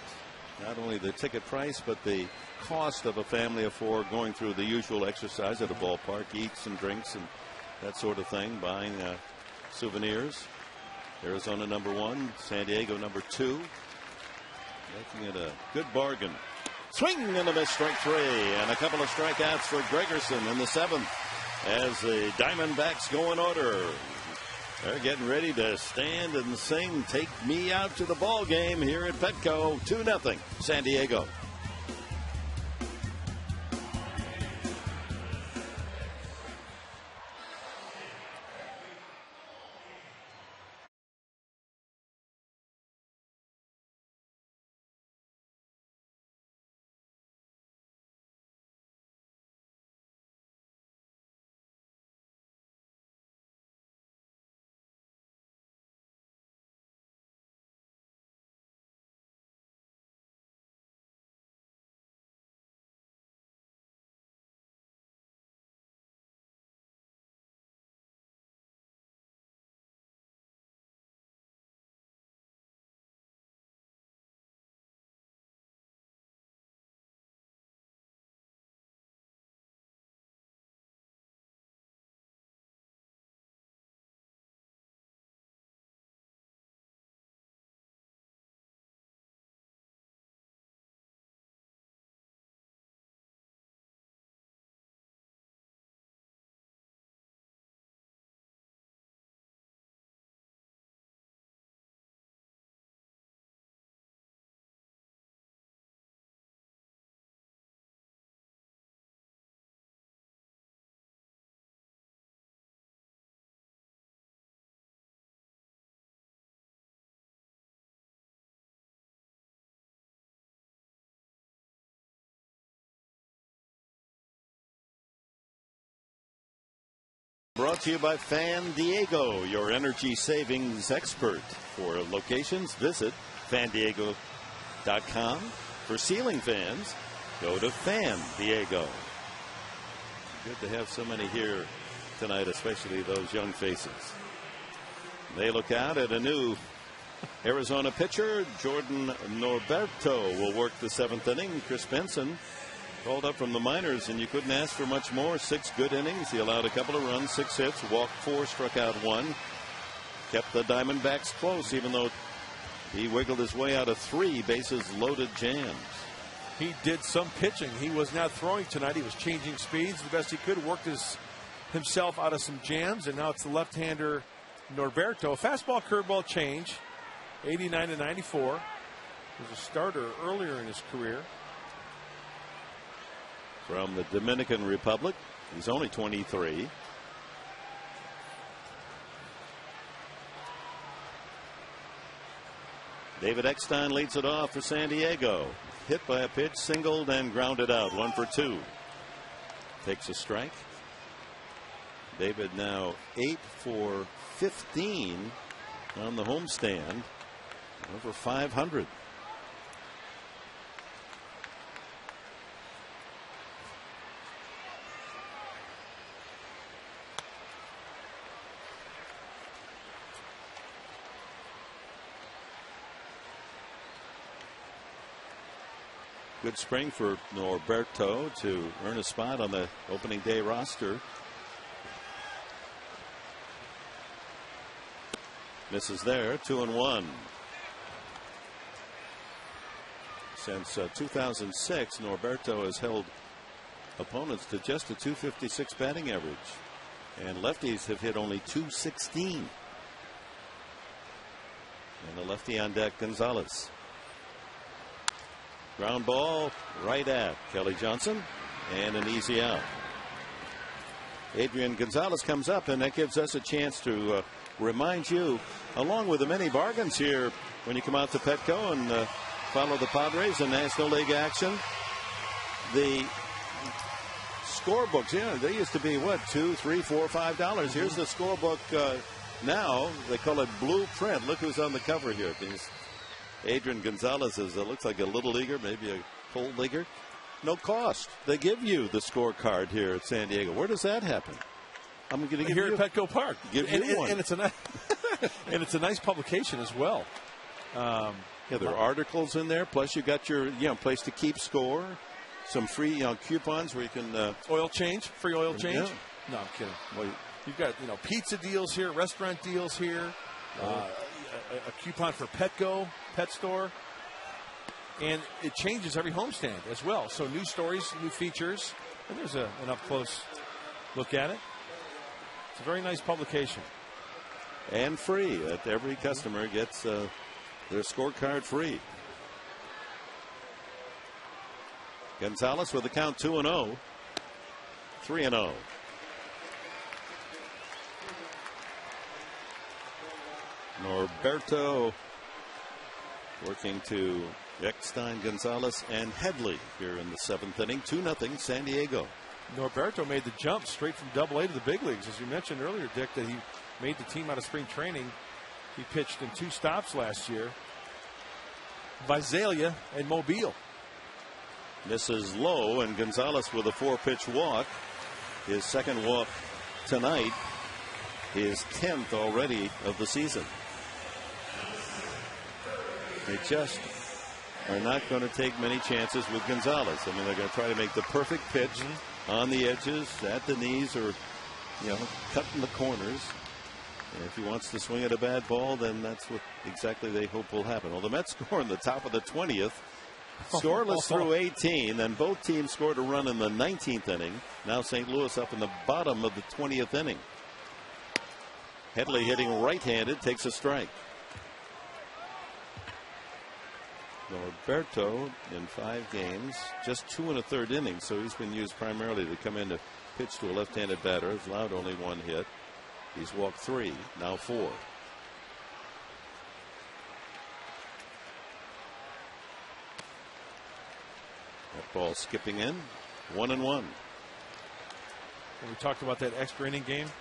Not only the ticket price, but the cost of a family of 4 going through the usual exercise at a ballpark, eats and drinks and that sort of thing, buying souvenirs. Arizona #1, San Diego #2. Making it a good bargain. Swing and a miss, strike 3, and a couple of strikeouts for Gregerson in the 7th as the Diamondbacks go in order. They're getting ready to stand and sing "Take Me Out to the Ball Game" here at Petco. 2-0 San Diego. Brought to you by Fan Diego, your energy savings expert. For locations, visit fandiego.com. For ceiling fans, go to Fan Diego. Good to have so many here tonight, especially those young faces. They look out at a new Arizona pitcher. Jordan Norberto will work the 7th inning. Chris Benson called up from the minors, and you couldn't ask for much more. 6 good innings. He allowed a couple of runs, 6 hits, walked 4, struck out 1. Kept the Diamondbacks close, even though he wiggled his way out of 3 bases loaded jams.
He did some pitching. He was not throwing tonight. He was changing speeds the best he could, worked himself out of some jams, and now it's the left-hander Norberto. Fastball curveball change, 89 to 94. He was a starter earlier in his career.
From the Dominican Republic, he's only 23. David Eckstein leads it off for San Diego. Hit by a pitch, singled and grounded out. 1 for 2. Takes a strike. David now 8 for 15 on the homestand. Over 500. Good spring for Norberto to earn a spot on the opening day roster. Misses there. 2-1. Since 2006, Norberto has held opponents to just a .256 batting average, and lefties have hit only .216. And the lefty on deck, Gonzalez. Ground ball right at Kelly Johnson, and an easy out. Adrian Gonzalez comes up, and that gives us a chance to remind you, along with the many bargains here when you come out to Petco and follow the Padres in National League action. The scorebooks, yeah, they used to be what, $2, $3, $4, $5. Here's the scorebook now. They call it Blueprint. Look who's on the cover here. Adrian Gonzalez is looks like a little leaguer, maybe a full leaguer. No cost. They give you the scorecard here at San Diego. Where does that happen? I'm going to give
here
you
at Petco Park.
Give you one.
And it's a nice and it's a nice publication as well.
Yeah, there are articles in there. Plus, you got your place to keep score. Some free coupons where you can
oil change, free oil change.
Yeah.
No, I'm kidding. Well, you've got pizza deals here, restaurant deals here. A coupon for Petco, pet store, and it changes every homestand as well. So new stories, new features, and there's an up close look at it. It's a very nice publication.
and free. Every customer gets their scorecard free. Gonzalez with the count 2-0. 3-0. Norberto working to Eckstein, Gonzalez, and Headley here in the 7th inning. 2-0 San Diego.
Norberto made the jump straight from Double-A to the big leagues. As you mentioned earlier, Dick, that he made the team out of spring training. He pitched in 2 stops last year. Visalia and Mobile.
Misses low, and Gonzalez with a 4-pitch walk. His second walk tonight. His 10th already of the season. They just are not going to take many chances with Gonzalez. I mean, they're going to try to make the perfect pitch on the edges, at the knees, or, cutting the corners. And if he wants to swing at a bad ball, then that's what exactly they hope will happen. Well, the Mets score in the top of the 20th. Scoreless through 18. Then both teams scored a run in the 19th inning. Now St. Louis up in the bottom of the 20th inning. Headley hitting right-handed, takes a strike. Norberto in 5 games, just 2 1/3 innings, so he's been used primarily to come in to pitch to a left-handed batter. He's allowed only 1 hit. He's walked 3, now 4. That ball skipping in, 1-1.
When we talked about that extra inning game,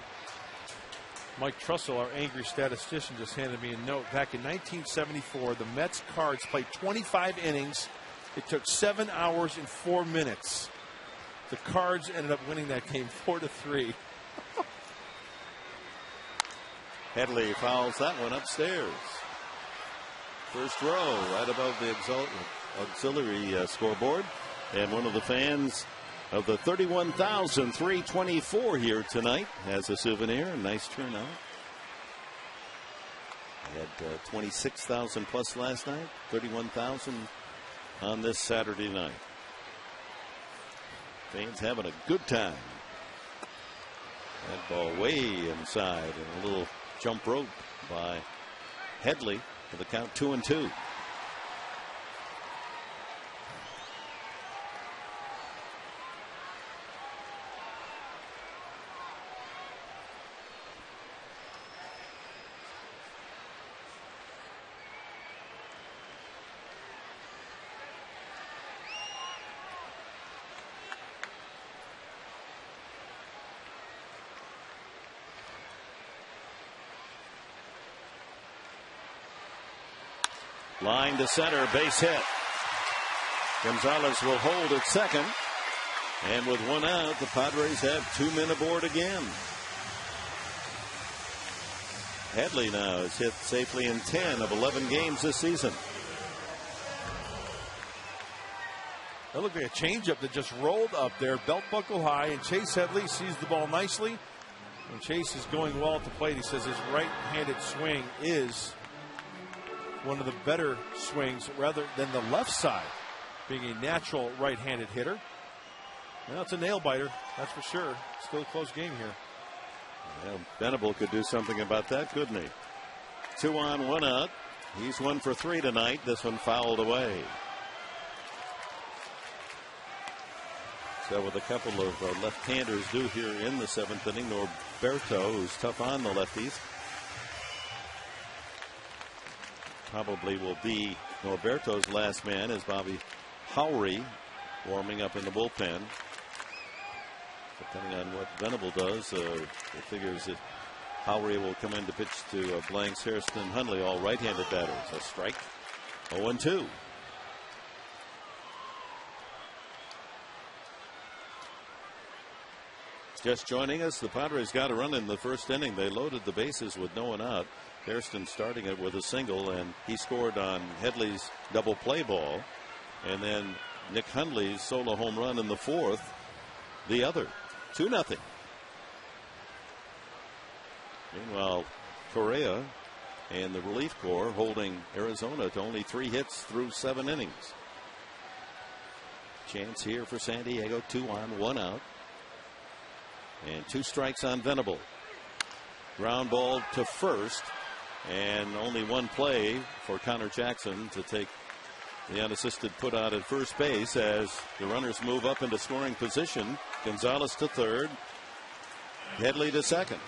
Mike Trussell, our angry statistician, just handed me a note. Back in 1974, the Mets Cards played 25 innings. It took 7 hours and 4 minutes. The Cards ended up winning that game 4-3.
Headley fouls that one upstairs. First row, right above the auxiliary scoreboard. And one of the fans of the 31,324 here tonight has a souvenir. A nice turnout. We had 26,000 plus last night. 31,000 on this Saturday night. Fans having a good time. That ball way inside, and a little jump rope by Headley for the count 2-2. Line to center, base hit. Gonzalez will hold at second. And with 1 out, the Padres have 2 men aboard again. Headley now has hit safely in 10 of 11 games this season.
That looked like a changeup that just rolled up there, belt buckle high, and Chase Headley sees the ball nicely. And Chase is going well at the plate. He says his right-handed swing is one of the better swings rather than the left side, being a natural right-handed hitter. Well, it's a nail biter, that's for sure. Still a close game here.
Well, Venable could do something about that, couldn't he? 2 on, 1 out. He's 1 for 3 tonight. This one fouled away. So with a couple of left-handers due here in the 7th inning, Norberto, who's tough on the lefties, probably will be Norberto's last man as Bobby Howry warming up in the bullpen. Depending on what Venable does, it figures that Howry will come in to pitch to Blanks, Hairston, Hundley, all right-handed batters. A strike. 0-2. Just joining us, the Padres got a run in the first inning. They loaded the bases with no one out. Hairston starting it with a single, and he scored on Headley's double play ball. And then Nick Hundley's solo home run in the 4th, the other. 2-0. Meanwhile, Correa and the relief corps holding Arizona to only 3 hits through 7 innings. Chance here for San Diego. 2 on, 1 out. And 2 strikes on Venable. Ground ball to first, and only one play for Connor Jackson to take the unassisted put out at first base as the runners move up into scoring position. Gonzalez to third, Headley to second.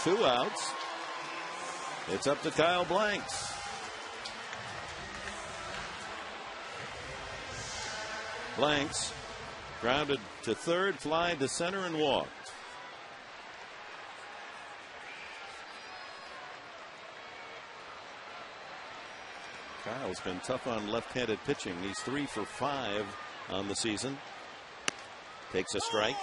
2 outs. It's up to Kyle Blanks. Blanks grounded to third, fly to center, and walked. Kyle's been tough on left-handed pitching. He's 3 for 5 on the season. Takes a strike.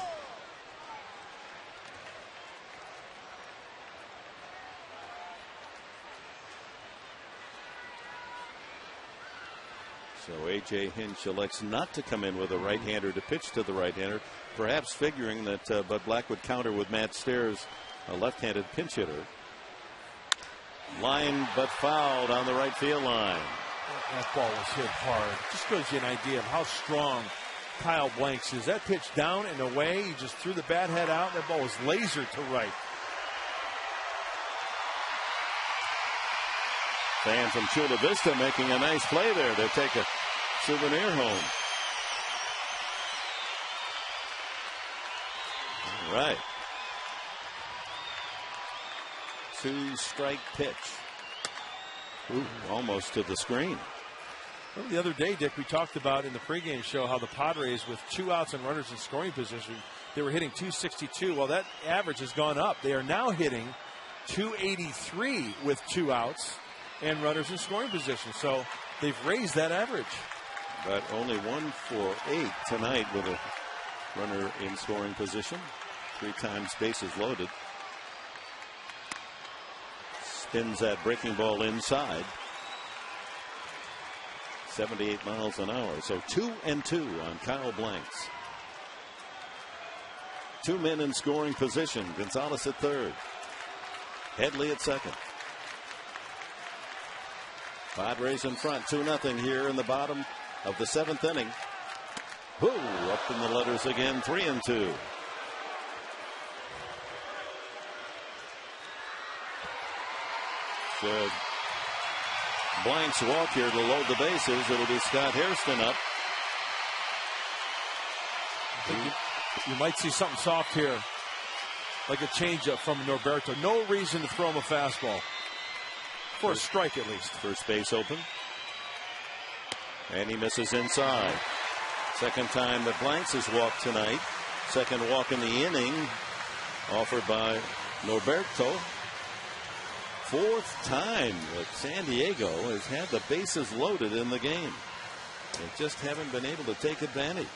So A.J. Hinch elects not to come in with a right-hander to pitch to the right-hander, perhaps figuring that Bud Black would counter with Matt Stairs, a left-handed pinch hitter. Line but fouled on the right field line.
That ball was hit hard. Just gives you an idea of how strong Kyle Blanks is. That pitch down and away. He just threw the bat head out. That ball was lasered to right.
Fan from Chula Vista making a nice play there to take a souvenir home. All right. 2-strike pitch. Ooh, almost to the screen.
Well, the other day, Dick, we talked about in the pregame show how the Padres, with 2 outs and runners in scoring position, they were hitting .262. Well, that average has gone up. They are now hitting .283 with 2 outs and runners in scoring position. So they've raised that average.
But only 1 for 8 tonight with a runner in scoring position. 3 times bases loaded. Spins that breaking ball inside. 78 miles an hour. So 2-2 on Kyle Blanks. 2 men in scoring position. Gonzalez at third. Headley at second. Padres in front, 2-0 here in the bottom of the 7th inning. Whoo, up in the letters again, 3-2. Should Blanks walk here to load the bases, it'll be Scott Hairston up.
You might see something soft here, like a changeup from Norberto. No reason to throw him a fastball. For a strike at least.
First base open. And he misses inside. Second time that Blanks has walked tonight. Second walk in the inning offered by Norberto. 4th time that San Diego has had the bases loaded in the game. They just haven't been able to take advantage.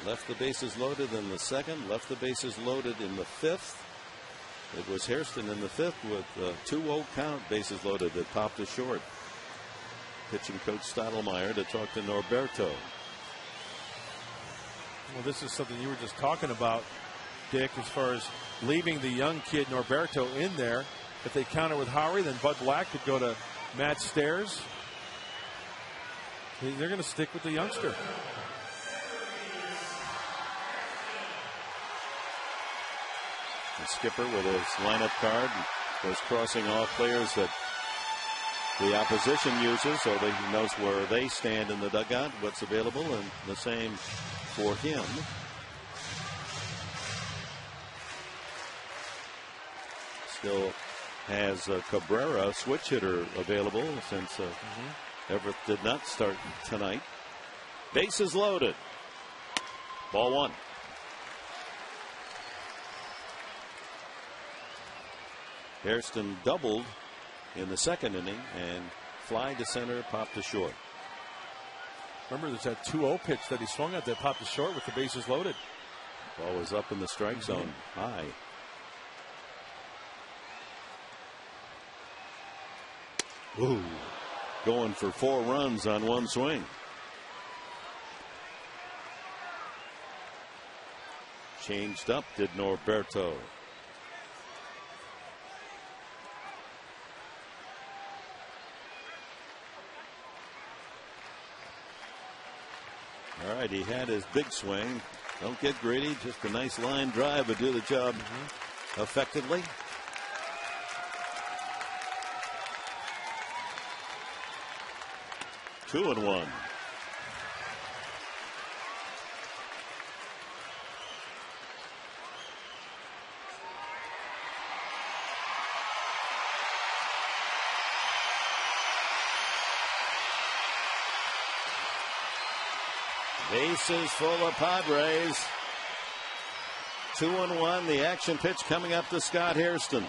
Left the bases loaded in the 2nd, left the bases loaded in the 5th. It was Hairston in the 5th with a 2-0 count, bases loaded, that popped it short. Pitching coach Stottlemyre to talk to Norberto.
Well, this is something you were just talking about, Dick, as far as leaving the young kid Norberto in there. If they counter with Howery, then Bud Black could go to Matt Stairs. They're going to stick with the youngster.
The skipper with his lineup card goes crossing off players that the opposition uses, so that he knows where they stand in the dugout, what's available, and the same for him. Still has Cabrera, switch hitter, available since Everett did not start tonight. Bases loaded. Ball 1. Hairston doubled in the 2nd inning and fly to center, popped to short.
Remember, there's that 2-0 pitch that he swung at that popped to short with the bases loaded.
Ball was up in the strike zone, high. Ooh, going for 4 runs on one swing. Changed up, did Norberto. All right, he had his big swing. Don't get greedy. Just a nice line drive would do the job effectively. Two and one. Bases full of Padres. 2-1. The action pitch coming up to Scott Hairston.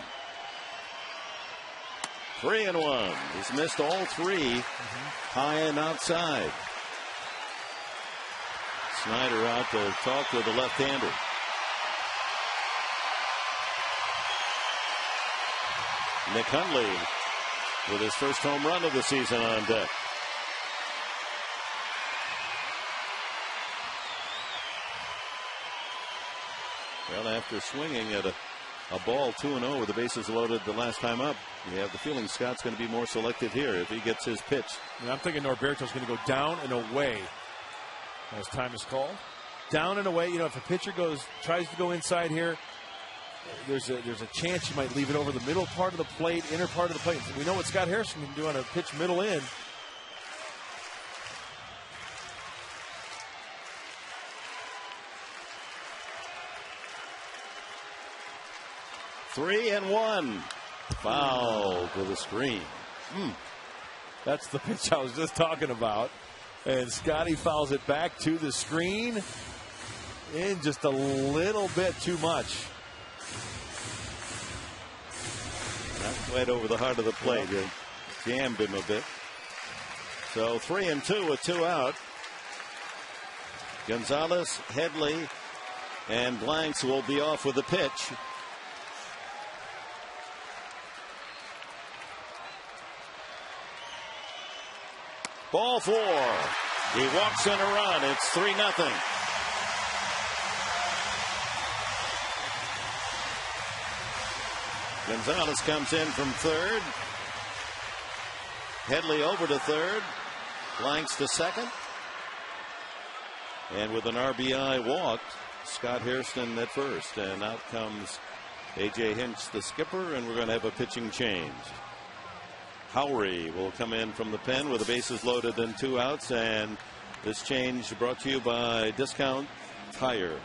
3-1. He's missed all three high and outside. Snyder out to talk to the left-hander. Nick Hundley with his first home run of the season on deck. Well, after swinging at a ball 2-0 with the bases loaded the last time up, you have the feeling Scott's going to be more selective here if he gets his pitch.
And I'm thinking Norberto's going to go down and away as time is called. Down and away. You know, if a pitcher tries to go inside here, there's a chance you might leave it over the middle part of the plate, inner part of the plate. We know what Scott Hairston can do on a pitch middle in.
Three and one. Foul to the screen.
That's the pitch I was just talking about. And Scotty fouls it back to the screen in just a little bit too much.
Not quite over the heart of the plate. It jammed him a bit. So 3-2 with two out. Gonzalez, Headley, and Blanks will be off with the pitch. Ball four. He walks in a run. It's 3-0. Gonzalez comes in from third. Headley over to third. Blanks to second. And with an RBI walked, Scott Hairston at first. And out comes A.J. Hinch, the skipper, and we're going to have a pitching change. Howery will come in from the pen with the bases loaded and two outs. And this change brought to you by Discount Tire.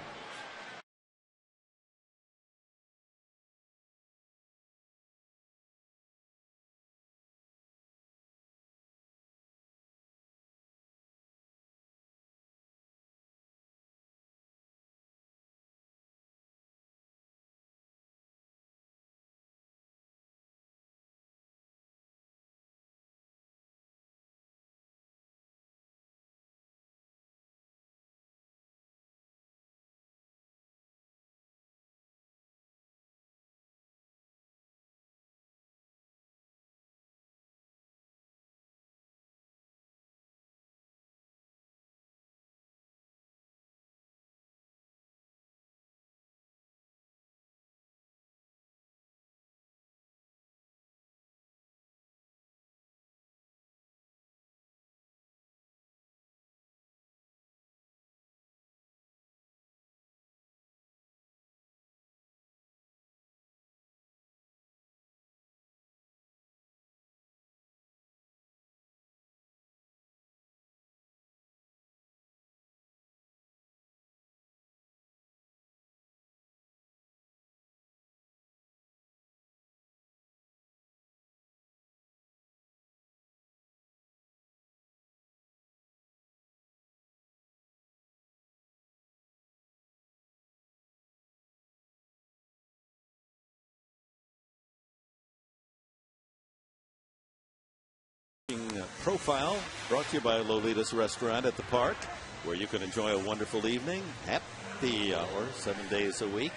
Profile brought to you by Lolita's Restaurant at the Park, where you can enjoy a wonderful evening. Happy hour, 7 days a week.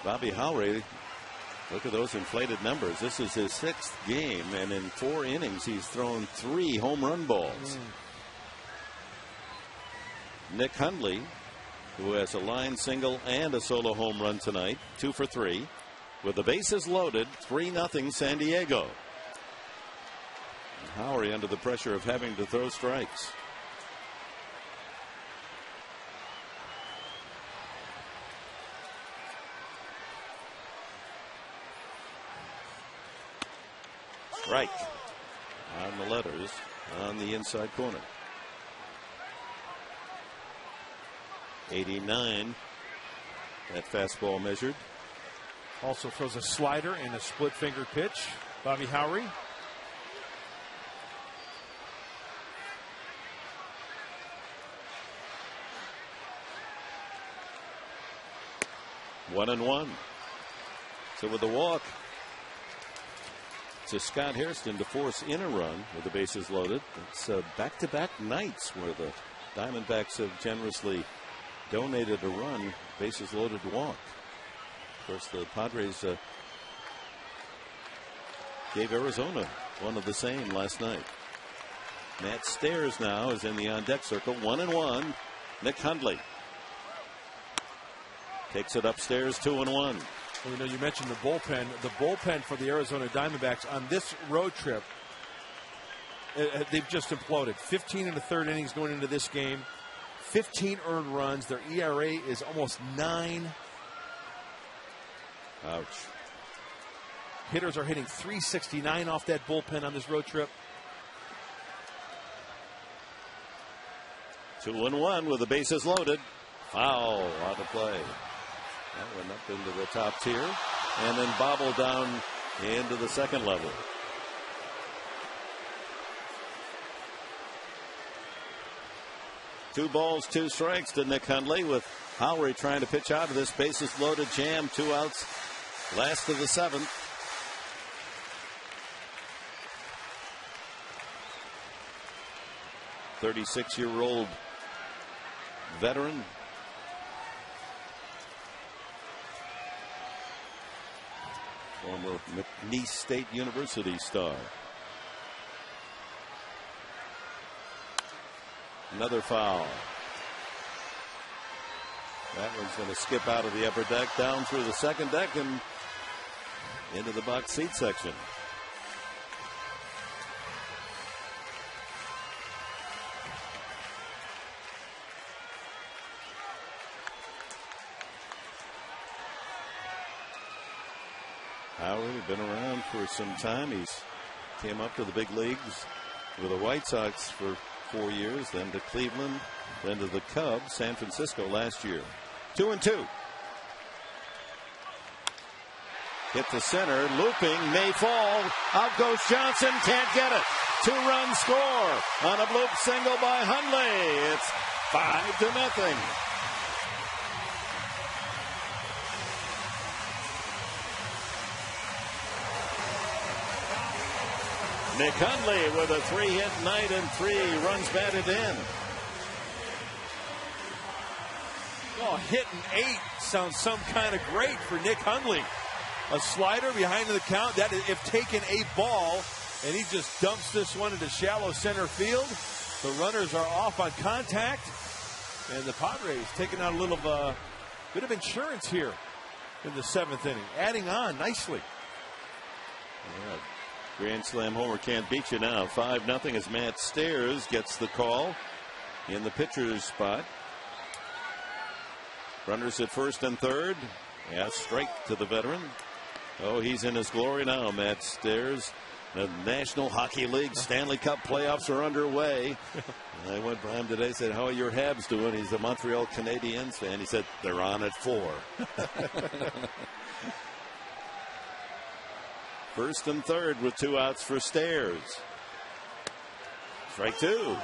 Bobby Howery, look at those inflated numbers. This is his sixth game, and in 4 innings, he's thrown 3 home run balls. Nick Hundley, who has a line single and a solo home run tonight, 2 for 3. With the bases loaded, 3-0 San Diego. Howery under the pressure of having to throw strikes.
Strike on the letters on the inside corner. 89. That fastball measured.
Also throws a slider and a split finger pitch. Bobby Howry.
One and one. So with the walk to Scott Hairston to force in a run with the bases loaded. It's back-to-back nights where the Diamondbacks have generously donated a run, bases loaded walk. Of course, the Padres gave Arizona one of the same last night. Matt Stairs now is in the on-deck circle. 1-1. Nick Hundley takes it upstairs. 2-1.
Well, you mentioned the bullpen. The bullpen for the Arizona Diamondbacks on this road trip, they've just imploded. 15 in the third innings going into this game. 15 earned runs. Their ERA is almost 9.
Ouch.
Hitters are hitting .369 off that bullpen on this road trip.
2-1 with the bases loaded. Foul on the play. That went up into the top tier and then bobbled down into the second level. Two balls, two strikes to Nick Hundley, with Howry trying to pitch out of this bases loaded jam. 2 outs, last of the 7th. "36-year-old veteran. Former McNeese State University star. Another foul. That one's going to skip out of the upper deck, down through the second deck, and into the box seat section. Howard, been around for some time. He's came up to the big leagues with the White Sox for 4 years, then to Cleveland, then to the Cubs, San Francisco last year. 2-2. Hit to center, looping, may fall. Out goes Johnson, can't get it. 2-run score on a bloop single by Hundley. It's 5-0. Nick Hundley with a 3-hit night and 3 runs batted in.
Oh, hitting 8 sounds some kind of great for Nick Hundley. A slider behind the count. That is, if taking a ball, and he just dumps this one into shallow center field. The runners are off on contact, and the Padres taking out a little bit of insurance here in the 7th inning, adding on nicely.
Yeah. Grand Slam homer can't beat you now. 5-0 as Matt Stairs gets the call in the pitcher's spot. Runners at first and third. Yeah, strike to the veteran. Oh, he's in his glory now, Matt Stairs. The National Hockey League Stanley Cup playoffs are underway. I went by him today and said, "How are your Habs doing?" He's a Montreal Canadiens fan. He said, "They're on at 4." First and third with 2 outs for Stairs. Strike 2.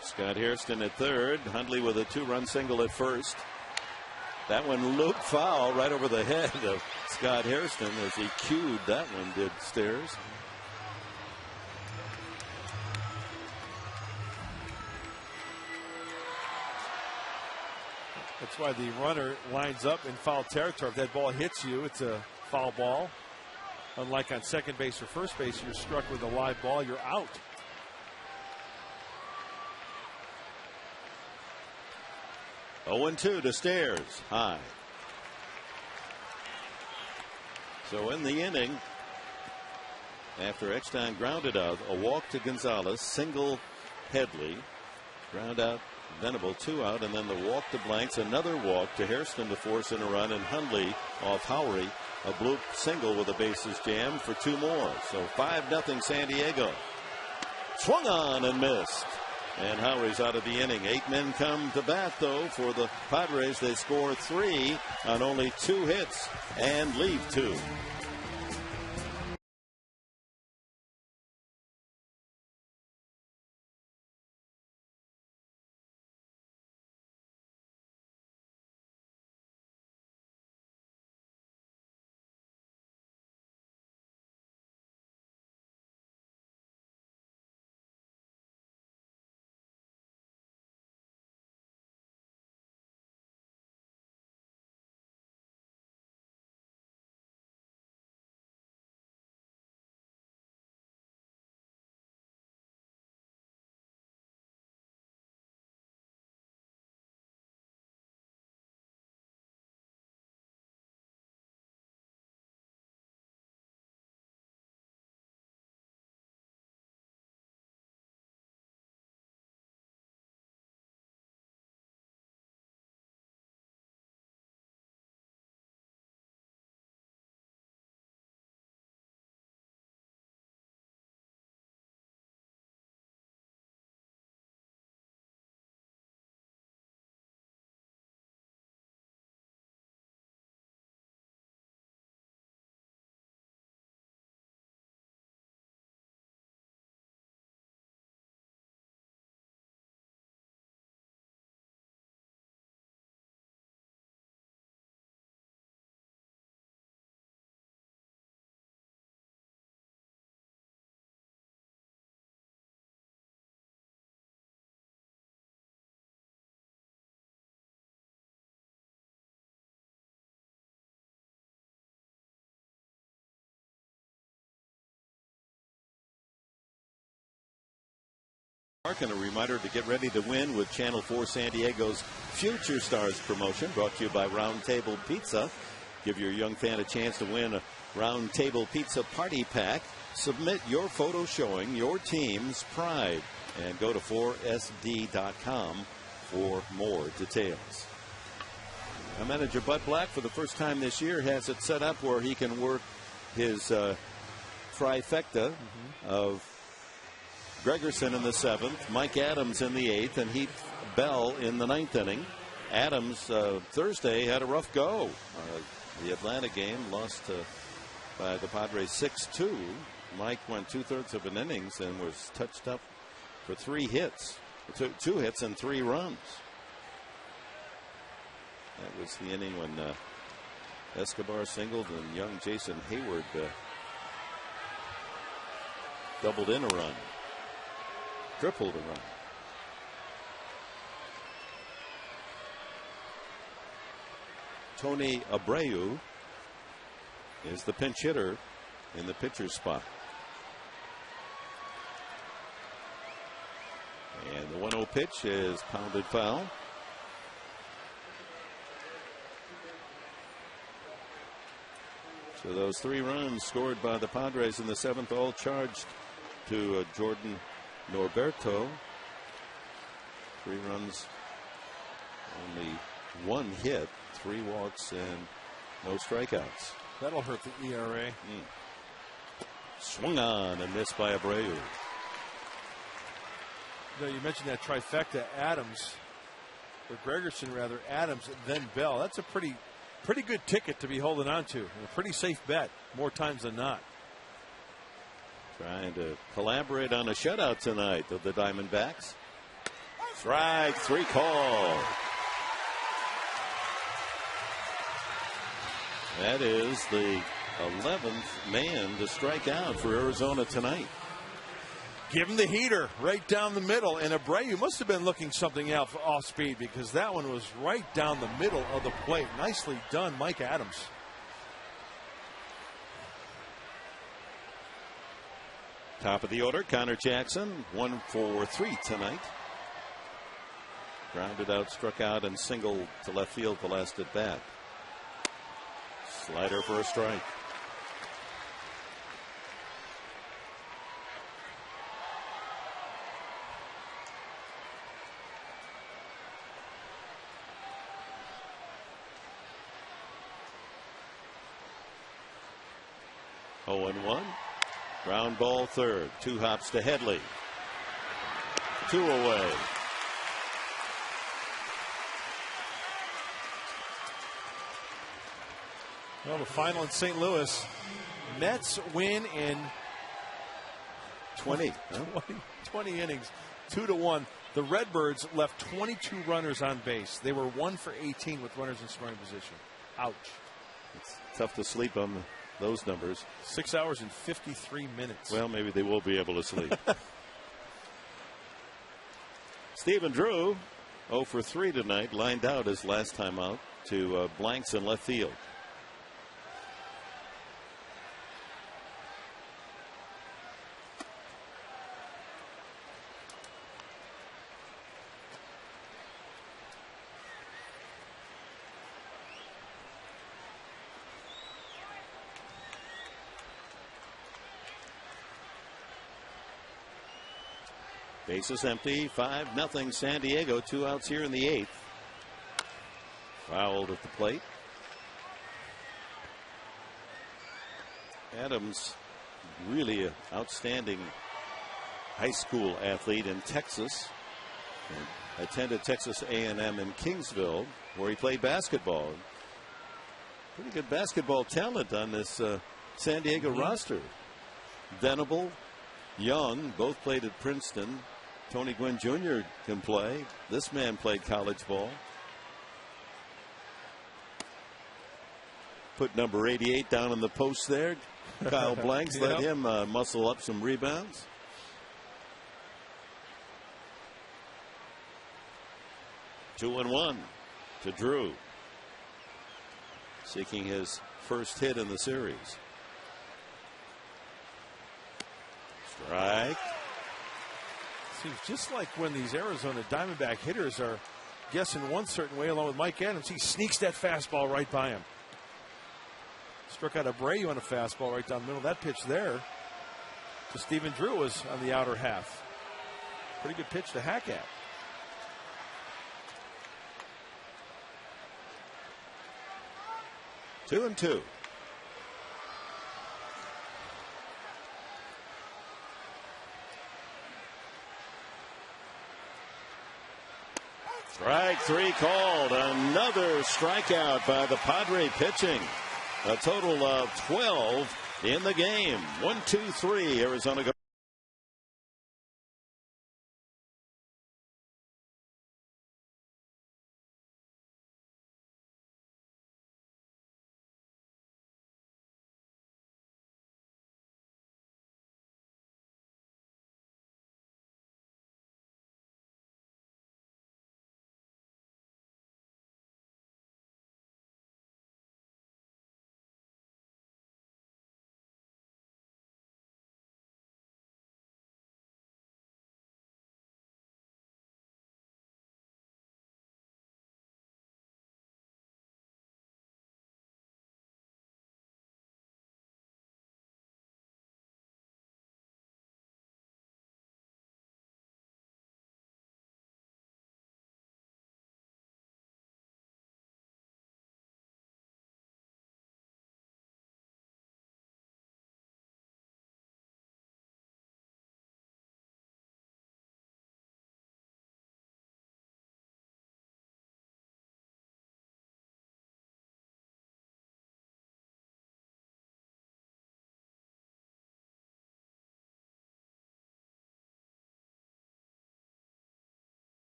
Scott Hairston at third. Hundley with a 2-run single at first. That one looped foul right over the head of Scott Hairston as he cued that one, did Stairs.
That's why the runner lines up in foul territory. If that ball hits you, it's a foul ball. Unlike on second base or first base, you're struck with a live ball, you're out. Oh,
0-2 to Stairs. High.
So in the inning, after Eckstein grounded out, a walk to Gonzalez, single Headley, ground out Venable, 2 out, and then the walk to Blanks, another walk to Hairston to force in a run, and Hundley off Howry, a bloop single with a bases jammed for 2 more. So 5-0 San Diego. Swung on and missed. And Howry's out of the inning. 8 men come to bat, though, for the Padres. They score 3 on only 2 hits and leave 2. And a reminder to get ready to win with Channel 4 San Diego's Future Stars promotion, brought to you by Round Table Pizza. Give your young fan a chance to win a Round Table Pizza party pack. Submit your photo showing your team's pride and go to 4sd.com for more details. Now, manager Bud Black, for the first time this year, has it set up where he can work his trifecta of Gregerson in the 7th, Mike Adams in the 8th, and Heath Bell in the 9th inning. Adams Thursday had a rough go. The Atlanta game lost by the Padres 6-2. Mike went 2/3 of an innings and was touched up for 3 hits. 2 hits and 3 runs. That was the inning when Escobar singled and young Jason Hayward doubled in a run. Tripled a run. Tony Abreu is the pinch hitter in the pitcher's spot. And the 1-0 pitch is pounded foul. So those 3 runs scored by the Padres in the 7th, all charged to Jordan Norberto. 3 runs, only 1 hit, 3 walks, and no strikeouts.
That'll hurt the ERA.
Swung on and missed by Abreu.
You mentioned that trifecta, Adams, or Gregerson rather, Adams, then Bell. That's a pretty good ticket to be holding on to, and a pretty safe bet more times than not.
Trying to collaborate on a shutout tonight of the Diamondbacks. Strike 3 call. That is the 11th man to strike out for Arizona tonight.
Give him the heater right down the middle, and Abreu must have been looking something out for off speed, because that one was right down the middle of the plate. Nicely done, Mike Adams.
Top of the order, Connor Jackson, 1 for 3 tonight. Grounded out, struck out, and singled to left field the last at bat. Slider for a strike.
0-1. Ground ball third. 2 hops to Headley. 2 away.
Well, the final in St. Louis. Mets win in
20
innings, 2-1. The Redbirds left 22 runners on base. They were 1 for 18 with runners in scoring position. Ouch.
It's tough to sleep on those numbers.
6 hours and 53 minutes.
Well, maybe they will be able to sleep. Stephen Drew, 0 for 3 tonight, lined out his last time out to blanks in left field. Bases empty, 5-0 San Diego. 2 outs here in the 8th. Fouled at the plate. Adams, really an outstanding high school athlete in Texas. And attended Texas A&M in Kingsville, where he played basketball. Pretty good basketball talent on this San Diego roster. Venable, Young, both played at Princeton. Tony Gwynn Jr. can play. This man played college ball. Put number 88 down in the post there. Kyle Blanks.
Yep.
Let him muscle up some rebounds. Two and 1 to Drew. Seeking his first hit in the series. Strike.
Seems just like when these Arizona Diamondback hitters are guessing one certain way along with Mike Adams, he sneaks that fastball right by him. Struck out Abreu on a fastball right down the middle. That pitch there to Stephen Drew was on the outer half. Pretty good pitch to hack at.
Two and 2. Strike 3 called. Another strikeout by the Padre pitching. A total of 12 in the game. 1-2-3. Arizona goes.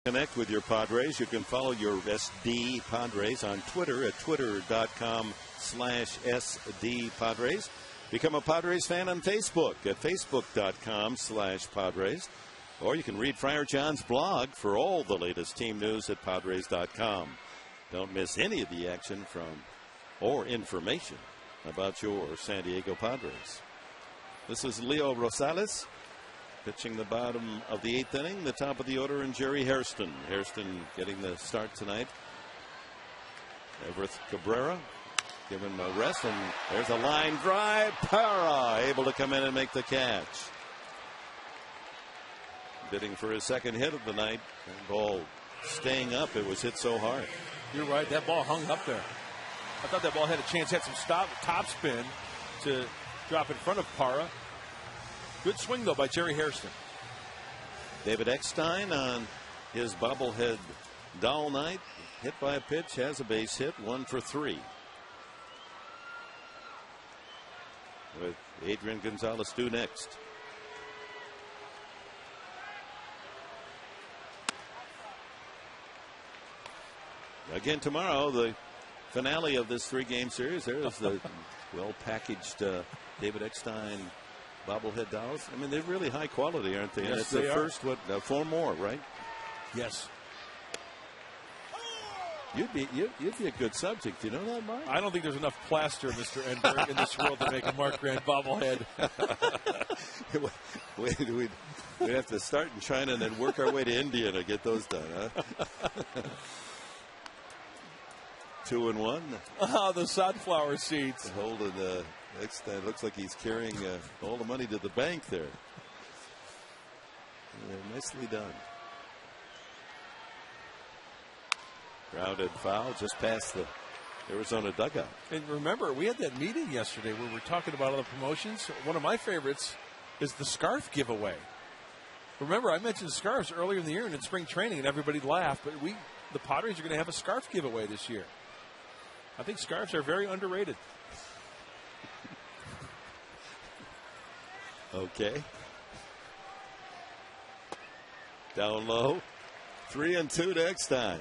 Connect with your Padres. You can follow your SD Padres on Twitter at twitter.com/SD Padres. Become a Padres fan on Facebook at facebook.com/Padres.
Or you can read Friar John's blog for all the latest team news at Padres.com. Don't miss any of the action or information about your San Diego Padres. This is Leo Rosales pitching the bottom of the 8th inning, the top of the order, and Jerry Hairston. Hairston getting the start tonight. Everett Cabrera given a rest, and there's a line drive. Para able to come in and make the catch. Bidding for his second hit of the night. And ball staying up. It was hit so hard.
You're right. That ball hung up there. I thought that ball had a chance. Had some top spin to drop in front of Para. Good swing, though, by Jerry Hairston.
David Eckstein on his bobblehead doll night. Hit by a pitch. Has a base hit. 1 for 3. With Adrian Gonzalez due next. Again tomorrow, the finale of this 3-game series. There is the well-packaged David Eckstein bobblehead dolls. I mean, they're really high quality, aren't they?
Yes,
and it's
they
the
are.
first, 4 more, right?
Yes.
You'd be a good subject. You know that, Mark?
I don't think there's enough plaster, Mr. Enberg, in this world to make a Mark Grant bobblehead.
We'd have to start in China and then work our way to India to get those done, huh? 2-1.
Oh, the sunflower seeds.
Holding Eckstein looks like he's carrying all the money to the bank there. Yeah, nicely done. Grounded foul just past the Arizona dugout.
And remember, we had that meeting yesterday where we're talking about other promotions. One of my favorites is the scarf giveaway. Remember, I mentioned scarves earlier in the year and in spring training, and everybody laughed. But the Padres are going to have a scarf giveaway this year. I think scarves are very underrated.
Okay. Down low. 3-2 to Eckstein.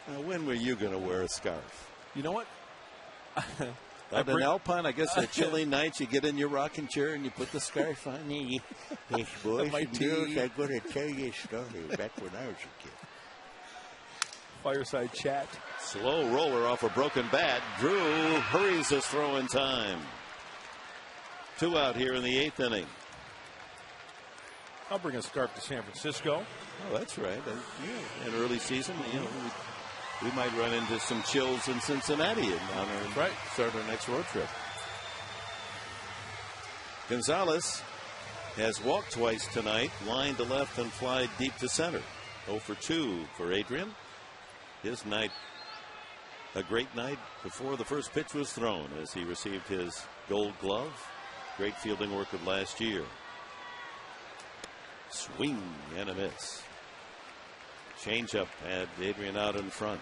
Now, when were you going to wear a scarf?
You know what?
At an Alpine, I guess, a chilly night, you get in your rocking chair and you put the scarf on you. Yes, boys and girls, I'm going to tell you a story back when I was a kid.
Fireside chat.
Slow roller off a broken bat. Drew hurries his throw in time. 2 out here in the 8th inning.
I'll bring a scarf to San Francisco.
Oh, that's right. In early season, we might run into some chills in Cincinnati on our start our next road trip. Gonzalez has walked twice tonight, line to left and fly deep to center. 0 for 2 for Adrian. His night, a great night before the first pitch was thrown as he received his gold glove. Great fielding work of last year. Swing and a miss. Changeup had Adrian out in front.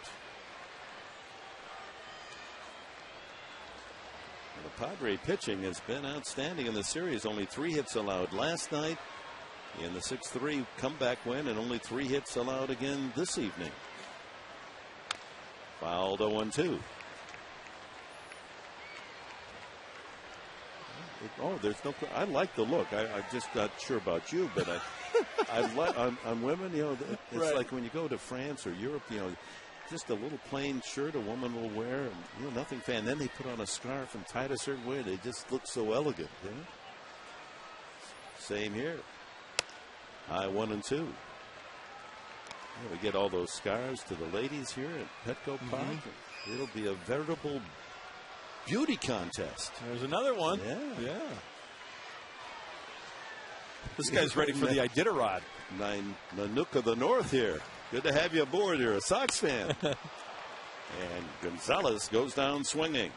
And the Padre pitching has been outstanding in the series. Only 3 hits allowed last night in the 6-3 comeback win, and only 3 hits allowed again this evening. Fouled 0-2. Oh, there's no. I like the look. I'm just not sure about you, but I like on women. It's like when you go to France or Europe. Just a little plain shirt a woman will wear, and nothing fan. Then they put on a scarf and tie it a certain way. They just look so elegant. Same here. High 1-2. We get all those scarves to the ladies here at Petco Park. It'll be a veritable beauty contest.
There's another one.
Yeah.
This guy's ready for the Iditarod.
Nanook of the North here. Good to have you aboard. You're a Sox fan. And Gonzalez goes down swinging.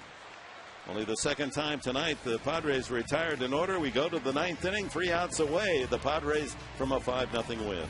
Only the second time tonight the Padres retired in order. We go to the 9th inning, 3 outs away. The Padres from a 5-0 win.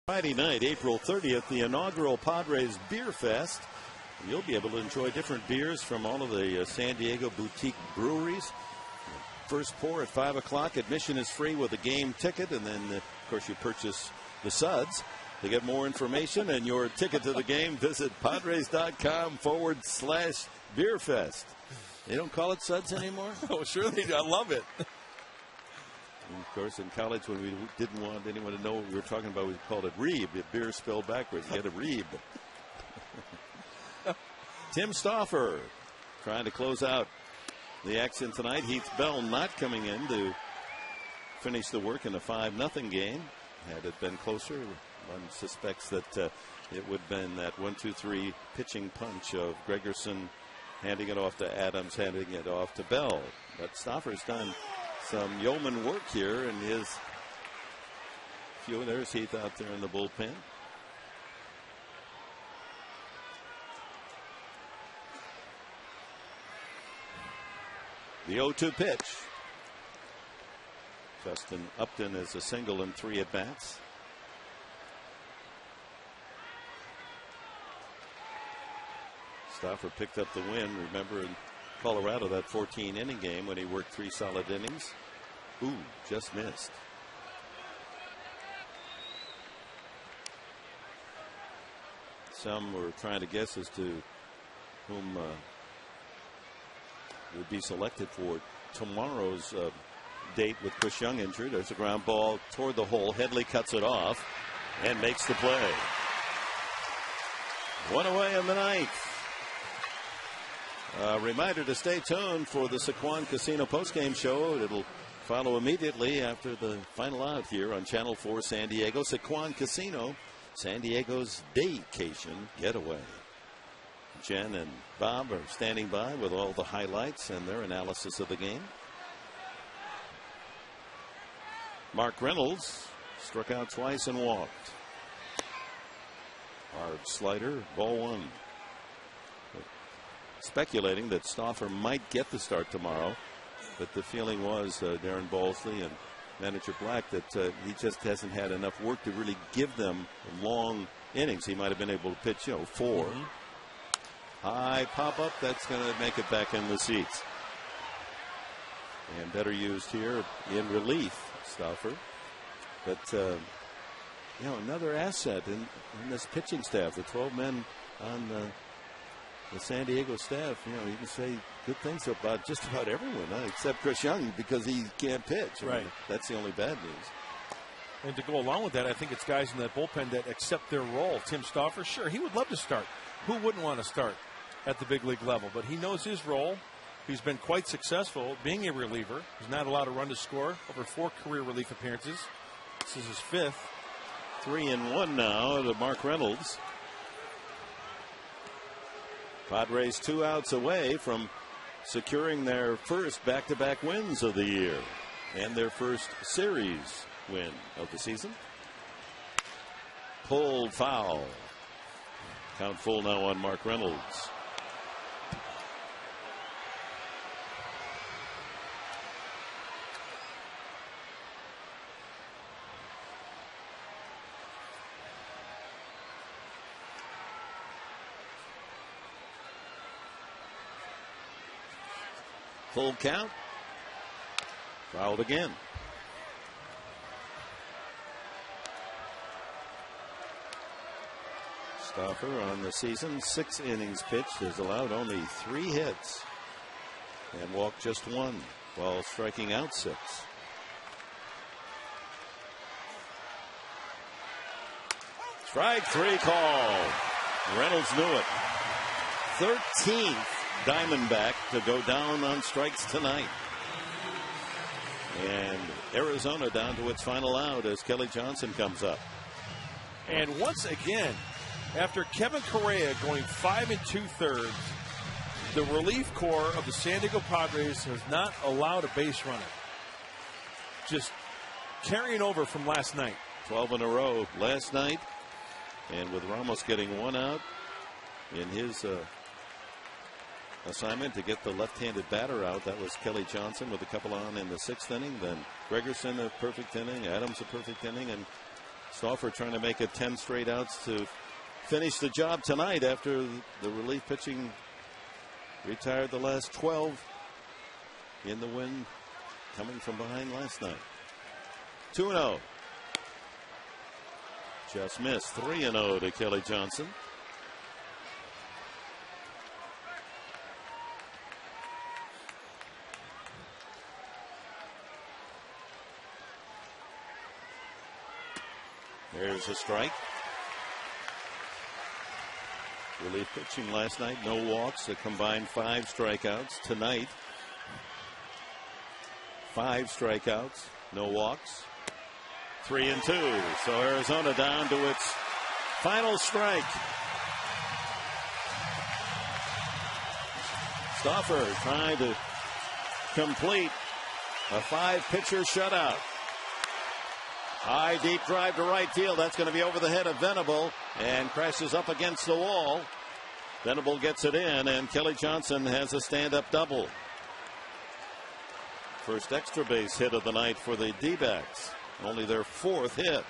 Friday night, April 30th, the inaugural Padres Beer Fest. You'll be able to enjoy different beers from all of the San Diego boutique breweries. First pour at 5 o'clock. Admission is free with a game ticket, and then, of course, you purchase the suds. To get more information and your ticket to the game, visit Padres.com/beerfest. They don't call it suds anymore?
Oh, sure they do. I love it.
And of course, in college, when we didn't want anyone to know what we were talking about, we called it Reeb. Beer spelled backwards. You get a Reeb. Tim Stauffer trying to close out the action tonight. Heath Bell not coming in to finish the work in a 5-0 game. Had it been closer, one suspects that it would have been that 1-2-3 pitching punch of Gregerson handing it off to Adams, handing it off to Bell. But Stauffer's done some yeoman work here in his few. There's Heath out there in the bullpen. The 0-2 pitch. Justin Upton is a single in 3 at-bats. Stauffer picked up the win. Remember in Colorado, that 14-inning game when he worked 3 solid innings. Ooh, just missed. Some were trying to guess as to whom would be selected for tomorrow's date with Chris Young injured. There's a ground ball toward the hole. Headley cuts it off and makes the play. 1 away in the 9th. Reminder to stay tuned for the Sequan Casino postgame show. It'll follow immediately after the final out here on Channel 4 San Diego. Sequan Casino, San Diego's vacation getaway. Jen and Bob are standing by with all the highlights and their analysis of the game. Mark Reynolds struck out twice and walked. Hard slider, ball 1. Speculating that Stauffer might get the start tomorrow, but the feeling was Darren Balsley and manager Black that he just hasn't had enough work to really give them long innings. He might have been able to pitch, 4. High pop up, that's going to make it back in the seats. And better used here in relief, Stauffer. But another asset in this pitching staff, the 12 men on the San Diego staff. You can say good things about just about everyone, except Chris Young, because he can't pitch.
Right.
That's the only bad news.
And to go along with that, I think it's guys in that bullpen that accept their role. Tim Stauffer, sure, he would love to start. Who wouldn't want to start at the big league level? But he knows his role. He's been quite successful being a reliever. He's not allowed a run to score. Over 4 career relief appearances. This is his 5th.
3-1 now to Mark Reynolds. Padres 2 outs away from securing their first back-to-back wins of the year and their first series win of the season. Pulled foul. Count full now on Mark Reynolds. Full count. Fouled again. Stauffer on the season, 6 innings pitched, has allowed only 3 hits and walked just 1 while striking out 6. Strike 3 call. Reynolds knew it. 13th Diamondback to go down on strikes tonight. And Arizona down to its final out as Kelly Johnson comes up.
And once again, after Kevin Correa going 5 2/3, the relief corps of the San Diego Padres has not allowed a base runner. Just carrying over from last night.
12 in a row last night. And with Ramos getting 1 out in his assignment to get the left-handed batter out, that was Kelly Johnson with a couple on in the 6th inning. Then Gregerson a perfect inning, Adams a perfect inning, and Stauffer trying to make it 10 straight outs to finish the job tonight after the relief pitching retired the last 12 in the win coming from behind last night. 2-0. Just missed. 3-0 to Kelly Johnson. There's a strike. Relief pitching last night, no walks, a combined 5 strikeouts. Tonight, 5 strikeouts, no walks. 3-2. So Arizona down to its final strike. Stauffer trying to complete a 5-pitcher shutout. High deep drive to right field. That's going to be over the head of Venable and crashes up against the wall. Venable gets it in, and Kelly Johnson has a stand-up double. First extra base hit of the night for the D-backs. Only their 4th hit.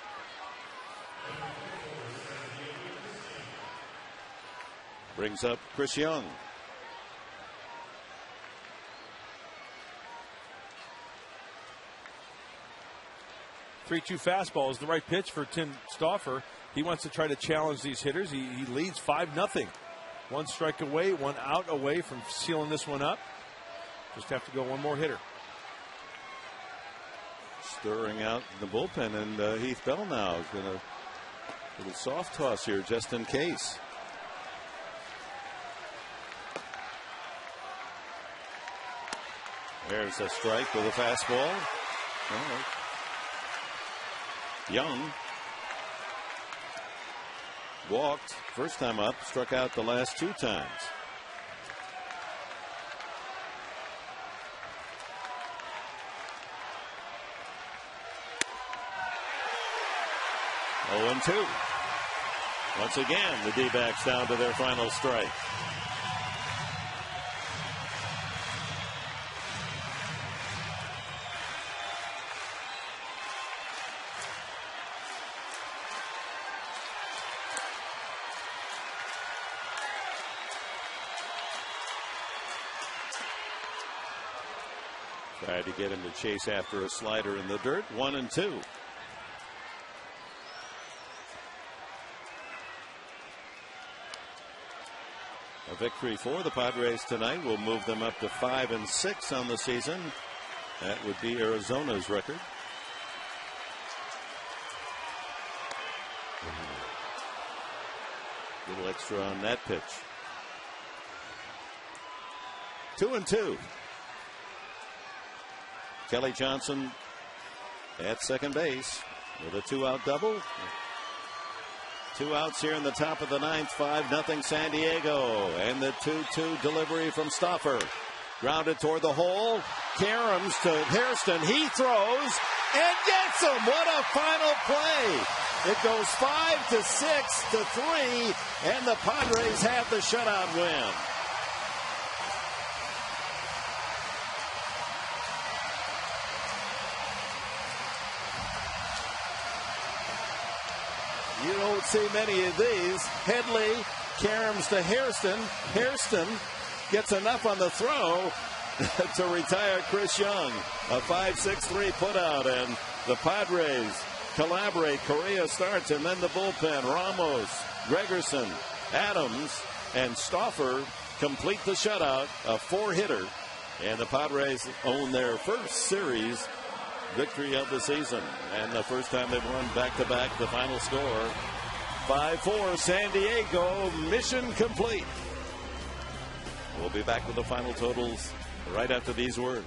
Brings up Chris Young.
Three-two fastball is the right pitch for Tim Stauffer. He wants to try to challenge these hitters. He leads 5-0. 1 strike away, 1 out away from sealing this one up. Just have to go one more hitter.
Stirring out the bullpen, and Heath Bell now is going to little soft toss here just in case. There's a strike with a fastball. Young walked first time up, struck out the last 2 times. Oh, 0-2. Once again, the D-backs down to their final strike. Tried to get him to chase after a slider in the dirt. 1-2. A victory for the Padres tonight will move them up to 5-6 on the season. That would be Arizona's record. A little extra on that pitch. 2-2. Kelly Johnson at second base with a 2-out double. 2 outs here in the top of the 9th. 5-0 San Diego, and the 2-2 delivery from Stauffer. Grounded toward the hole. Karams to Hairston. He throws and gets him. What a final play! It goes 5-6-3, and the Padres have the shutout win. You don't see many of these. Headley, Karams to Hairston. Hairston gets enough on the throw to retire Chris Young. A 5-6-3 putout, and the Padres collaborate. Correa starts, and then the bullpen. Ramos, Gregerson, Adams, and Stauffer complete the shutout. A 4-hitter, and the Padres own their first series victory of the season, and the first time they've won back-to-back. The final score 5-4 San Diego. Mission complete. We'll be back with the final totals right after these words.